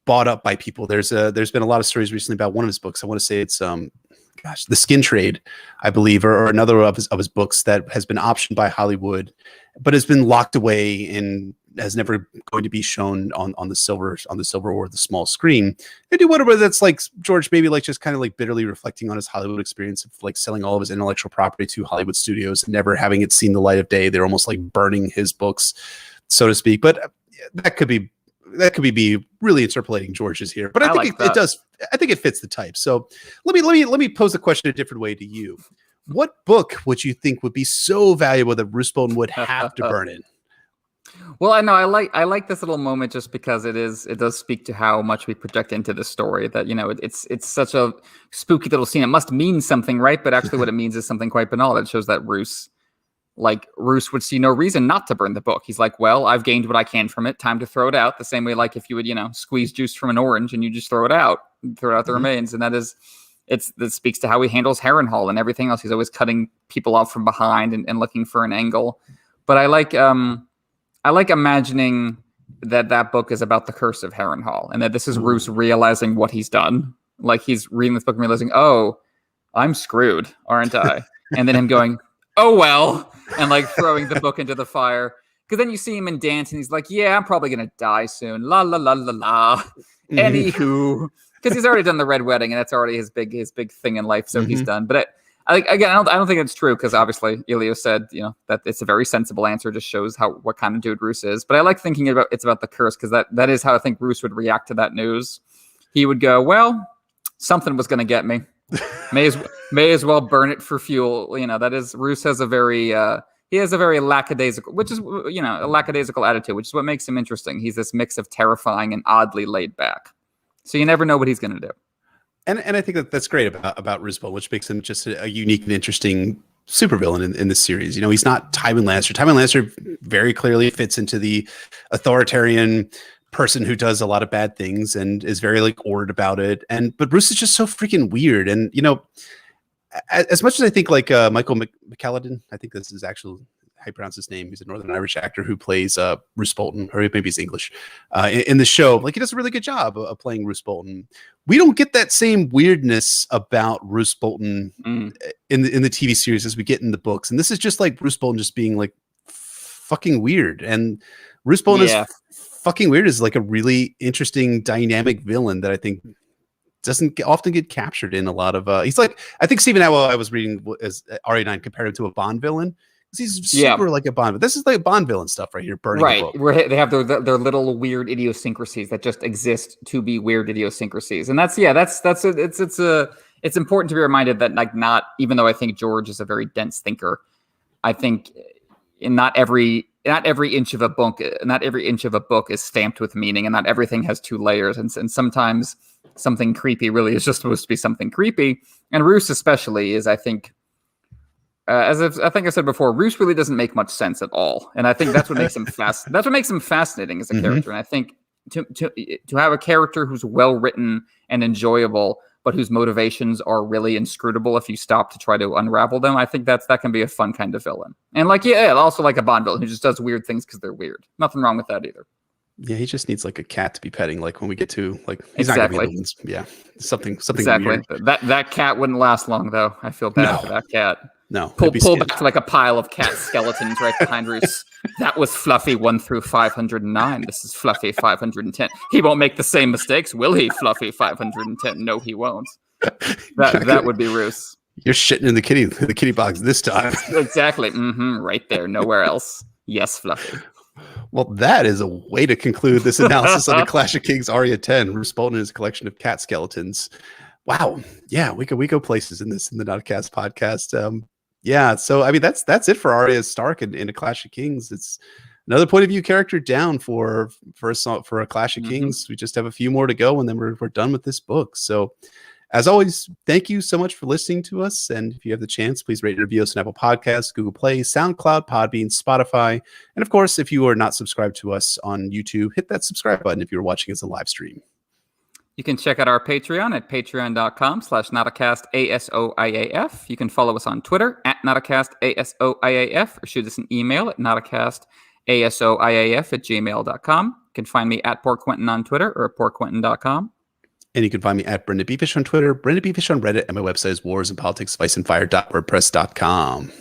bought up by people. There's been a lot of stories recently about one of his books. I want to say it's The Skin Trade, I believe, or another of his books that has been optioned by Hollywood, but has been locked away and has never going to be shown on the silver or the small screen. I do wonder whether that's like George maybe like just kind of like bitterly reflecting on his Hollywood experience of like selling all of his intellectual property to Hollywood studios and never having it seen the light of day. They're almost like burning his books, so to speak. But that could be really interpolating George's here. But I think it does. I think it fits the type. So let me pose the question a different way to you. What book would you think would be so valuable that Roose Bolton would have to burn it? Well, I know I like this little moment just because it does speak to how much we project into the story. That it's such a spooky little scene. It must mean something, right? But actually, what it means is something quite banal. It shows that Roose would see no reason not to burn the book. He's like, well, I've gained what I can from it. Time to throw it out. The same way, like if you would squeeze juice from an orange and you just throw it out the remains, and that speaks to how he handles Harrenhal and everything else. He's always cutting people off from behind and looking for an angle. But I like imagining that book is about the curse of Harrenhal, and that this is Roose realizing what he's done. Like he's reading this book and realizing, oh, I'm screwed, aren't I? And then him going, oh well, and like throwing the book into the fire. Because then you see him in dance, and he's like, yeah, I'm probably gonna die soon. La la la la la. Anywho, because he's already done the red wedding, and that's already his big thing in life. So he's done. But I don't think it's true, because obviously Elio said, that it's a very sensible answer. Just shows what kind of dude Roose is. But I like thinking about it's about the curse, because that is how I think Roose would react to that news. He would go, well, something was going to get me. May as well burn it for fuel. That is, Roose has a very lackadaisical, which is a lackadaisical attitude, which is what makes him interesting. He's this mix of terrifying and oddly laid back. So you never know what he's going to do. And I think that's great about Roose Bolton, which makes him just a unique and interesting supervillain in this series. He's not Tywin Lannister. Tywin Lannister very clearly fits into the authoritarian person who does a lot of bad things and is very ordered about it. But Roose is just so freaking weird. And as much as I think Michael McCalladon, I think this is actually how you pronounce his name. He's a Northern Irish actor who plays Roose Bolton, or maybe he's English, in the show. He does a really good job of playing Roose Bolton. We don't get that same weirdness about Roose Bolton in the TV series as we get in the books. And this is just Roose Bolton just being fucking weird. And Roose Bolton is fucking weird is a really interesting dynamic villain that I think doesn't often get captured in a lot of he's I think Stephen Atwell, I was reading as Arya 9 compared him to a Bond villain. He's super like a Bond. This is Bond villain stuff right here, burning the book. Where they have their little weird idiosyncrasies that just exist to be weird idiosyncrasies, and it's important to be reminded that not, even though I think George is a very dense thinker, I think not every inch of a book is stamped with meaning, and not everything has two layers, and sometimes something creepy really is just supposed to be something creepy, and Roose especially is, I think. As I think I said before, Roose really doesn't make much sense at all, and I think that's what makes him That's what makes him fascinating as a character. And I think to have a character who's well written and enjoyable, but whose motivations are really inscrutable if you stop to try to unravel them, I think that can be a fun kind of villain. And also a Bond villain who just does weird things because they're weird. Nothing wrong with that either. Yeah, he just needs a cat to be petting. When we get to he's not gonna be something exactly. Weird. That cat wouldn't last long though. I feel bad for that cat. No, pull back to a pile of cat skeletons right behind Roose. That was Fluffy 1 through 509. This is Fluffy 510. He won't make the same mistakes, will he? Fluffy 510. No, he won't. That would be Roose. You're shitting in the kitty box this time. Exactly. Right there. Nowhere else. Yes, Fluffy. Well, that is a way to conclude this analysis on the Clash of Kings Arya 10. Roose Bolton is a collection of cat skeletons. Wow. Yeah, we go places in the Notcast podcast. So I mean that's it for Arya Stark in A Clash of Kings. It's another point of view character down for A Clash of Kings. We just have a few more to go, and then we're done with this book. So as always, thank you so much for listening to us. And if you have the chance, please rate and review us on Apple Podcasts, Google Play, SoundCloud, Podbean, Spotify. And of course, if you are not subscribed to us on YouTube, hit that subscribe button if you're watching us on live stream. You can check out our Patreon at patreon.com/NotAcastASOIAF. You can follow us on Twitter at NotAcastASOIAF, or shoot us an email at NotAcastASOIAF@gmail.com. You can find me at PoorQuentin on Twitter or at PoorQuentin.com. And you can find me at Brendan Beefish on Twitter, Brendan Beefish on Reddit, and my website is warsandpoliticsspiceandfire.wordpress.com.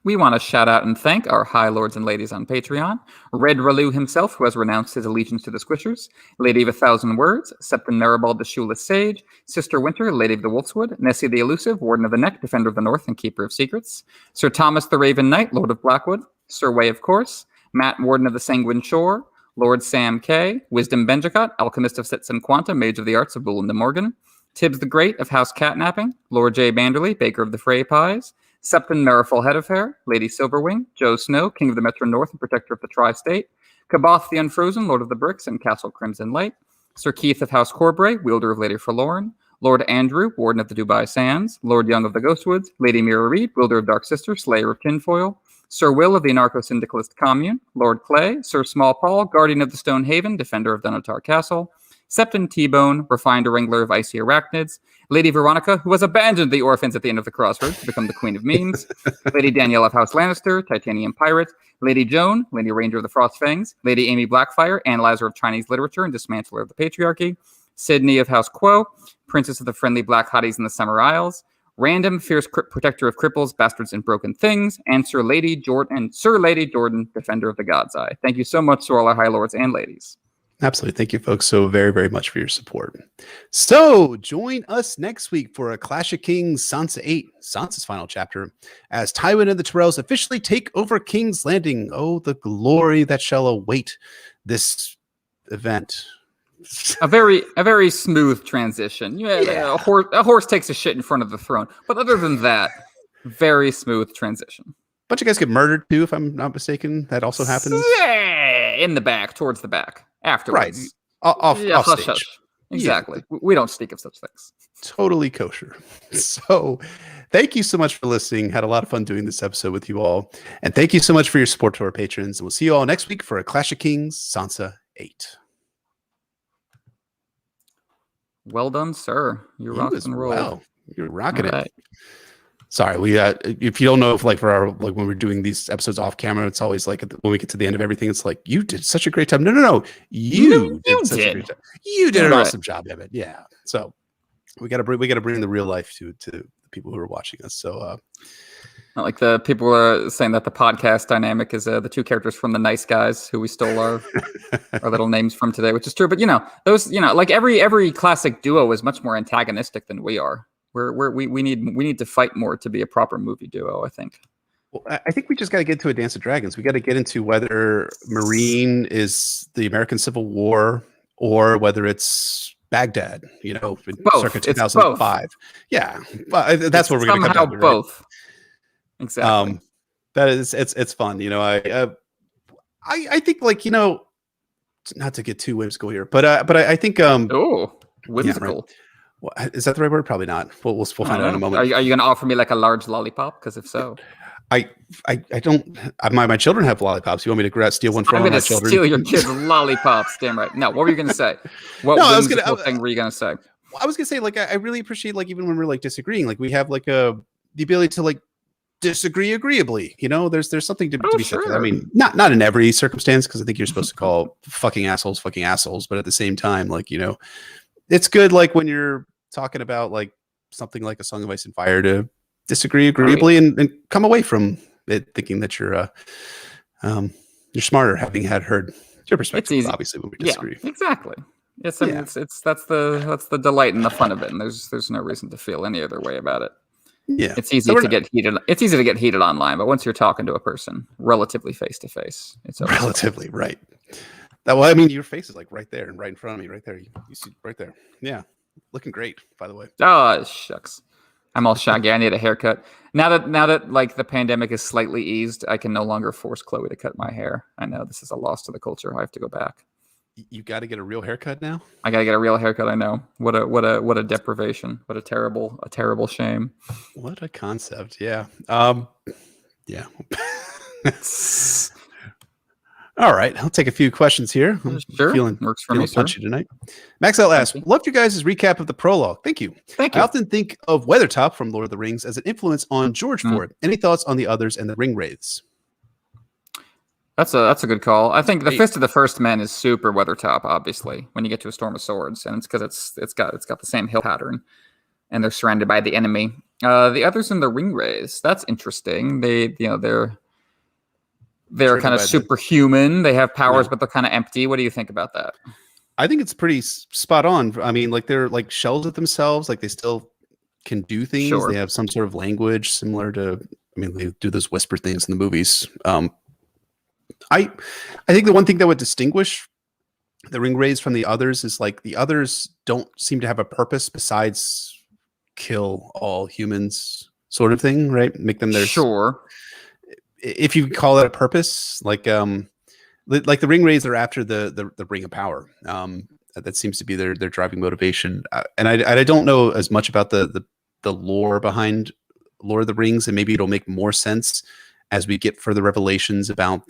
We want to shout out and thank our high lords and ladies on Patreon. Red Ralu himself, who has renounced his allegiance to the Squishers. Lady of a Thousand Words. Septon Maribald, the Shoeless Sage. Sister Winter, Lady of the Wolfswood. Nessie the Elusive, Warden of the Neck, Defender of the North, and Keeper of Secrets. Sir Thomas the Raven Knight, Lord of Blackwood. Sir Way, of course. Matt, Warden of the Sanguine Shore. Lord Sam K. Wisdom Benjicott, Alchemist of Sits and Quanta, Mage of the Arts of Bull and de Morgan. Tibbs the Great of House Catnapping. Lord J. Banderley, Baker of the Frey Pies. Septon Marifel Head of Hair, Lady Silverwing, Joe Snow, King of the Metro North and Protector of the Tri-State, Kaboth the Unfrozen, Lord of the Bricks and Castle Crimson Light, Sir Keith of House Corbray, Wielder of Lady Forlorn, Lord Andrew, Warden of the Dubai Sands, Lord Young of the Ghostwoods, Lady Mira Reed, Wielder of Dark Sister, Slayer of Tinfoil, Sir Will of the Anarcho-Syndicalist Commune, Lord Clay, Sir Small Paul, Guardian of the Stone Haven, Defender of Dunatar Castle, Septon T-Bone, Refined Wrangler of Icy Arachnids, Lady Veronica, who has abandoned the orphans at the end of the crossroads to become the Queen of Memes, Lady Danielle of House Lannister, Titanium Pirate, Lady Joan, Lady Ranger of the Frostfangs, Lady Amy Blackfire, Analyzer of Chinese Literature and Dismantler of the Patriarchy, Sydney of House Quo, Princess of the Friendly Black Hotties in the Summer Isles, Random, Fierce Protector of Cripples, Bastards, and Broken Things, and Sir Lady Jordan, Defender of the God's Eye. Thank you so much to all our High Lords and Ladies. Absolutely. Thank you, folks, so very, very much for your support. So join us next week for a Clash of Kings Sansa 8, Sansa's final chapter, as Tywin and the Tyrells officially take over King's Landing. Oh, the glory that shall await this event. A very smooth transition. Yeah. A horse takes a shit in front of the throne. But other than that, very smooth transition. Bunch of guys get murdered too, if I'm not mistaken. That also happens. Yeah, in the back, towards the back. Afterwards. Right. Off stage. Hush. Exactly. Yeah. We don't speak of such things. Totally kosher. So thank you so much for listening. Had a lot of fun doing this episode with you all. And thank you so much for your support to our patrons. And we'll see you all next week for a Clash of Kings Sansa 8. Well done, sir. You rock and roll. Well. You're rocking it. Sorry, we if you don't know, if like for our when we're doing these episodes off camera, it's always like when we get to the end of everything, it's like you did such a great job. No, you did such a great job. You did an awesome job, Emmett. Yeah. So we gotta bring the real life to the people who are watching us. So like the people are saying that the podcast dynamic is the two characters from The Nice Guys who we stole our little names from today, which is true. But those like every classic duo is much more antagonistic than we are. We need to fight more to be a proper movie duo, I think. Well, I think we just got to get to A Dance of Dragons. We got to get into whether Marine is the American Civil War or whether it's Baghdad, circa 2005. Yeah, well, that's what we're going to come down to. Both. Right? Exactly. That is, it's fun. I think not to get too whimsical here, but I think whimsical. Yeah, right. Well, is that the right word? Probably not. We'll find out in a moment. Are you going to offer me like a large lollipop? Because if so, I don't. My children have lollipops. You want me to steal one from my children? I'm going to steal your kids' lollipops. Damn right. No, what were you going to say? What thing were you going to say? I was going to say I really appreciate even when we're disagreeing, we have the ability to disagree agreeably. There's something to be said. I mean, not in every circumstance, because I think you're supposed to call fucking assholes, but at the same time, it's good when you're talking about something like A Song of Ice and Fire to disagree agreeably and come away from it thinking that you're smarter, having heard your perspective. It's obviously when we disagree. Yeah, exactly. Yes, I mean, it's that's the delight and the fun of it, and there's no reason to feel any other way about it. Yeah, it's easy to get heated. It's easy to get heated online, but once you're talking to a person relatively face to face, it's relatively right. Well, I mean, your face is right there and right in front of me, right there. You see right there. Yeah. Looking great, by the way. Oh, shucks. I'm all shaggy. I need a haircut. Now that the pandemic is slightly eased, I can no longer force Chloe to cut my hair. I know this is a loss to the culture. I have to go back. You got to get a real haircut now? I got to get a real haircut. I know. What a deprivation. What a terrible shame. What a concept. Yeah. Yeah. All right, I'll take a few questions here. I'm feeling works for me, punchy tonight. Max L asks, loved your guys' recap of the prologue. Thank you. I often think of Weathertop from Lord of the Rings as an influence on George Ford. Any thoughts on the others and the Ring Wraiths? That's a good call. I think the Fist of the First Men is super Weathertop, obviously, when you get to A Storm of Swords, and it's because it's got the same hill pattern, and they're surrounded by the enemy. The others in the Ring Wraiths, that's interesting. They're kind of superhuman. They have powers, but they're kind of empty. What do you think about that? I think it's pretty spot on. I mean, they're shells of themselves. They still can do things. Sure. They have some sort of language similar to. I mean, they do those whisper things in the movies. I think the one thing that would distinguish the Ring Wraiths from the others is the others don't seem to have a purpose besides kill all humans. sort of thing, right? Make them their Sure. if you call it a purpose, like the ring wraiths are after the ring of power. That seems to be their driving motivation. And I don't know as much about the lore behind Lord of the Rings, and maybe it'll make more sense as we get further revelations about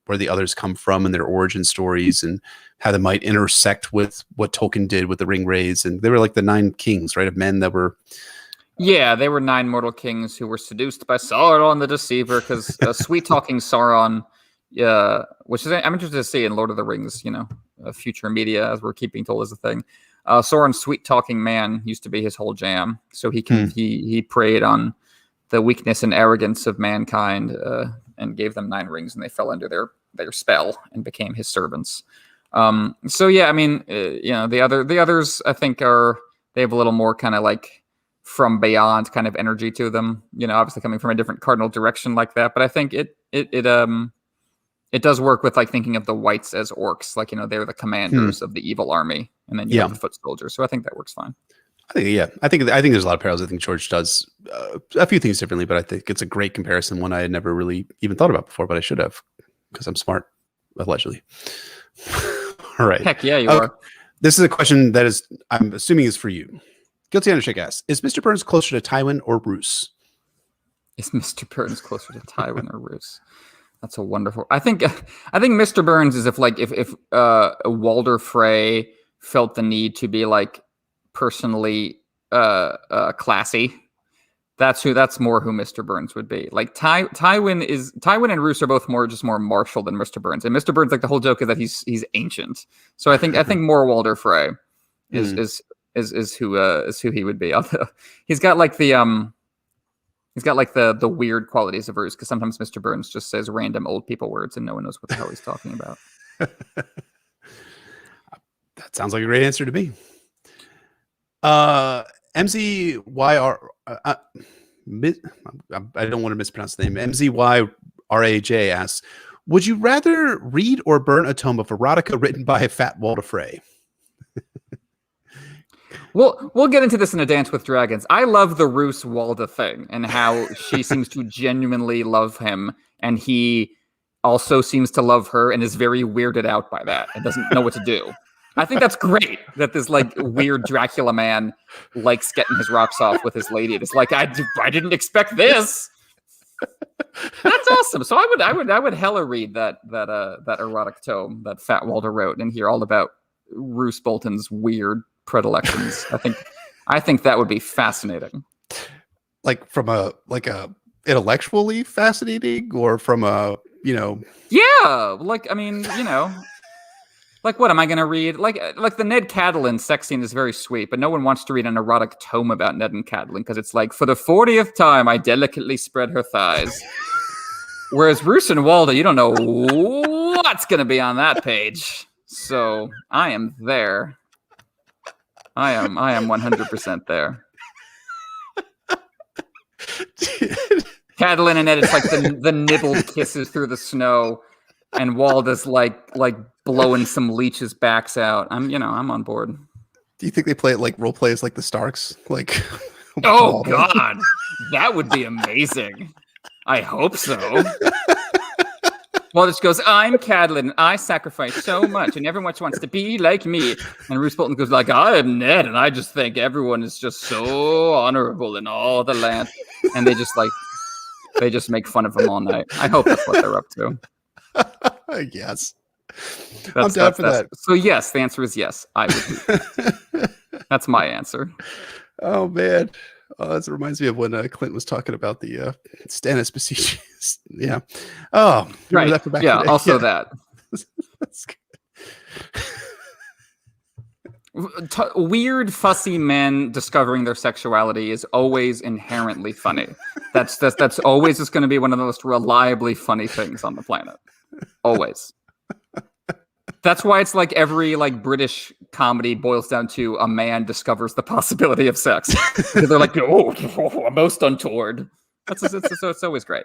where the others come from and their origin stories and how they might intersect with what Tolkien did with the ring wraiths. And they were like the 9 kings, right, of men that were. Yeah, they were 9 mortal kings who were seduced by Sauron the Deceiver, because sweet-talking Sauron, which is I'm interested to see in Lord of the Rings, future media, as we're keeping told is a thing. Sauron's sweet-talking man used to be his whole jam, so he preyed on the weakness and arrogance of mankind and gave them 9 rings, and they fell under their spell and became his servants. So yeah, I mean, the others I think they have a little more kind of like from beyond kind of energy to them, obviously coming from a different cardinal direction like that. But I think it does work with like thinking of the whites as orcs, like, they're the commanders of the evil army, and then you have the foot soldiers. So I think that works fine. I think there's a lot of parallels. I think George does a few things differently, but I think it's a great comparison, one I had never really even thought about before, but I should have, because I'm smart, allegedly. All right. Heck yeah, you are. This is a question that I'm assuming is for you. Guilty Undershake asks, is Mr. Burns closer to Tywin or Roose? Is Mr. Burns closer to Tywin or Roose? That's a wonderful. I think Mr. Burns is if Walder Frey felt the need to be like personally classy. That's more who Mr. Burns would be. Like Tywin and Roose are both more martial than Mr. Burns. And Mr. Burns, like, the whole joke is that he's ancient. So I think more Walder Frey is who he would be. Although he's got like the weird qualities of Roose, because sometimes Mr. Burns just says random old people words and no one knows what the hell he's talking about. That sounds like a great answer to me. MZYR, I don't want to mispronounce the name. MZYRAJ asks, would you rather read or burn a tome of erotica written by a fat Walder Frey? We'll get into this in A Dance with Dragons. I love the Roose Walda thing and how she seems to genuinely love him, and he also seems to love her and is very weirded out by that and doesn't know what to do. I think that's great that this like weird Dracula man likes getting his rocks off with his lady. It's like I didn't expect this. That's awesome. So I would hella read that erotic tome that Fat Walder wrote and hear all about Roose Bolton's weird predilections. I think that would be fascinating. Like from a intellectually fascinating, or from a yeah, like, I mean, like, what am I going to read? Like the Ned Catelyn sex scene is very sweet, but no one wants to read an erotic tome about Ned and Catelyn because it's like, for the 40th time, I delicately spread her thighs. Whereas Roose and Walda, you don't know what's going to be on that page. So I am there. I am 100% there. Catelyn and Ned, it's like the nibbled kisses through the snow, and Walda's like blowing some leeches' backs out. I'm on board. Do you think they play it like role plays like the Starks? Like, oh God, that would be amazing. I hope so. Walda just goes, I'm Catelyn, I sacrifice so much, and everyone wants to be like me. And Roose Bolton goes like, I am Ned, and I just think everyone is just so honorable in all the land. And they just make fun of him all night. I hope that's what they're up to. Yes. I'm down for that. So yes, the answer is yes. I would. That's my answer. Oh man. That reminds me of when Clint was talking about the Stannis besiege. Yeah. Oh, right. That from back yeah. today? Also yeah. that. That's good. Weird, fussy men discovering their sexuality is always inherently funny. That's always just going to be one of the most reliably funny things on the planet. Always. That's why it's like every like British comedy boils down to a man discovers the possibility of sex. Because they're like, oh, most untoward. So it's always great.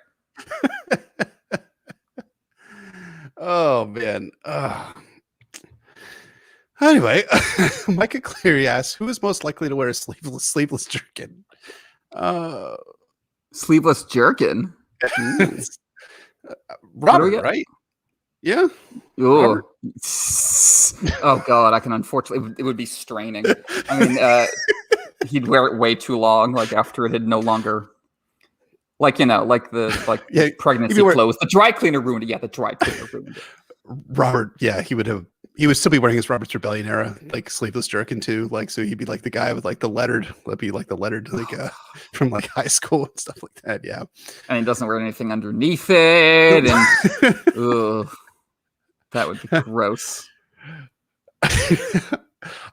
Oh man. Anyway, Micah Cleary asks, who is most likely to wear a sleeveless jerkin? Sleeveless jerkin. Robert, right? Yeah. Oh, oh God! I can unfortunately, it would be straining. I mean, he'd wear it way too long, like after it had no longer, like the pregnancy clothes. The dry cleaner ruined it. Yeah, the dry cleaner ruined it. Robert, yeah, he would still be wearing his Robert's Rebellion era, like sleeveless jerkin too. Like, so he'd be like the guy with like the lettered, from like high school and stuff like that. Yeah. And he doesn't wear anything underneath it. And ugh, that would be gross.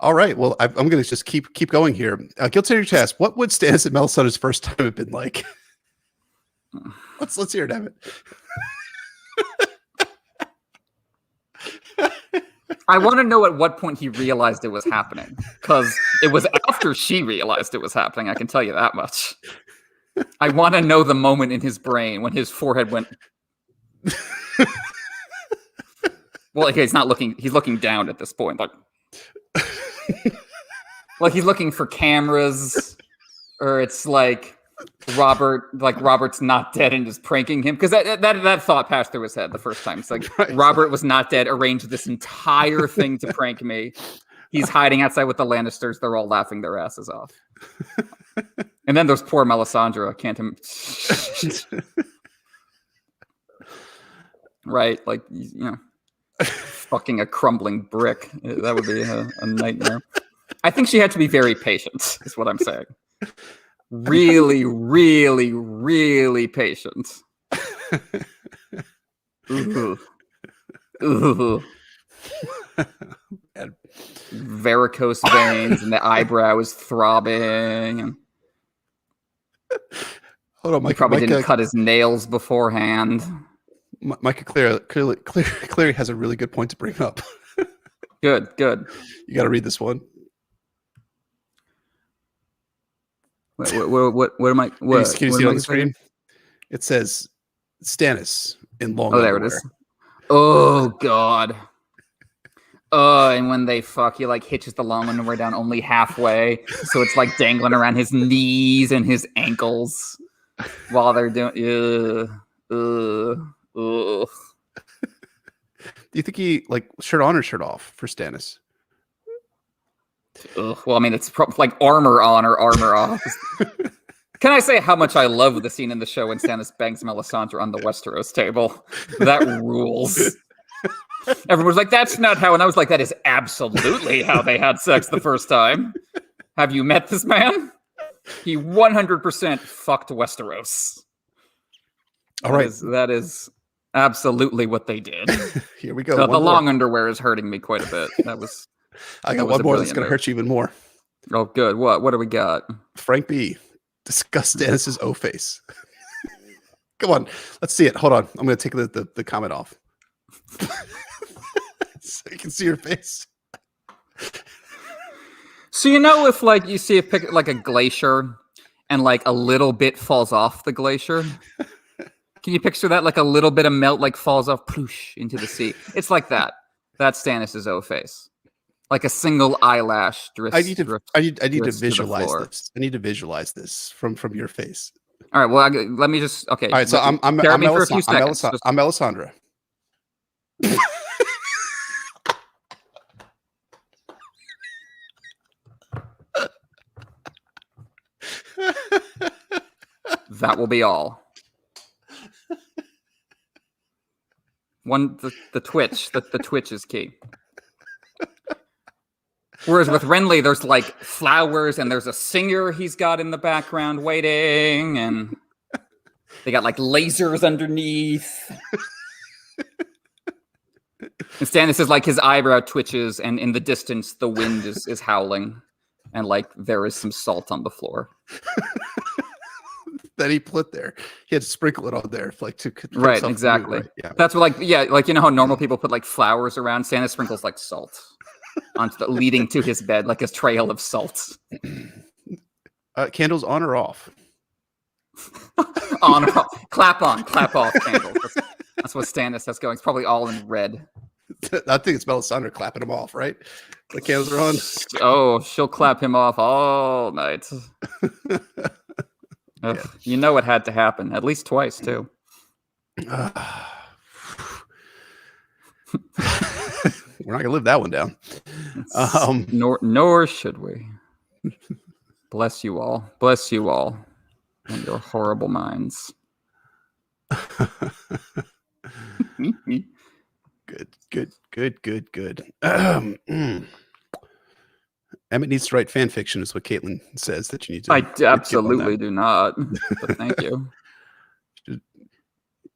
All right. Well, I'm going to just keep going here. Guilt to your chest. What would Stannis and Melisandre's first time have been like? Let's hear it, Evan. I want to know at what point he realized it was happening, because it was after she realized it was happening. I can tell you that much. I want to know the moment in his brain when his forehead went. Well, okay, he's not looking. He's looking down at this point, like he's looking for cameras, or it's like Robert's not dead and is pranking him, because that thought passed through his head the first time. It's like, right. Robert was not dead, arranged this entire thing to prank me. He's hiding outside with the Lannisters. They're all laughing their asses off. And then there's poor Melisandre. Right, like, fucking a crumbling brick. That would be a nightmare. I think she had to be very patient, is what I'm saying. Really, really, really patient. Ooh. Ooh. Varicose veins and the eyebrow is throbbing. And hold on, Mike. He probably didn't cut his nails beforehand. Micah clearly has a really good point to bring up. Good. You got to read this one. What am I? Can you see it on the screen? It says Stannis in long. Oh, there it is. Oh God. And when they fuck, he like hitches the long underwear down only halfway, so it's like dangling around his knees and his ankles while they're doing. Do you think he like shirt on or shirt off for Stannis? Well, I mean, it's like armor on or armor off. Can I say how much I love the scene in the show when Stannis bangs Melisandre on the Westeros table? That rules. Everyone's like, that's not how. And I was like, that is absolutely how they had sex the first time. Have you met this man? He 100% fucked Westeros. All right. That is absolutely what they did. Here we go. The long underwear is hurting me quite a bit. That was... I got one more that's going to hurt you even more. Oh, good. What do we got? Frank B. Discuss Stannis' O-face. Come on. Let's see it. Hold on. I'm going to take the comment off. So you can see your face. So if like you see a pic like a glacier and like a little bit falls off the glacier. Can you picture that? Like a little bit of melt like falls off ploosh into the sea. It's like that. That's Stannis' O-face. Like a single eyelash drifts. I need to visualize this. I need to visualize this from your face. All right. Well, let me just. Okay. All right. So I'm Melisandre. That will be all. The twitch. The twitch is key. Whereas with Renly, there's like flowers and there's a singer he's got in the background waiting, and they got like lasers underneath. And Stannis is like his eyebrow twitches, and in the distance the wind is howling, and like there is some salt on the floor. That he put there. He had to sprinkle it on there, like to right, exactly. Right? Yeah. That's what like how normal people put like flowers around. Stannis sprinkles like salt onto leading to his bed, like a trail of salt. Candles on or off? On or off. Clap on, clap off candles. That's what Stannis has going. It's probably all in red. I think it's Melisandre clapping him off, right? The candles are on. Oh, she'll clap him off all night. Ugh, you know it had to happen at least twice too. We're not gonna live that one down. Nor should we. Bless you all. Bless you all and your horrible minds. Good. Emmett needs to write fan fiction, is what Caitlin says that you need to. I absolutely do not. But thank you.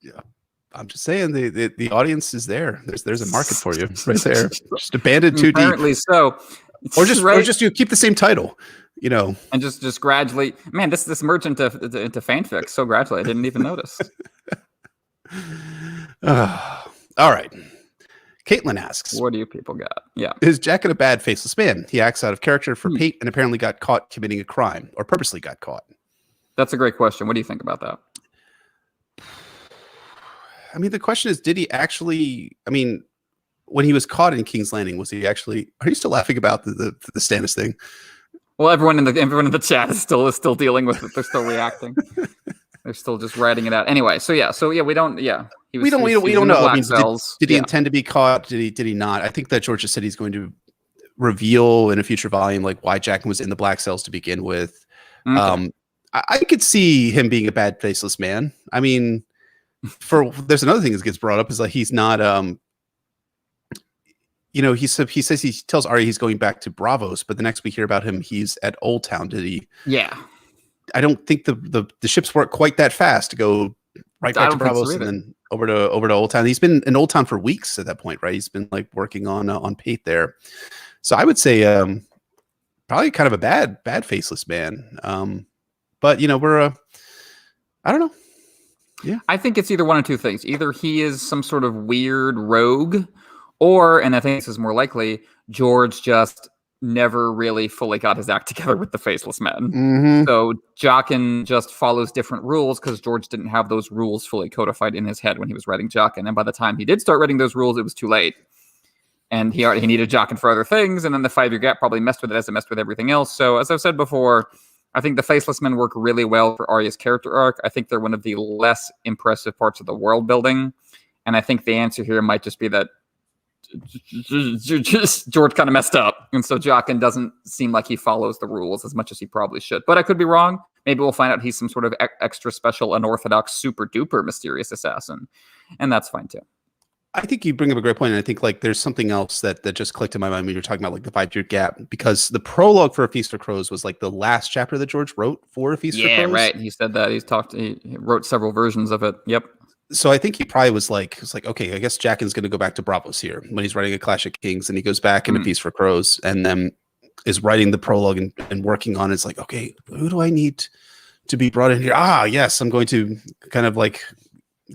Yeah, I'm just saying the audience is there. There's a market for you right there. Just abandoned too deep. Apparently so. Or just you keep the same title, and just gradually. Man, this merged into fanfic so gradually I didn't even notice. All right. Caitlin asks, what do you people got? Yeah. Is Jaqen a bad faceless man? He acts out of character for Pate and apparently got caught committing a crime, or purposely got caught. That's a great question. What do you think about that? I mean, the question is, did he actually, when he was caught in King's Landing, was he actually, are you still laughing about the Stannis thing? Well, everyone in the chat is still dealing with it. They're still reacting. They're still just writing it out. Anyway, so we don't know. I mean, did he intend to be caught? Did he not? I think that George just said he's going to reveal in a future volume like why Jaqen was in the black cells to begin with. Okay. I could see him being a bad faceless man. I mean, there's another thing that gets brought up is like he's not he says he tells Arya he's going back to Bravos, but the next we hear about him, he's at Old Town. Did he? Yeah. I don't think the ships weren't quite that fast to go right back to Bravos and then over to Old Town. He's been in Old Town for weeks at that point, right? He's been like working on Pate there. So I would say probably kind of a bad faceless man. But we're I don't know. Yeah. I think it's either one of two things. Either he is some sort of weird rogue, or, and I think this is more likely, George just never really fully got his act together with the faceless men. Mm-hmm. So Jaqen just follows different rules because George didn't have those rules fully codified in his head when he was writing Jaqen. And by the time he did start writing those rules, it was too late. And he needed Jaqen for other things. And then the 5-year gap probably messed with it as it messed with everything else. So as I've said before, I think the faceless men work really well for Arya's character arc. I think they're one of the less impressive parts of the world building. And I think the answer here might just be that George kind of messed up, and so Jaqen doesn't seem like he follows the rules as much as he probably should. But I could be wrong. Maybe we'll find out he's some sort of extra special, unorthodox, super duper mysterious assassin, and that's fine too. I think you bring up a great point, and I think like there's something else that just clicked in my mind when you're talking about like the 5-year gap, because the prologue for A Feast for Crows was like the last chapter that George wrote for A Feast for Crows. Yeah, right. He said that he wrote several versions of it. Yep. So I think he probably was like, okay, I guess Jaqen's going to go back to Bravos here when he's writing A Clash of Kings, and he goes back in A Feast for Crows, and then is writing the prologue and working on it. It's like, okay, who do I need to be brought in here? Yes, I'm going to kind of like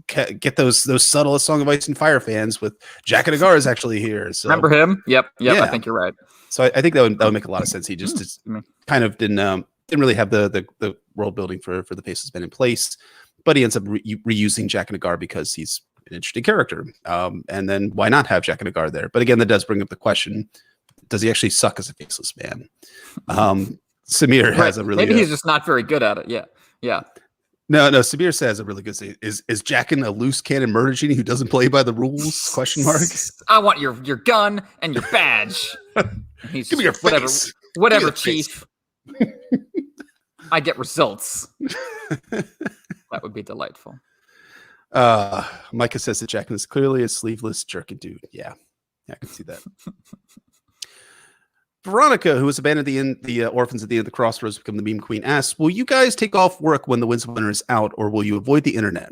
get those subtle Song of Ice and Fire fans with Jaqen H'ghar is actually here. So remember him? Yep. Yeah. I think you're right. So I think that would make a lot of sense. He just kind of didn't really have the world building for the faceless men in place. But he ends up reusing Jaqen H'ghar because he's an interesting character. And then why not have Jaqen H'ghar there? But again, that does bring up the question, does he actually suck as a faceless man? Samir has a really... Maybe he's just not very good at it. Yeah. No, Samir says a really good thing. Is Jaqen a loose cannon murder genie who doesn't play by the rules? Question mark. I want your gun and your badge. He's Give me your face. Whatever, chief. I get results. That would be delightful. Micah says that Jaqen is clearly a sleeveless jerkin dude. Yeah, I can see that. Veronica, who has abandoned the orphans at the end of the crossroads, become the meme queen, asks, will you guys take off work when the Winds of Winter is out, or will you avoid the internet?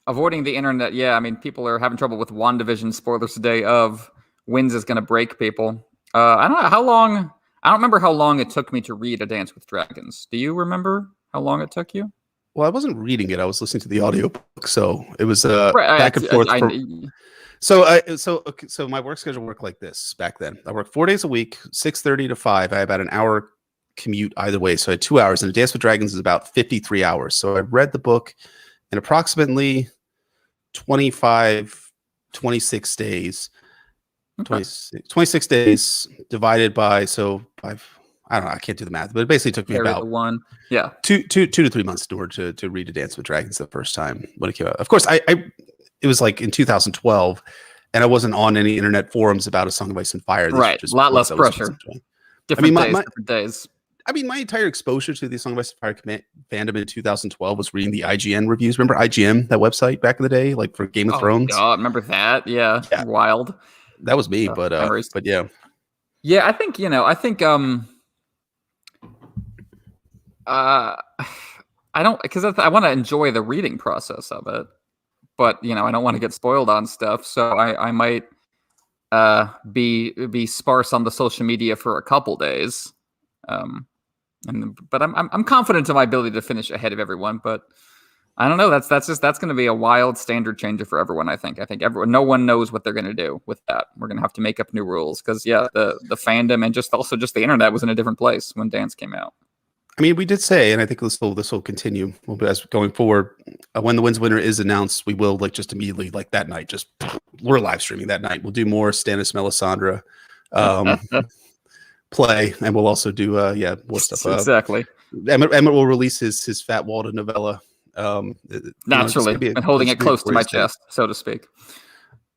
Avoiding the internet, yeah. I mean, people are having trouble with WandaVision spoilers today of Winds is going to break people. I don't know how long. I don't remember how long it took me to read A Dance with Dragons. Do you remember how long it took you? Well, I wasn't reading it. I was listening to the audiobook, so it was back and forth. So my work schedule worked like this back then. I worked 4 days a week, 6:30 to 5. I had about an hour commute either way, so I had 2 hours. And A Dance with Dragons is about 53 hours. So I read the book in approximately 26 days. Okay. 26 days divided by I don't know. I can't do the math, but it basically took me Carry the about one. Yeah. 2 to 3 months in order to read A Dance with Dragons the first time when it came out. Of course, it was like in 2012, and I wasn't on any internet forums about A Song of Ice and Fire. These Right. A lot less pressure. Different days. I mean, my entire exposure to the Song of Ice and Fire fandom in 2012 was reading the IGN reviews. Remember IGN, that website back in the day, like for Game of Thrones? God, remember that? Yeah. Wild. That was me, but yeah. Yeah, I think, I don't, because I want to enjoy the reading process of it, but I don't want to get spoiled on stuff, so I might be sparse on the social media for a couple days, but I'm confident in my ability to finish ahead of everyone. But I don't know. That's going to be a wild standard changer for everyone. I think no one knows what they're going to do with that. We're going to have to make up new rules because the fandom and just the internet was in a different place when Dance came out. I mean, we did say, and I think this will continue as going forward. When the Wins winner is announced, we will just immediately that night. We're live streaming that night. We'll do more Stannis Melisandre play, and we'll also do more stuff. Exactly. Emmett will release his Fat Walda novella. Naturally, and holding it close to my chest, so to speak.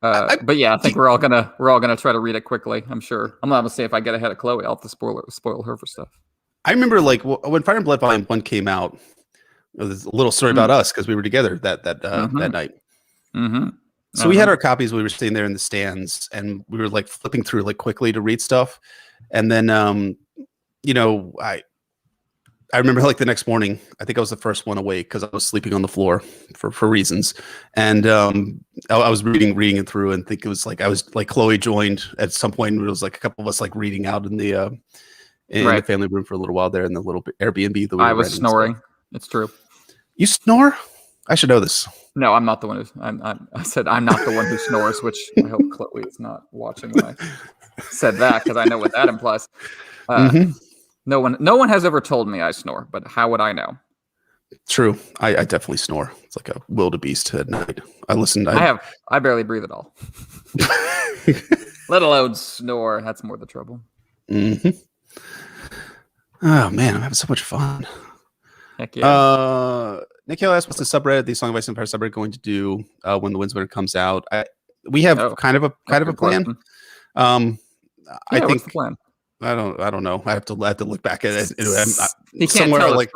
But yeah, I think we're all gonna try to read it quickly. I'm sure. I'm not gonna say if I get ahead of Chloe, I'll have to spoil her for stuff. I remember when Fire and Blood Volume 1 came out, there's a little story about us because we were together that night. Mm-hmm. So we had our copies. We were sitting there in the stands, and we were flipping through quickly to read stuff. And then, I remember the next morning, I think I was the first one awake because I was sleeping on the floor for reasons. And I was reading it through, and think it was I was Chloe joined at some point. And it was a couple of us reading out in the the family room for a little while there in the little Airbnb that we I was snoring. It's true. You snore? I should know this. No, I'm not the one who. I said I'm not the one who snores, which I hope Chloe is not watching when I said that because I know what that implies. No one has ever told me I snore, but how would I know? True. I definitely snore. It's like a wildebeest at night. I barely breathe at all. Let alone snore. That's more the trouble. Mm-hmm. Oh man, I'm having so much fun. Heck yeah. Nick Hill asked, what's the subreddit, the Song of Ice and Fire subreddit, going to do when the Wins winner comes out? We have kind of a plan. I think what's the plan? I don't know. I have to look back at it. He can't tell us.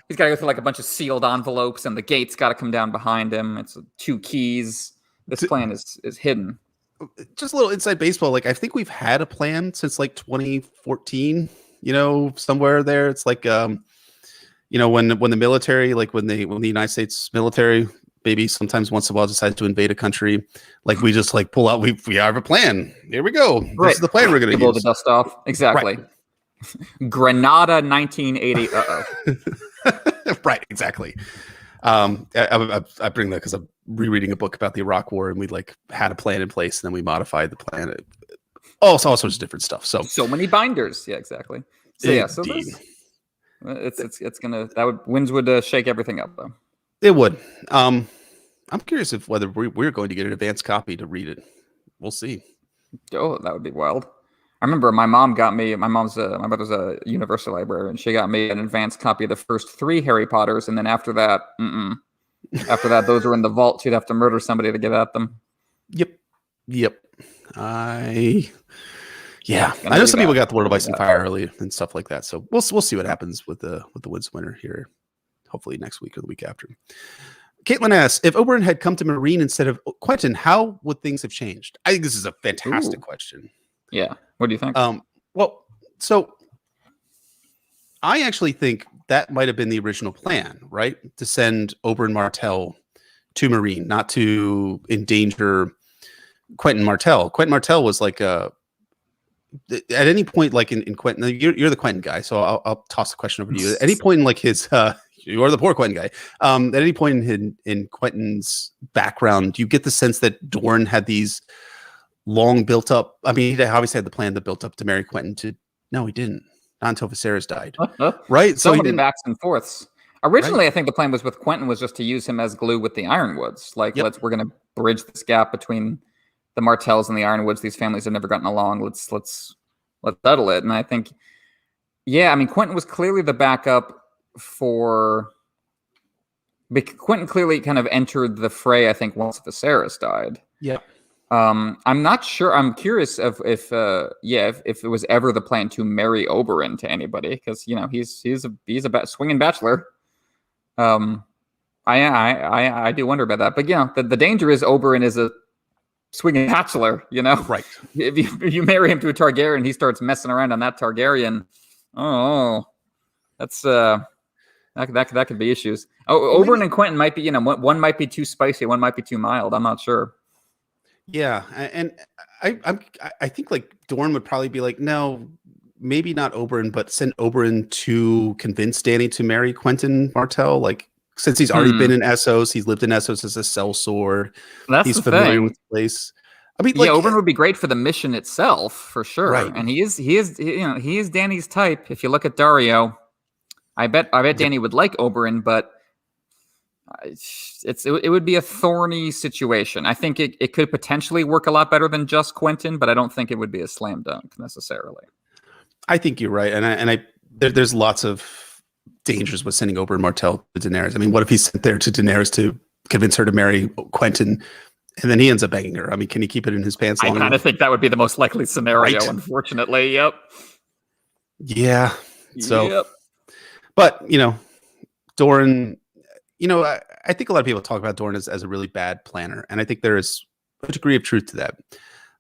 He's got to go through a bunch of sealed envelopes, and the gate's got to come down behind him. It's 2 keys. This plan is hidden. Just a little inside baseball. I think we've had a plan since 2014. Somewhere there. It's when the military, when the United States military maybe sometimes once in a while decides to invade a country, we just pull out. We have a plan. Here we go. Right. This is the plan we're going to blow the dust off. Exactly. Right. Grenada, 1980. Right. Exactly. I bring that because I'm rereading a book about the Iraq War, and we had a plan in place, and then we modified the plan. All sorts of different stuff. So many binders. Yeah, exactly. So yeah, so this, it's gonna Wins would shake everything up though. It would. I'm curious whether we're going to get an advanced copy to read it. We'll see. Oh, that would be wild. I remember my mom got me. My mother's a university librarian, and she got me an advanced copy of the first 3 Harry Potters, and then after that, those were in the vault. She'd have to murder somebody to get at them. Yep. I know some people got the World of Ice and Fire early and stuff like that. So we'll see what happens with the Wins winner here. Hopefully next week or the week after. Caitlin asks, if Oberyn had come to Meereen instead of Quentin, how would things have changed? I think this is a fantastic question. Yeah. What do you think? So I actually think that might have been the original plan, right? To send Oberyn Martell to Meereen, not to endanger Quentin Martell. Quentin Martell was at any point, in Quentin, you're the Quentin guy, so I'll toss the question over to you. At any point in his, you are the poor Quentin guy. At any point in Quentin's background, do you get the sense that Dorne had these long built up? I mean, he obviously had the plan that built up to marry Quentin. No, he didn't. Not until Viserys died, right? So many backs and forths. Originally, right. I think the plan was with Quentin was just to use him as glue with the Ironwoods. We're going to bridge this gap between the Martells and the Ironwoods. These families have never gotten along. Let's settle it. And I think Yeah, I mean, Quentin was clearly the backup for. Quentin clearly kind of entered the fray, I think, once Viserys died. Yep. I'm not sure. I'm curious if it was ever the plan to marry Oberyn to anybody, because he's a swinging bachelor. I do wonder about that, but the danger is Oberyn is a swinging bachelor. Right. If you marry him to a Targaryen, he starts messing around on that Targaryen. Oh, that's that could be issues. Oberyn and Quentin might be, one might be too spicy, one might be too mild. I'm not sure. Yeah, and I think like Dorne would probably be like, no, maybe not Oberyn, but send Oberyn to convince Dany to marry Quentin Martell. Like, since he's already been in Essos, he's lived in Essos as a sellsword. That's he's the familiar thing. with the place. I mean, yeah, Oberyn would be great for the mission itself, for sure. Right. And he is Dany's type. If you look at Dario, I bet Dany would like Oberyn, but it would be a thorny situation. I think it could potentially work a lot better than just Quentin, but I don't think it would be a slam dunk necessarily. I think you're right, and there's lots of dangers with sending Oberyn Martell to Daenerys. I mean, what if he's sent there to Daenerys to convince her to marry Quentin, and then he ends up banging her? I mean, can he keep it in his pants long enough? I kind of think that would be the most likely scenario, right? Unfortunately. Yep. Yeah. So, but Dorne, I think a lot of people talk about Dorne as a really bad planner, and I think there is a degree of truth to that.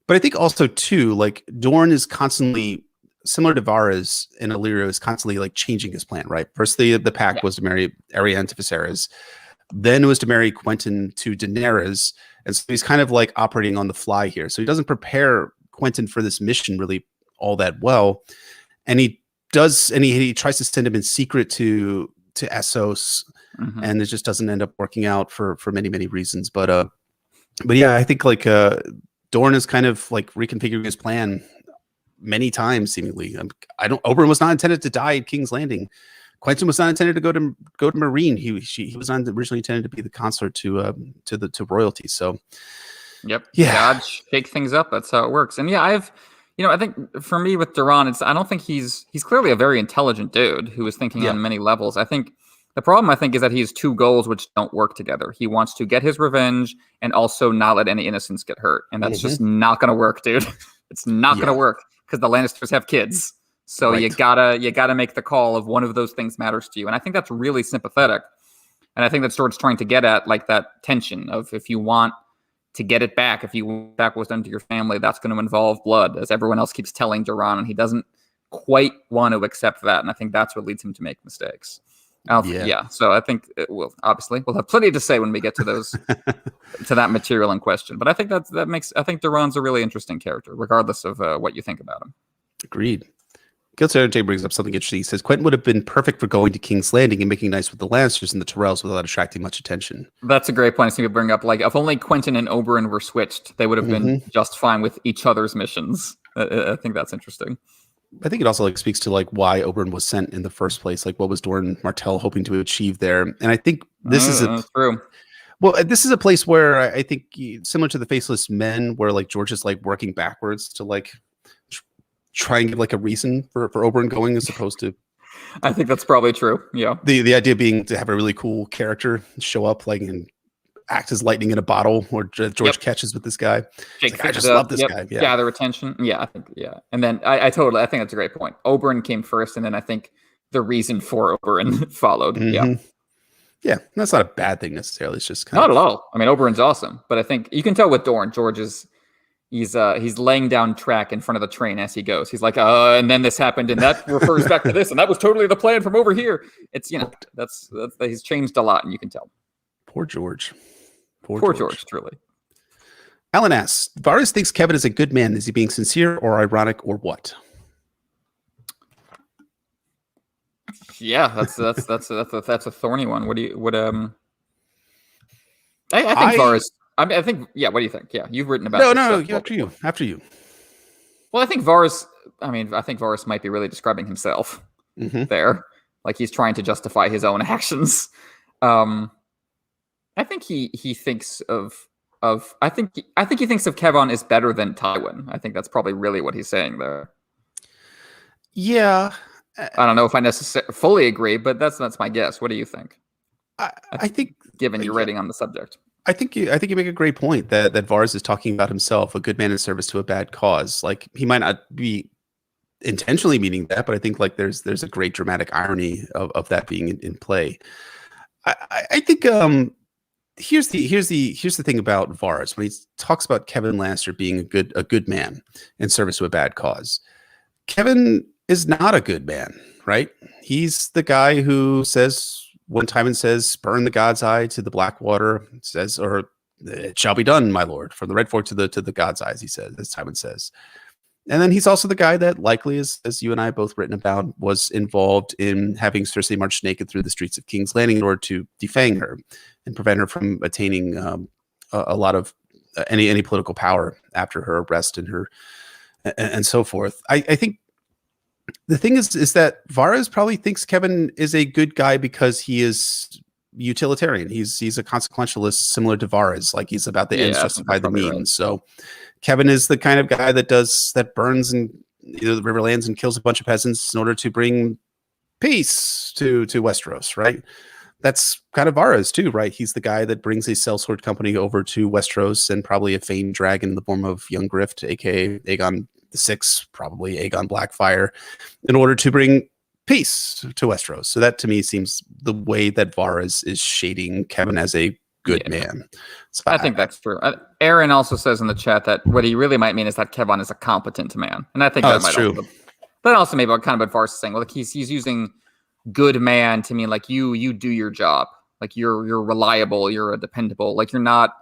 But I think also too, like, Dorne is constantly, similar to Varys and Illyrio, is constantly like changing his plan, right? First, the pact was to marry Arya to Viserys. Then it was to marry Quentin to Daenerys. And so he's kind of like operating on the fly here. So he doesn't prepare Quentin for this mission really all that well. And he does, and he tries to send him in secret to Essos, and it just doesn't end up working out for many, many reasons. But yeah, I think like Dorne is kind of like reconfiguring his plan many times, seemingly. Oberyn was not intended to die at King's Landing. Quentin was not intended to go to Marine. He was not originally intended to be the consort to royalty. So, yep, yeah, God, shake things up. That's how it works. And yeah, I think for me with Duran, I don't think he's clearly a very intelligent dude who is thinking on many levels. I think the problem is that he has two goals which don't work together. He wants to get his revenge and also not let any innocents get hurt, and that's just not going to work, dude. It's not going to work because the Lannisters have kids. So you gotta make the call of one of those things matters to you. And I think that's really sympathetic. And I think that George's trying to get at like that tension of, if you want to get it back, if you want back what's done to your family, that's going to involve blood, as everyone else keeps telling Duran, and he doesn't quite want to accept that. And I think that's what leads him to make mistakes. So I think we'll have plenty to say when we get to those to that material in question. But I think I think Duran's a really interesting character, regardless of what you think about him. Agreed. Giltern brings up something interesting. He says Quentin would have been perfect for going to King's Landing and making nice with the Lannisters and the Tyrells without attracting much attention. That's a great point to bring up. Like, if only Quentin and Oberyn were switched, they would have been just fine with each other's missions. I think that's interesting. I think it also like speaks to like why Oberyn was sent in the first place. Like, what was Dorne Martell hoping to achieve there? And I think this is true. Well, this is a place where I think, similar to the Faceless Men, where like George is like working backwards to like try and give like a reason for Oberyn going, as opposed to. I think that's probably true. Yeah. The idea being to have a really cool character show up like and act as lightning in a bottle, or George catches with this guy. I just love this guy. Yeah. Gather attention. Yeah, I think, And then I think that's a great point. Oberyn came first, and then I think the reason for Oberyn followed. Yeah, that's not a bad thing necessarily. It's just not at all. I mean, Oberyn's awesome, but I think you can tell with Dorne, George is he's laying down track in front of the train as he goes. He's like, and then this happened, and that refers back to this, and that was totally the plan from over here. It's that's he's changed a lot, and you can tell. Poor George. Poor George, truly. Alan asks, Varys thinks Kevin is a good man. Is he being sincere or ironic or what? Yeah, that's a thorny one. I think Varys. I think. Yeah. What do you think? Yeah, you've written about. No. After you. Well, I think Varys. I think Varys might be really describing himself there, like he's trying to justify his own actions. I think he thinks of. I think he thinks of Kevin as better than Tywin. I think that's probably really what he's saying there. Yeah. I don't know if I necessarily fully agree, but that's my guess. What do you think? I think, Given your yeah, rating on the subject. I think you make a great point that Varys is talking about himself, a good man in service to a bad cause. Like he might not be intentionally meaning that, but I think like there's a great dramatic irony of that being in play. I think here's the thing about Varys when he talks about Kevin Lannister being a good man in service to a bad cause. Kevin is not a good man, right? He's the guy who says one time and says, "Burn the God's Eye to the Blackwater," says, or "It shall be done, my lord." From the Red Fork to the God's Eyes, he says, as Tywin says. And then he's also the guy that likely, as you and I have both written about, was involved in having Cersei march naked through the streets of King's Landing in order to defang her and prevent her from attaining a lot of any political power after her arrest and her and so forth. I think the thing is that Varys probably thinks Kevin is a good guy because he is utilitarian. He's a consequentialist similar to Varys. Like he's about the ends justify the means. Right. So Kevin is the kind of guy that burns and the Riverlands and kills a bunch of peasants in order to bring peace to Westeros, right? That's kind of Varys too, right? He's the guy that brings a sellsword company over to Westeros and probably a famed dragon in the form of young Grift, aka Aegon VI, probably Aegon Blackfire, in order to bring peace to Westeros. So that to me seems the way that Varys is shading Kevin as a good man. So I think that's true. Aaron also says in the chat that what he really might mean is that Kevin is a competent man, and I think that might true. That also maybe kind of what Varys is saying. Well, like he's using good man to mean like you do your job, like you're reliable, you're a dependable, like you're not.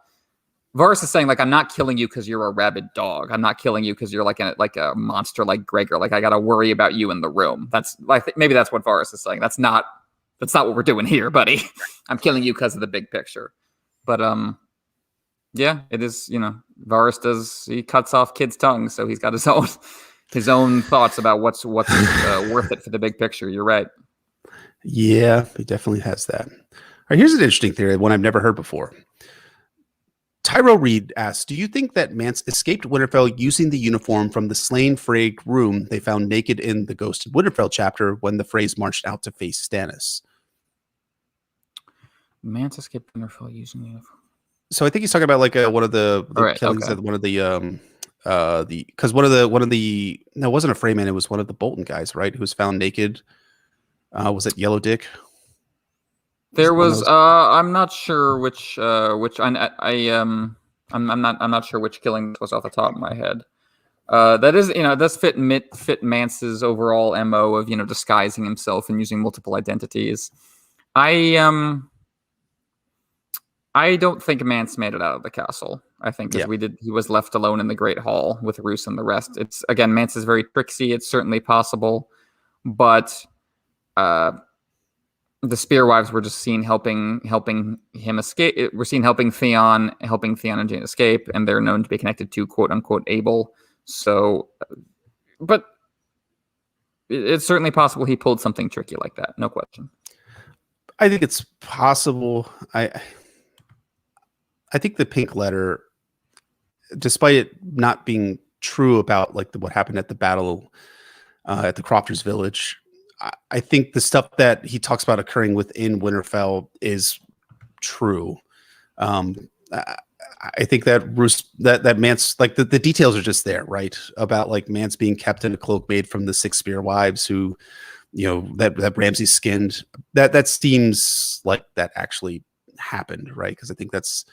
Varys is saying like I'm not killing you because you're a rabid dog. I'm not killing you because you're like a monster like Gregor. Like I got to worry about you in the room. That's like maybe that's what Varys is saying. That's not what we're doing here, buddy. I'm killing you because of the big picture. But yeah, it is. Varys he cuts off kids' tongues, so he's got his own thoughts about what's worth it for the big picture. You're right. Yeah, he definitely has that. All right, here's an interesting theory, one I've never heard before. Tyro Reed asks, do you think that Mance escaped Winterfell using the uniform from the slain Frey groom they found naked in the Ghost of Winterfell chapter when the Freys marched out to face Stannis? Mance escaped Winterfell using the uniform. So I think he's talking about like one of the killings of one of the because one of the no, it wasn't a Freyman, it was one of the Bolton guys, right? Who was found naked. Was it Yellow Dick? There was I'm not sure which I'm not sure which killing was off the top of my head. That is, it does fit Mance's overall MO of, disguising himself and using multiple identities. I don't think Mance made it out of the castle. I think he was left alone in the Great Hall with Roose and the rest. It's again, Mance is very tricksy. It's certainly possible, but the Spearwives were just seen helping him escape. We're seen helping Theon and Jane escape, and they're known to be connected to quote unquote Abel. So, but it's certainly possible he pulled something tricky like that. No question. I think it's possible. I think the pink letter, despite it not being true about like what happened at the battle at the Crofters Village, I think the stuff that he talks about occurring within Winterfell is true. I think that that Mance, like the details are just there, right? About like Mance being kept in a cloak made from the 6 spear wives who, that Ramsay skinned. That seems like that actually happened, right? Because I think that's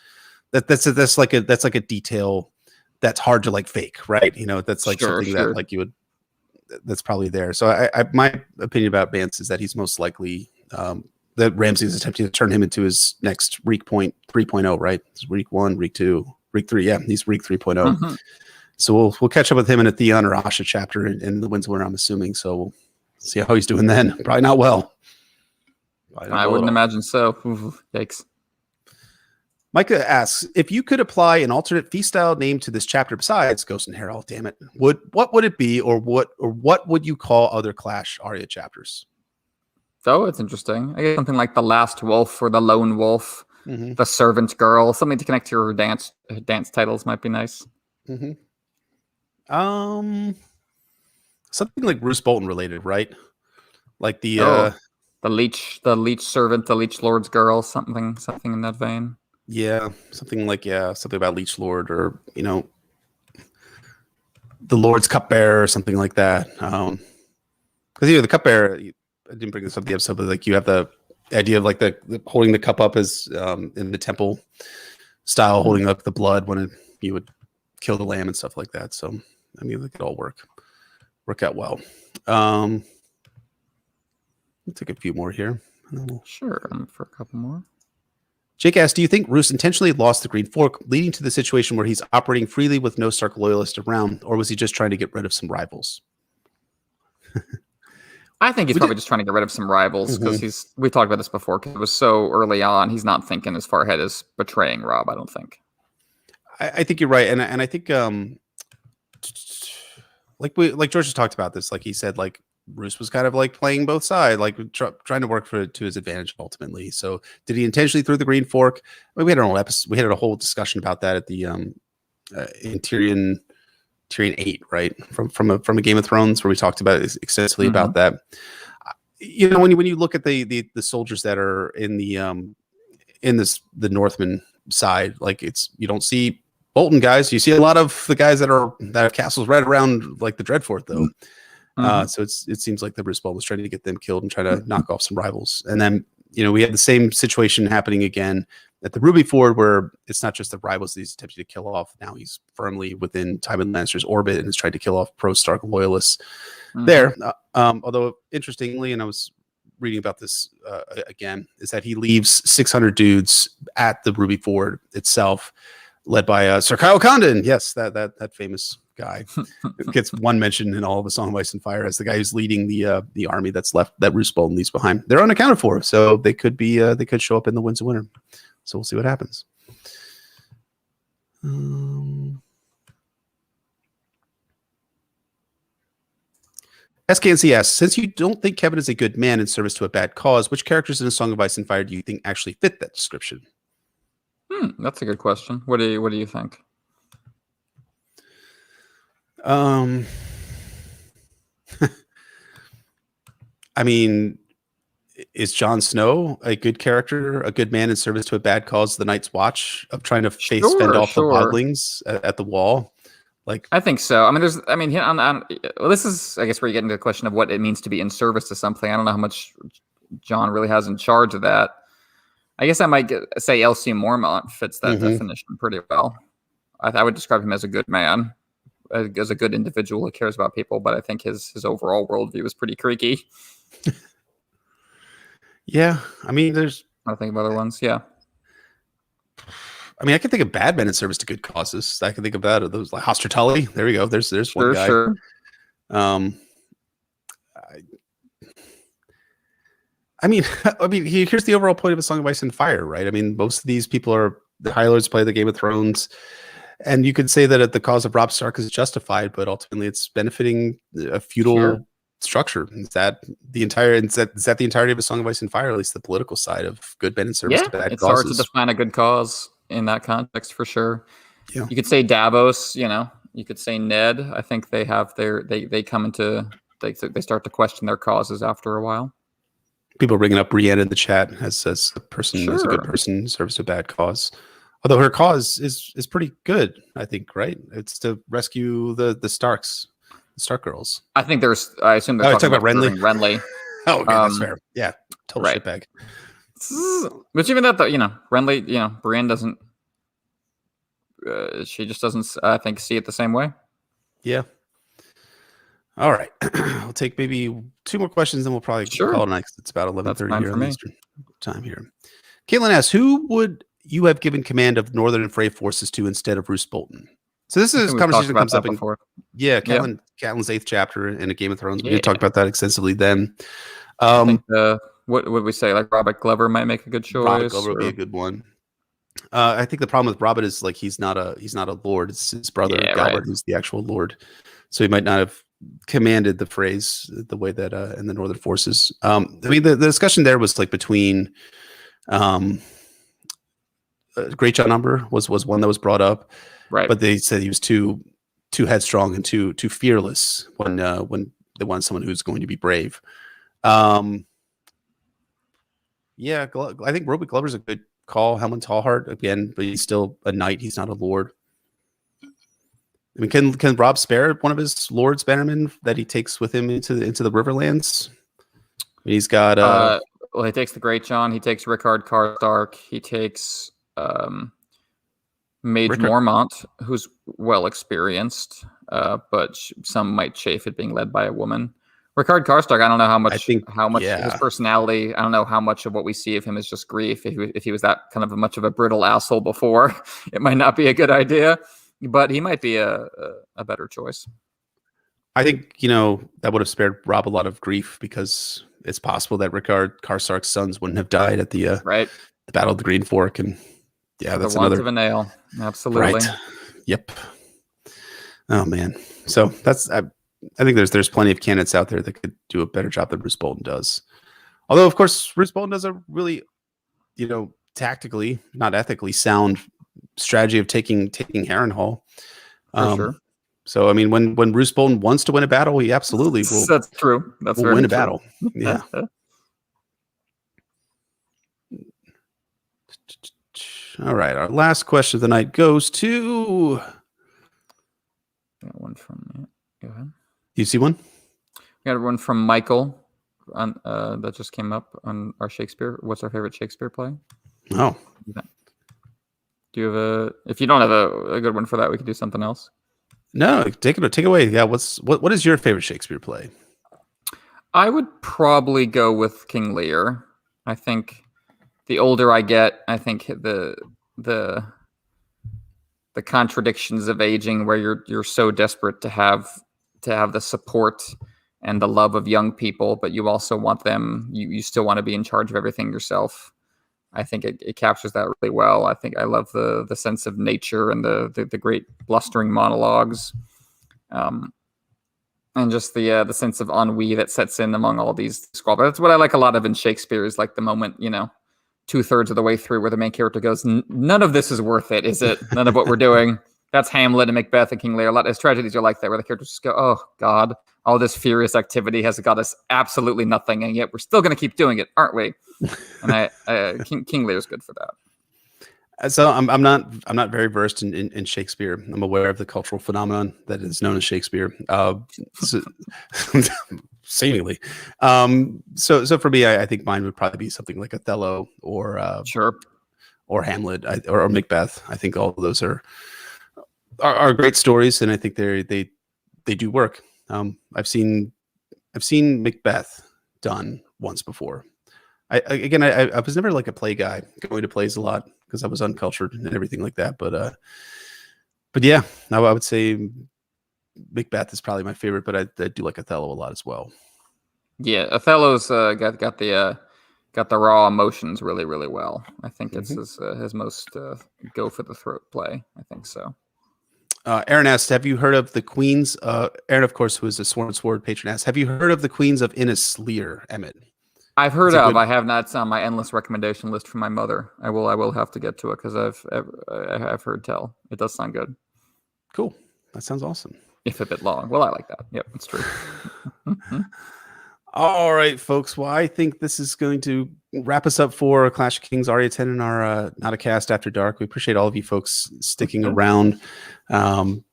like a detail that's hard to like fake, right? That's like something that like you would. That's probably there. So I my opinion about Mance is that he's most likely that Ramsay is attempting to turn him into his next Reek 3.0, right? It's Reek 1, Reek 2, Reek 3. Yeah, he's Reek 3.0. Mm-hmm. So we'll catch up with him in a Theon or Asha chapter in the Winds of Winter, I'm assuming. So we'll see how he's doing then. Probably not well. I wouldn't imagine so. Yikes. Micah asks, if you could apply an alternate feast style name to this chapter besides Ghost and Harrenhal, damn it, what would it be, or what would you call other Clash Arya chapters? Oh, it's interesting. I guess something like the Last Wolf or the Lone Wolf, the Servant Girl, something to connect to your dance titles might be nice. Mm-hmm. Something like Roose Bolton related, right? like the Oh, the leech servant, the leech lord's girl, something in that vein. something about Leech Lord, or the Lord's cupbearer or something like that. Because the cupbearer, I didn't bring this up in the episode, but like you have the idea of like the holding the cup up as in the temple style, holding up the blood when you would kill the lamb and stuff like that. So I mean, it could all work out well. Let's take a few more here. Sure, for a couple more. Jake asks, do you think Roose intentionally lost the Green Fork, leading to the situation where he's operating freely with no Stark loyalists around, or was he just trying to get rid of some rivals? I think he's probably just trying to get rid of some rivals because we talked about this before, because it was so early on. He's not thinking as far ahead as betraying Robb, I don't think. I think you're right. And I think like George has talked about this, like he said, like Roose was kind of like playing both sides, like trying to work to his advantage ultimately. So did he intentionally throw the Green Fork? I mean, we had a whole discussion about that at the in Tyrion 8, right? From a Game of Thrones, where we talked about it extensively about that. When you look at the soldiers that are in the Northman side, like you don't see Bolton guys. You see a lot of the guys that have castles right around like the Dreadfort, though. So it seems like the Roose Bolton was trying to get them killed and try to knock off some rivals. And then we had the same situation happening again at the Ruby Ford, where it's not just the rivals that he's attempting to kill off. Now he's firmly within Tywin Lannister's orbit and is trying to kill off pro-Stark loyalists there. Although, interestingly, and I was reading about this again, is that he leaves 600 dudes at the Ruby Ford itself, led by Sir Kyle Condon. Yes, that famous guy gets one mention in all of A Song of Ice and Fire as the guy who's leading the army that's left, that Roose Bolton leaves behind. They're unaccounted for, so they could show up in the Winds of Winter. So we'll see what happens. SKNC asks, since you don't think Kevin is a good man in service to a bad cause, which characters in A Song of Ice and Fire do you think actually fit that description? That's a good question. What do you think? I mean, is Jon Snow a good character, a good man in service to a bad cause? The Night's Watch of trying to fend off the wildlings at the wall. Like, I think so. I mean, this is, I guess, where you get into the question of what it means to be in service to something. I don't know how much Jon really has in charge of that. I guess I might say L.C. Mormont fits that definition pretty well. I would describe him as a good man, as a good individual who cares about people, but I think his overall worldview is pretty creaky. Yeah, I mean, I think of other ones. Yeah, I mean, I can think of bad men in service to good causes. I can think of that. Those like Hoster Tully. There we go. There's one guy. Sure. I mean, here's the overall point of A Song of Ice and Fire, right? I mean, most of these people are the High Lords, play the Game of Thrones, and you could say that the cause of Robb Stark is justified, but ultimately it's benefiting a feudal structure. Is that the entirety of A Song of Ice and Fire, at least the political side of good men in service to bad causes? It's hard to define a good cause in that context for sure. Yeah. You could say Davos, you could say Ned. I think they have they come into they start to question their causes after a while. People bringing up Brienne in the chat as a person, as a good person in service to a bad cause. Although her cause is pretty good, I think, right? It's to rescue the Starks, the Stark girls. I think I assume they're talking about Renly. Oh, okay, that's fair. Yeah, total shitbag. But even that, though, Renly, Brienne doesn't. She just doesn't, I think, see it the same way. Yeah. All right. I'll take maybe 2 more questions, then we'll probably call it night. It's about 11:30 here on Eastern time here. Caitlin asks, who would you have given command of Northern and Frey forces to instead of Roose Bolton? So this is a conversation that comes up before. Caitlin's 8th chapter in A Game of Thrones. We did talk about that extensively then. I think what would we say? Like Robert Glover might make a good choice. Robert Glover would be a good one. I think the problem with Robert is like he's not a lord. It's his brother Galbert who's the actual lord. So he might not have commanded the phrase the way that in the Northern forces. I mean, the discussion there was like between Great John Umber was one that was brought up, right? But they said he was too headstrong and too fearless when they wanted someone who's going to be brave. Um, yeah, I think Roby Glover's a good call. Helen Tallheart again, but he's still a knight. He's not a lord. I mean, can Rob spare one of his lords bannermen that he takes with him into the Riverlands? He's got well, he takes the Great John. He takes Rickard Karstark. He takes Mage Mormont, who's well experienced, but some might chafe at being led by a woman. Rickard Karstark, I don't know how much his personality. I don't know how much of what we see of him is just grief. If he was that kind of much of a brittle asshole before, it might not be a good idea. But he might be a better choice. I think that would have spared Rob a lot of grief, because it's possible that Rickard Karstark's sons wouldn't have died at the Battle of the Green Fork, and that's the want of a nail. Absolutely. Right. Yep. Oh man. So that's I think there's plenty of candidates out there that could do a better job than Roose Bolton does. Although, of course, Roose Bolton does a really, tactically, not ethically sound strategy of taking Harrenhal. For sure. So I mean, when Roose Bolton wants to win a battle, he absolutely will. That's true. That's will win a battle. Yeah. All right. Our last question of the night goes to. Got one from. Go ahead. You see one? We got one from Michael on that just came up on our Shakespeare. What's our favorite Shakespeare play? Oh. Do you have if you don't have a good one for that, we could do something else. No, take it away. Yeah, what is your favorite Shakespeare play? I would probably go with King Lear. I think the older I get, I think the contradictions of aging, where you're so desperate to have the support and the love of young people, but you also want them. You still want to be in charge of everything yourself. I think it captures that really well. I think I love the sense of nature and the great blustering monologues, and just the sense of ennui that sets in among all these squabbles. That's what I like a lot of in Shakespeare, is like the moment, 2/3 of the way through, where the main character goes, none of this is worth it, is it? None of what we're doing. That's Hamlet and Macbeth and King Lear. A lot of tragedies are like that, where the characters just go, oh God, all this furious activity has got us absolutely nothing, and yet we're still going to keep doing it, aren't we? And King Lear's good for that. So I'm not very versed in Shakespeare. I'm aware of the cultural phenomenon that is known as Shakespeare. Seemingly. So for me, I think mine would probably be something like Othello or Hamlet or Macbeth. I think all of those are great stories, and I think they do work. I've seen Macbeth done once before. I was never like a play guy, going to plays a lot because I was uncultured and everything like that. But yeah, I would say Macbeth is probably my favorite, but I do like Othello a lot as well. Yeah, Othello's got the raw emotions really, really well. I think it's his most go for the throat play. I think so. Aaron asked, have you heard of the Queens? Aaron, of course, who is a Sworn Sword patron, asked, have you heard of the Queens of Innis Lear, Emmett? I've heard of. I have not. It's on my endless recommendation list from my mother. I will have to get to it, because I've heard tell. It does sound good. Cool. That sounds awesome. If a bit long. Well, I like that. Yep, it's true. All right, folks. Well, I think this is going to wrap us up for Clash of Kings Arya 10 and our Not a Cast After Dark. We appreciate all of you folks sticking around and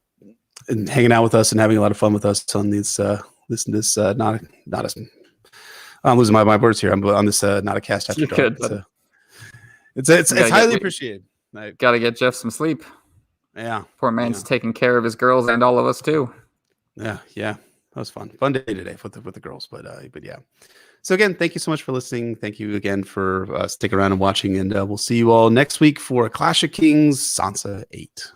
hanging out with us and having a lot of fun with us on this not a. I'm losing my words here. I'm on this Not a Cast After Dark. It's highly appreciated. Got to get Jeff some sleep. Yeah. Poor man's taking care of his girls and all of us too. Yeah. That was fun. Fun day today with the girls, but yeah. So again, thank you so much for listening. Thank you again for sticking around and watching, and we'll see you all next week for Clash of Kings Sansa 8.